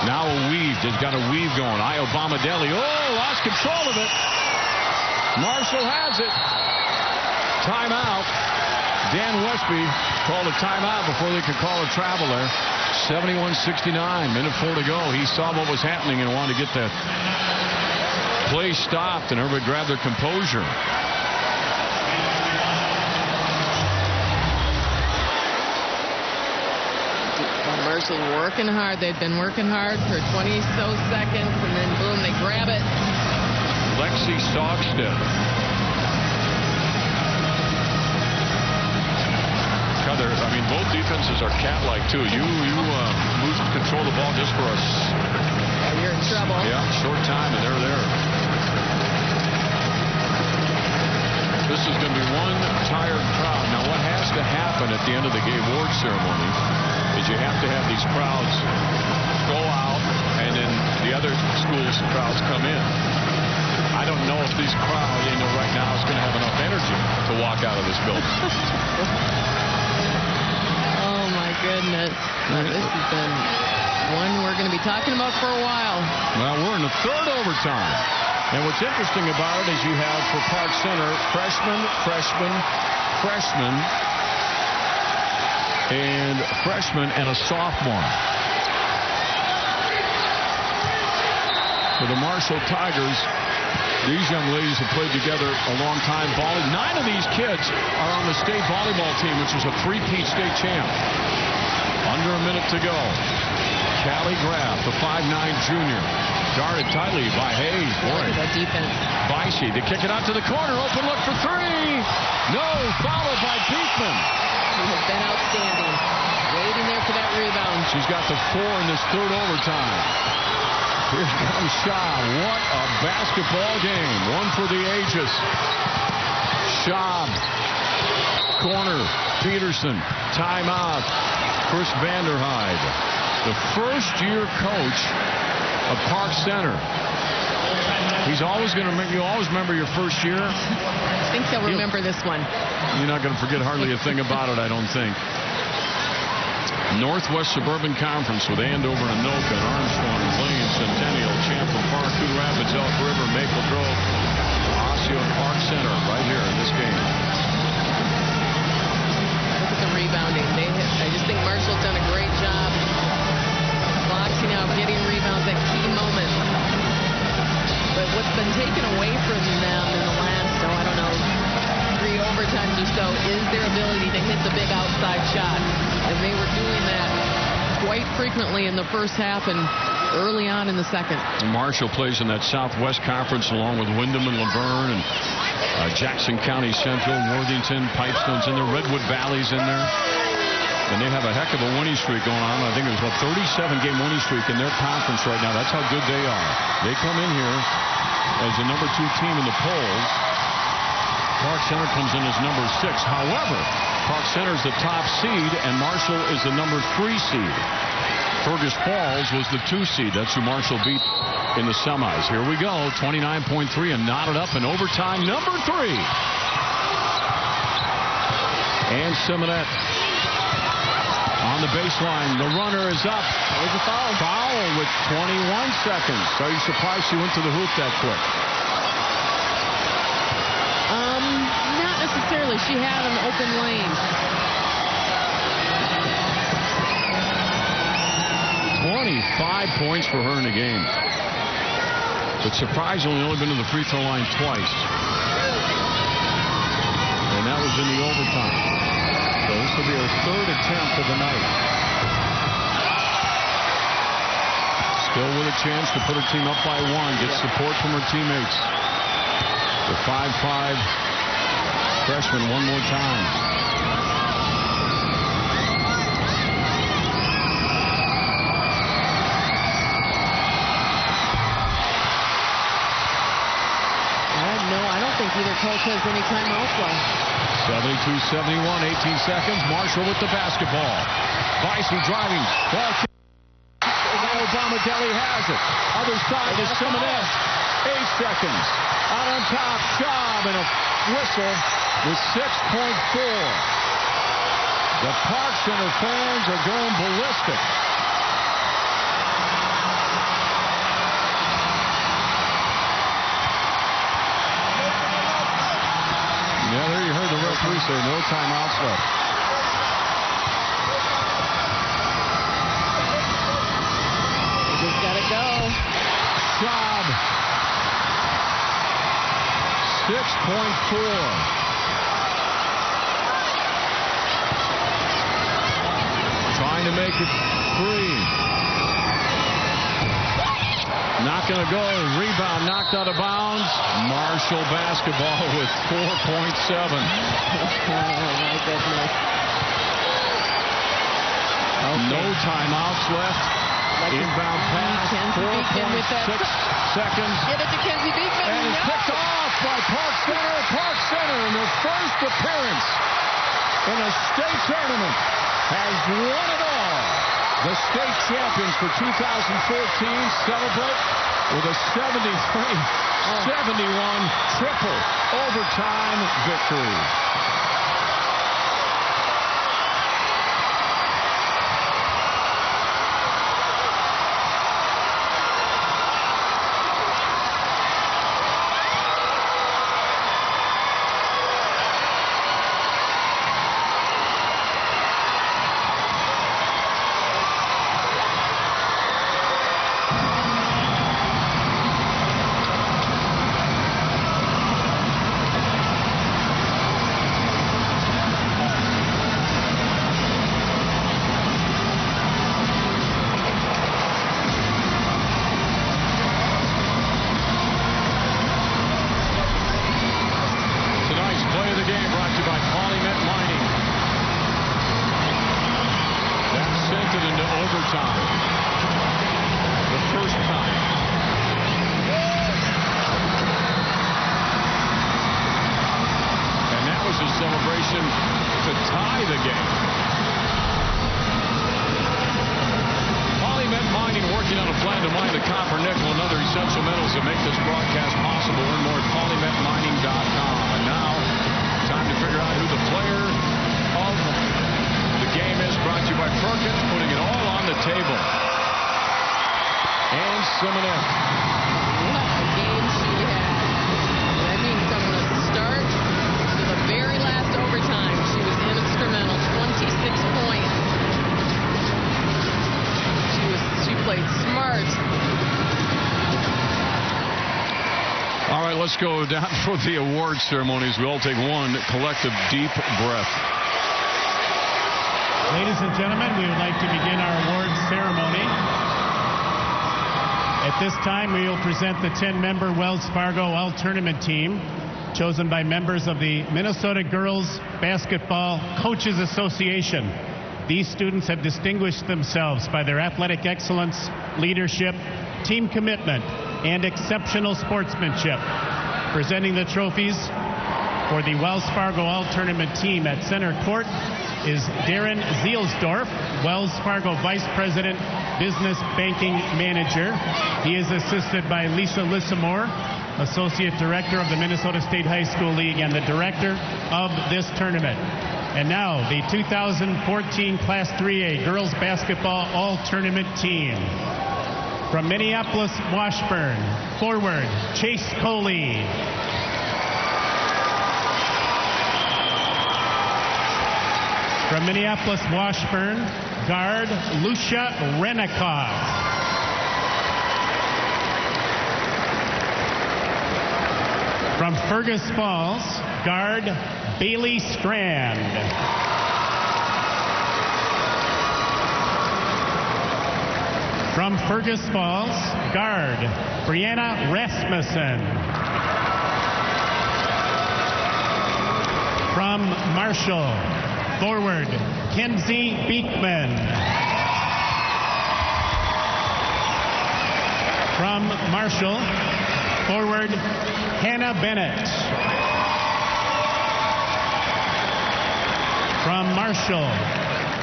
Now a weave. They've got a weave going. Obama-Deli. Oh, lost control of it. Marshall has it. Timeout. Dan Westby called a timeout before they could call a travel there. 71-69. Minute 4 to go. He saw what was happening and wanted to get that play stopped, and everybody grabbed their composure. Marshall's working hard. They've been working hard for 20-so seconds, and then boom, they grab it. Lexi Saugstead. I mean, both defenses are cat-like, too. You lose control of the ball just for us. You're in trouble. Yeah, short time, and they're there. This is going to be one tired crowd. Now, what has to happen at the end of the Gay Award ceremony is you have to have these crowds go out, and then the other schools' crowds come in. I don't know if these crowds, right now is going to have enough energy to walk out of this building. Oh, my goodness. Well, this has been one we're going to be talking about for a while. Well, we're in the third overtime. And what's interesting about it is you have for Park Center freshman, and a sophomore. For the Marshall Tigers, these young ladies have played together a long time. 9 of these kids are on the state volleyball team, which is a three-peat state champ. Under a minute to go. Callie Graff, the 5'9 junior. Guarded tightly by Hayes. Boy, that defense. Vicey, they kick it out to the corner. Open look for three. No, followed by Beekman. He has been outstanding. Waiting there for that rebound. She's got the 4 in this third overtime. Here comes Schaub. What a basketball game. One for the ages. Schaub. Corner. Peterson. Timeout. Chris Vanderhyde, the first-year coach of Park Center. He's always going to remember. You always remember your first year. I think he'll remember this one. You're not going to forget hardly a thing about it, I don't think. Northwest Suburban Conference with Andover, Anoka, Armstrong, Blaine, Centennial, Champlain Park, Coon Rapids, Elk River, Maple Grove, Osseo, and Park Center right here in this game. Look at the rebounding. I just think Marshall's done a great job boxing out, getting rebounds at key moments. But what's been taken away from them in the last, I don't know, 3 overtimes or so is their ability to hit the big outside shot. And they were doing that quite frequently in the first half and early on in the second. Marshall plays in that Southwest Conference along with Windham and Laverne and Jackson County Central, Worthington, Pipestone's in there, Redwood Valley's in there. And they have a heck of a winning streak going on. I think it was a 37-game winning streak in their conference right now. That's how good they are. They come in here as the number 2 team in the polls. Park Center comes in as number 6. However, Park Center is the top seed, and Marshall is the number 3 seed. Fergus Falls was the 2 seed. That's who Marshall beat in the semis. Here we go. 29.3 and knotted up in overtime. Number 3. And Simonette on the baseline. The runner is up. There's a foul. Foul with 21 seconds. Are you surprised she went to the hoop that quick? Not necessarily. She had an open lane. 25 points for her in the game. But surprisingly, only been to the free throw line twice. And that was in the overtime. So this will be her 3rd attempt of the night. Still with a chance to put her team up by 1. Get support from her teammates. The 5'5" freshman one more time. Either coach has any timeouts left. 72-71, 18 seconds. Marshall with the basketball. Vicey driving. Ball Obama Deli has it. Other side is Simonette. 8 seconds. Out on top, Schaub and a whistle with 6.4. The Park Center fans are going ballistic. Yeah, there you heard the referee say no timeouts left. We just gotta go. Schaub. 6.4. Trying to make it 3. Not going to go. Rebound knocked out of bounds. Marshall basketball with 4.7. Oh, my goodness. Okay. No timeouts left. Inbound pass. 4.6 seconds. Get it to Kenzie Beekman. And it's picked off by Park Center. Park Center in their first appearance in a state tournament has won it all. The state champions for 2014 celebrate with a 73-71 triple overtime victory. Let's go down for the award ceremonies. We all take one collective deep breath. Ladies and gentlemen, we would like to begin our awards ceremony. At this time, we will present the 10-member Wells Fargo All-Tournament team, chosen by members of the Minnesota Girls Basketball Coaches Association. These students have distinguished themselves by their athletic excellence, leadership, team commitment, and exceptional sportsmanship. Presenting the trophies for the Wells Fargo All-Tournament team at center court is Darren Zielsdorf, Wells Fargo Vice President, Business Banking Manager. He is assisted by Lisa Lissamore, Associate Director of the Minnesota State High School League and the Director of this tournament. And now the 2014 Class 3A Girls Basketball All-Tournament team. From Minneapolis, Washburn, forward, Chase Coley. From Minneapolis, Washburn, guard, Lucia Renikoff. From Fergus Falls, guard, Bailey Strand. From Fergus Falls, guard, Brianna Rasmussen. From Marshall, forward, Kenzie Beekman. From Marshall, forward, Hannah Bennett. From Marshall,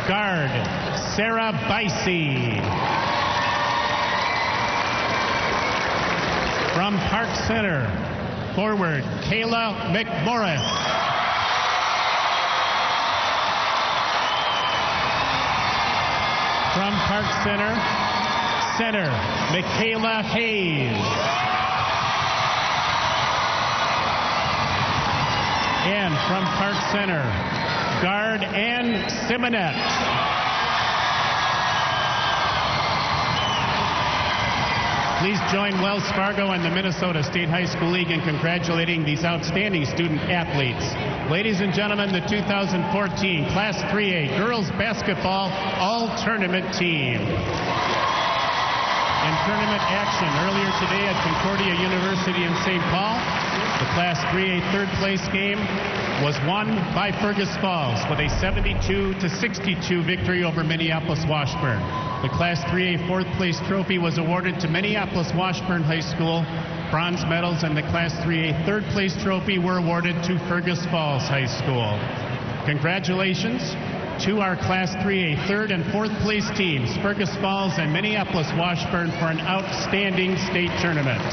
guard, Sarah Bicey. From Park Center, forward, Kayla McMorris. From Park Center, center, Michaela Hayes. And from Park Center, guard Ann Simonette. Please join Wells Fargo and the Minnesota State High School League in congratulating these outstanding student athletes. Ladies and gentlemen, the 2014 Class 3A Girls Basketball All-Tournament team. In tournament action earlier today at Concordia University in St. Paul, the Class 3A third place game was won by Fergus Falls with a 72-62 victory over Minneapolis Washburn. The Class 3A fourth place trophy was awarded to Minneapolis Washburn High School. Bronze medals and the Class 3A third place trophy were awarded to Fergus Falls High School. Congratulations to our Class 3A third and fourth place teams, Fergus Falls and Minneapolis Washburn, for an outstanding state tournament.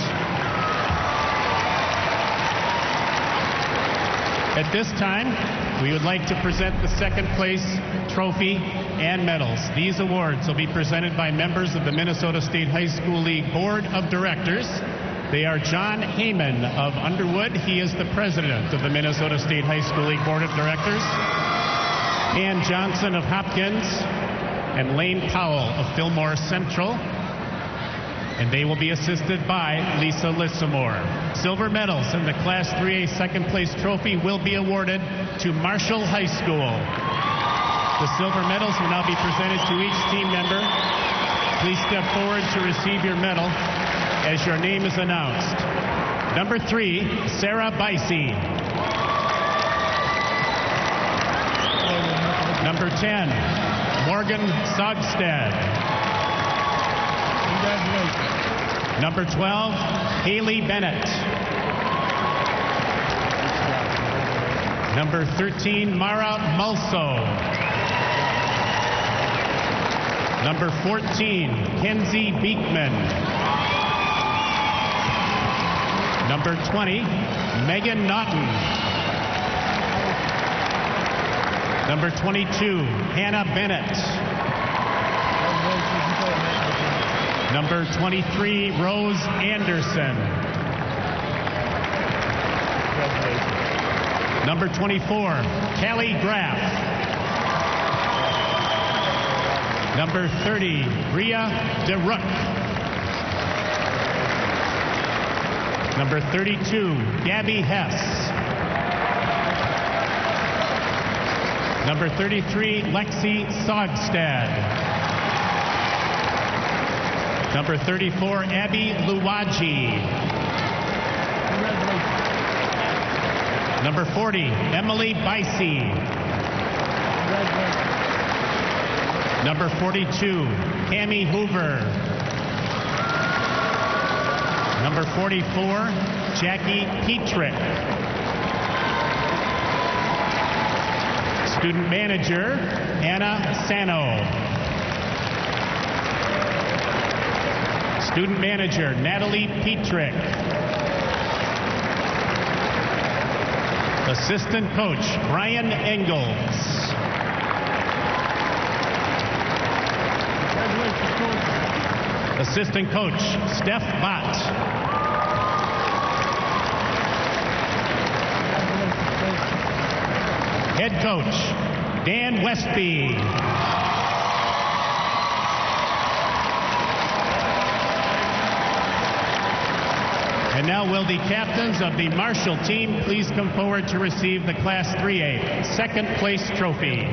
At this time, we would like to present the second place trophy and medals. These awards will be presented by members of the Minnesota State High School League Board of Directors. They are John Heyman of Underwood. He is the president of the Minnesota State High School League Board of Directors. Ann Johnson of Hopkins and Lane Powell of Fillmore Central. And they will be assisted by Lisa Lissamore. Silver medals in the Class 3A second place trophy will be awarded to Marshall High School. The silver medals will now be presented to each team member. Please step forward to receive your medal as your name is announced. Number 3, Sarah Bicey. Number 10, Morgan Sogstad. Number 12, Haley Bennett. Number 13, Mara Mulso. Number 14, Kenzie Beekman. Number 20, Megan Naughton. Number 22, Hannah Bennett. Number 23, Rose Anderson. Number 24, Callie Graff. Number 30, Bria DeRook. Number 32, Gabby Hess. Number 33, Lexi Sogstad. Number 34, Abby Luwaji. Number 40, Emily Bicey. Number 42, Cammie Hoover. Number 44, Jackie Petrick. Student manager, Anna Sano. Student manager, Natalie Petrick. Assistant coach, Brian Engels. Assistant coach, Steph Bott. Head coach, Dan Westby. And now will the captains of the Marshall team please come forward to receive the Class 3A second place trophy.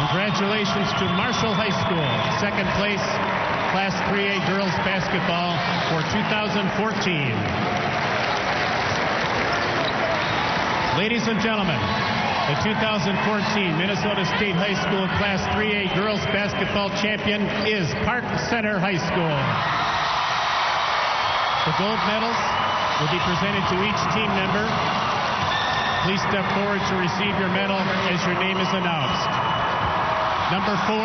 Congratulations to Marshall High School, second place Class 3A Girls Basketball for 2014. Ladies and gentlemen, the 2014 Minnesota State High School Class 3A Girls Basketball champion is Park Center High School. The gold medals will be presented to each team member. Please step forward to receive your medal as your name is announced. Number 4,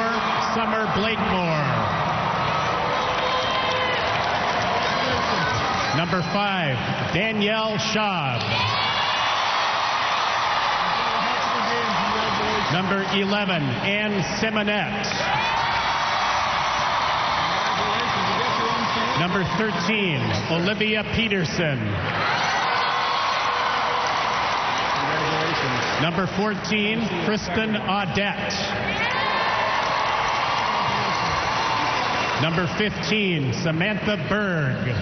Summer Blakemore. Number 5, Danielle Schaub. Number 11, Ann Simonette. Number 13, Olivia Peterson. Number 14, Kristen Audette. Number 15, Samantha Berg.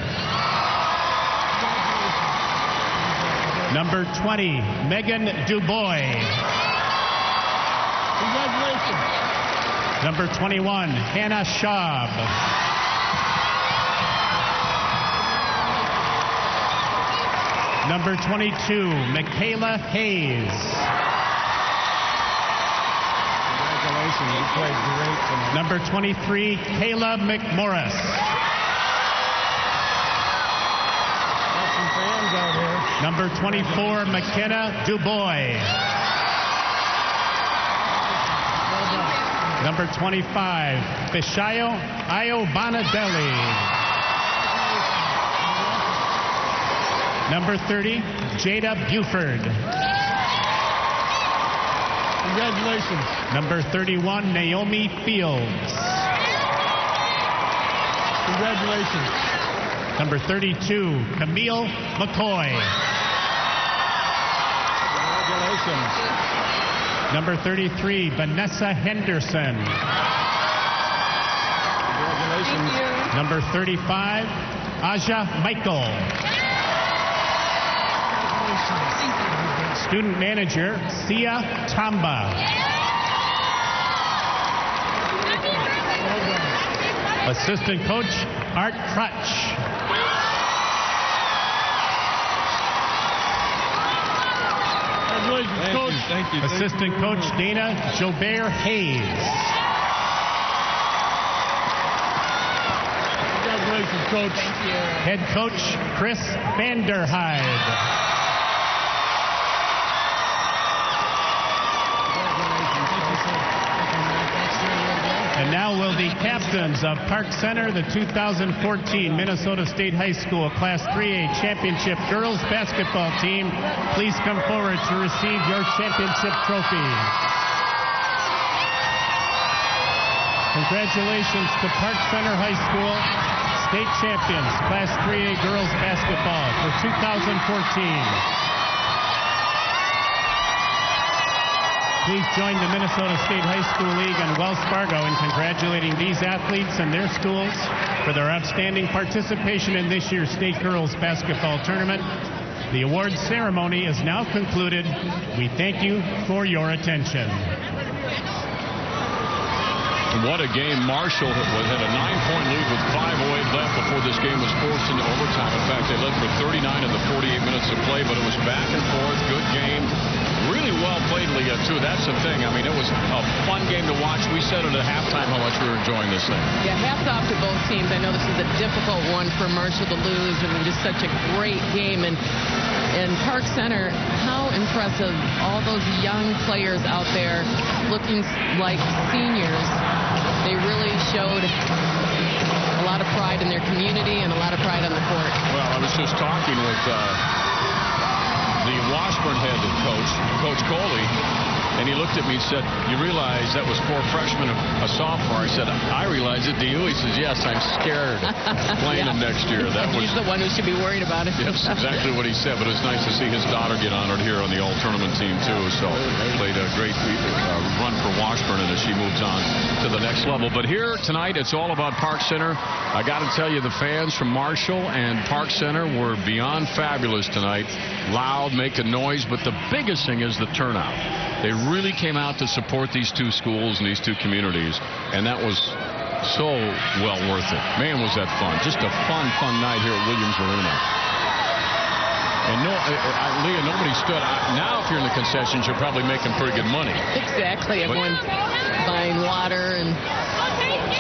Number 20, Megan Dubois. Congratulations. Number 21, Hannah Schaub. Number 22, Michaela Hayes. Congratulations, you played great tonight. Number 23, Kayla McMorris. Got some fans out here. Number 24, McKenna Dubois. Number 25, Fishayo Iobanadelli. Number 30, Jada Buford. Congratulations. Number 31, Naomi Fields. Congratulations. Number 32, Camille McCoy. Congratulations. Number 33, Vanessa Henderson. Congratulations. Number 35, Aja Michael. Student manager, Sia Tamba. Assistant coach, Art Crutch. Congratulations, coach. Thank you. Assistant coach, Dana Jobert Hayes. Congratulations, coach. Thank you. Head coach, Chris Vanderhyde. And now will the captains of Park Center, the 2014 Minnesota State High School Class 3A Championship Girls Basketball team, please come forward to receive your championship trophy. Congratulations to Park Center High School, state champions, Class 3A Girls Basketball for 2014. Please join the Minnesota State High School League and Wells Fargo in congratulating these athletes and their schools for their outstanding participation in this year's State Girls Basketball Tournament. The awards ceremony is now concluded. We thank you for your attention. What a game. Marshall had a 9-point lead with 5:08 left before this game was forced into overtime. In fact, they led for 39 of the 48 minutes of play, but it was back and forth. Good game. Really well played, Leah, too. That's the thing. I mean, it was a fun game to watch. We said it at halftime how much we were enjoying this thing. Yeah, hats off to both teams. I know this is a difficult one for Marshall to lose, and just such a great game. And Park Center, how impressive. All those young players out there looking like seniors. They really showed a lot of pride in their community and a lot of pride on the court. Well, I was just talking with the Washburn head coach, Coach Coley, and he looked at me and said, "You realize that was 4 freshmen, a sophomore?" I said, "I realize it. Do you?" He says, "Yes, I'm scared playing him next year." That was, he's the one who should be worried about it. Yes, exactly what he said. But it's nice to see his daughter get honored here on the all-tournament team, too. So played a great run for Washburn, and as she moves on to the next level. But here tonight, it's all about Park Center. I got to tell you, the fans from Marshall and Park Center were beyond fabulous tonight. Loud, making noise, but the biggest thing is the turnout. They really came out to support these two schools and these two communities, and that was so well worth it. Man, was that fun. Just a fun night here at Williams Arena. And Leah, nobody stood. Now, if you're in the concessions, you're probably making pretty good money. Exactly. Everyone's buying water and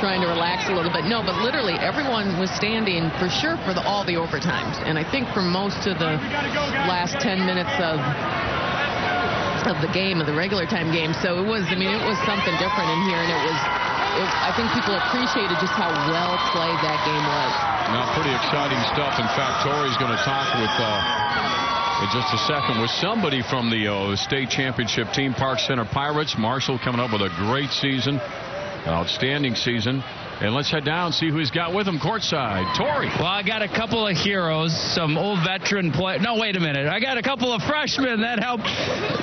trying to relax a little bit. No, but literally everyone was standing for sure for all the overtimes. And I think for most of the last 10 minutes of the game, of the regular time game. So it was, it was something different in here. And I think people appreciated just how well played that game was. Now, pretty exciting stuff. In fact, Tori's going to talk with, in just a second, with somebody from the state championship team, Park Center Pirates. Marshall coming up with a great season, outstanding season. And let's head down and see who he's got with him courtside. Tori. Well, I got a couple of heroes, some old veteran players. No, wait a minute. I got a couple of freshmen that helped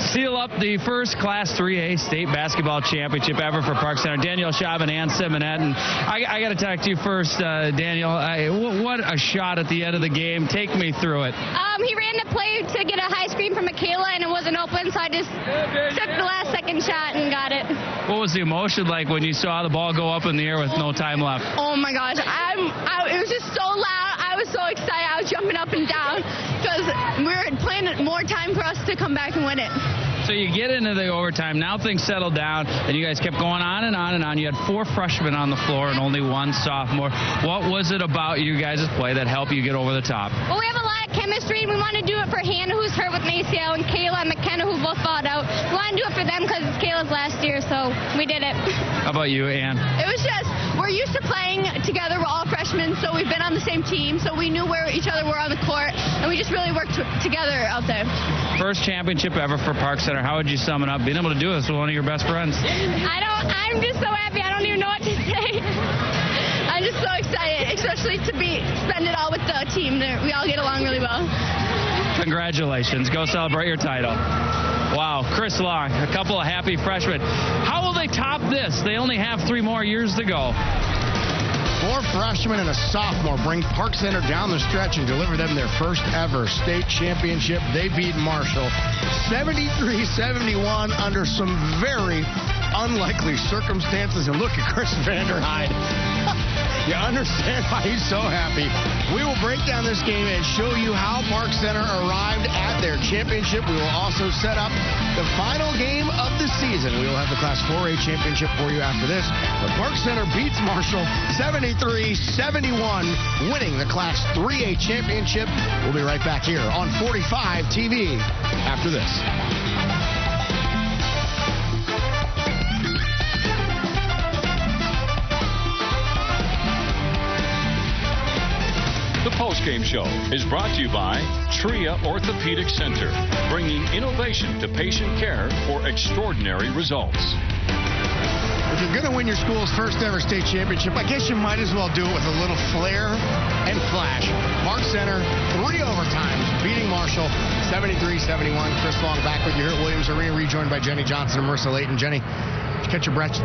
seal up the first Class 3A state basketball championship ever for Park Center. Danielle Schaub and Ann Simonet. And I got to talk to you first, Danielle. What a shot at the end of the game. Take me through it. He ran the play to get a high screen from Michaela, and it wasn't open, so I just took the last second shot and got it. What was the emotion like when you saw the ball go up in the air with no time left? Oh my gosh, it was just so loud. I was so excited. I was jumping up and down because we were playing more time for us to come back and win it. So you get into the overtime. Now things settled down, and you guys kept going on and on and on. You had 4 freshmen on the floor and only 1 sophomore. What was it about you guys' play that helped you get over the top? Well, we have a lot of chemistry, and we want to do it for Hannah, who's hurt with an ACL, and Kayla and McKenna, who both fought out. We want to do it for them because it's Kayla's last year, so we did it. How about you, Ann? It was just, we're used to playing together. We're all freshmen, so we've been on the same team, so we knew where each other were on the court, and we just really worked together out there. First championship ever for Park Center. How would you sum it up? Being able to do this with one of your best friends. I'm just so happy. I don't even know what to say. I'm just so excited, especially to spend it all with the team. We all get along really well. Congratulations. Go celebrate your title. Wow, Chris Long, a couple of happy freshmen. How will they top this? They only have 3 more years to go. 4 freshmen and a sophomore bring Park Center down the stretch and deliver them their first ever state championship. They beat Marshall 73-71 under some very unlikely circumstances. And look at Chris Vanderhyde. You understand why he's so happy. We will break down this game and show you how Park Center arrived at their championship. We will also set up the final game of the season. We will have the Class 4A championship for you after this. But Park Center beats Marshall 73-71, winning the Class 3A championship. We'll be right back here on 45 TV after this. The Postgame Show is brought to you by Tria Orthopedic Center, bringing innovation to patient care for extraordinary results. If you're going to win your school's first ever state championship, I guess you might as well do it with a little flair and flash. Park Center, 3 overtimes, beating Marshall 73-71. Chris Long back with you here at Williams Arena, rejoined by Jenny Johnson and Marissa Layton. Jenny, catch your breath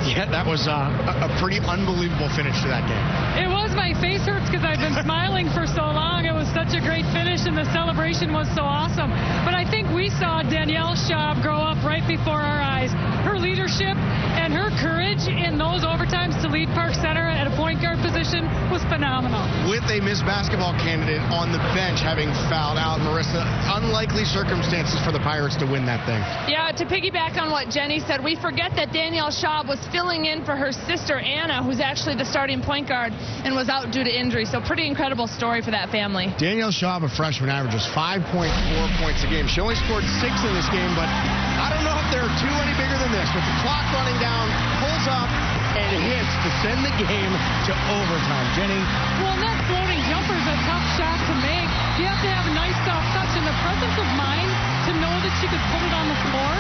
yet? That was a pretty unbelievable finish to that game. It was. My face hurts because I've been smiling for so long. It was such a great finish, and the celebration was so awesome. But I think we saw Danielle Schaub grow up right before our eyes. Her leadership and her courage in those overtimes to lead Park Center at a point point guard position was phenomenal. With a Miss Basketball candidate on the bench having fouled out, Marissa, unlikely circumstances for the Pirates to win that thing. Yeah, to piggyback on what Jenny said, we forget that Danielle Schaub was filling in for her sister Anna, who's actually the starting point guard, and was out due to injury. So pretty incredible story for that family. Danielle Schaub, a freshman, averages 5.4 points a game. She only scored 6 in this game, but I don't know if there are 2 any bigger than this. With the clock running down, pulls up and hits to send the game to overtime. Jenny? Well, that floating jumper is a tough shot to make. You have to have a nice soft touch, and the presence of mind to know that she could put it on the floor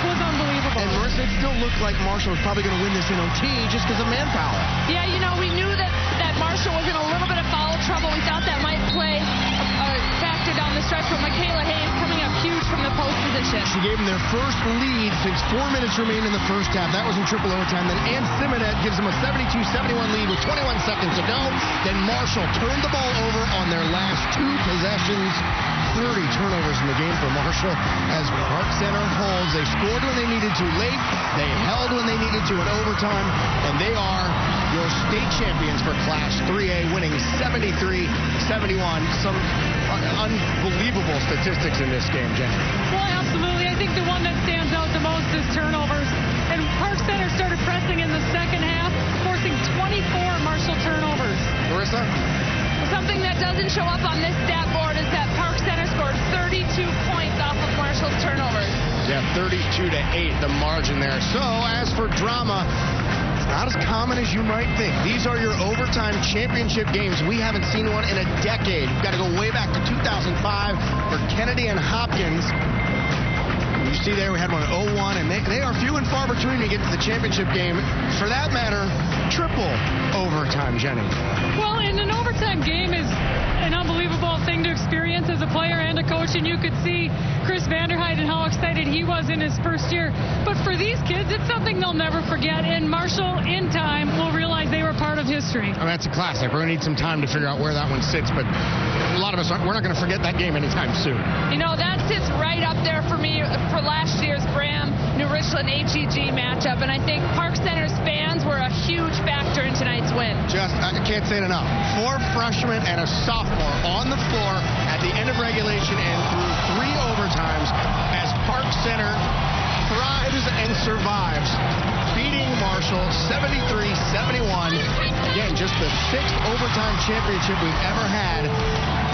was unbelievable. And Marissa, it still looked like Marshall was probably going to win this in OT just because of manpower. Yeah, we knew that Marshall was in a little bit of foul trouble. We thought that might play a factor down the stretch, but Michaela Hayes coming up huge from the post position. She gave them their first lead since 4 minutes remained in the first half. That was in triple overtime. Then Ann Simonet gives them a 72-71 lead with 21 seconds to go. Then Marshall turned the ball over on their last 2 possessions. 30 turnovers in the game for Marshall as Park Center holds. They scored when they needed to late. They held when they needed to in overtime. And they are your state champions for Class 3A, winning 73-71. Some unbelievable statistics in this game, Jenny. Well, absolutely. I think the one that stands out the most is turnovers. And Park Center started pressing in the second half, forcing 24 Marshall turnovers. Marissa? Something that doesn't show up on this stat board is that Park Center scored 32 points off of Marshall's turnovers. Yeah, 32-8, the margin there. So, as for drama, it's not as common as you might think. These are your overtime championship games. We haven't seen one in a decade. You've got to go way back to 2005 for Kennedy and Hopkins. You see there, we had one at 0-1, and they are few and far between to get to the championship game. For that matter, triple overtime, Jenny. Well, and an overtime game is an unbelievable thing to experience as a player and a coach, and you could see Chris Vanderhyde and how excited he was in his first year. But for these kids, it's something they'll never forget, and Marshall, in time, will realize they were part of history. I mean, that's a classic. We're going to need some time to figure out where that one sits, but a lot of us, we're not going to forget that game anytime soon. That sits right up there for me for last year's Bram, New Richland HEG matchup, and I think Park Center's fans were a huge factor in tonight's win. I can't say it enough. 4 freshmen and a sophomore on the floor at the end of regulation and through 3 overtimes as Park Center thrives and survives, beating Marshall 73-71. Again, just the 6th overtime championship we've ever had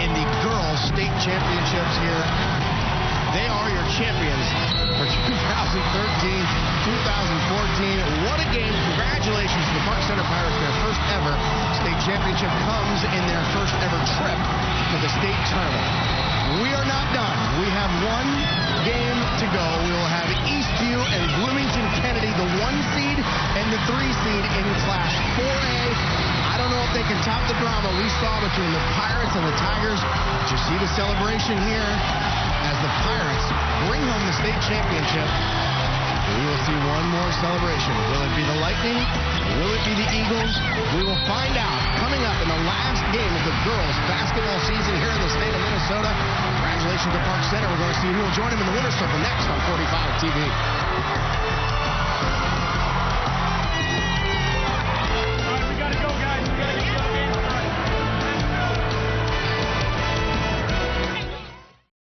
in the girls' state championships here. They are your champions for 2013, 2014. What a game. Congratulations to the Park Center Pirates. Their first ever state championship comes in their first ever trip to the state tournament. We are not done. We have 1 game to go. We will have Eastview and Bloomington Kennedy, the 1 seed and the 3 seed in Class 4A. I don't know if they can top the drama we saw between the Pirates and the Tigers. But you see the celebration here as the Pirates bring home the state championship. We will see one more celebration. Will it be the Lightning? Will it be the Eagles? We will find out coming up in the last game of the girls' basketball season here in the state of Minnesota. Congratulations to Park Center. We're going to see who will join them in the winner's circle next on 45 TV.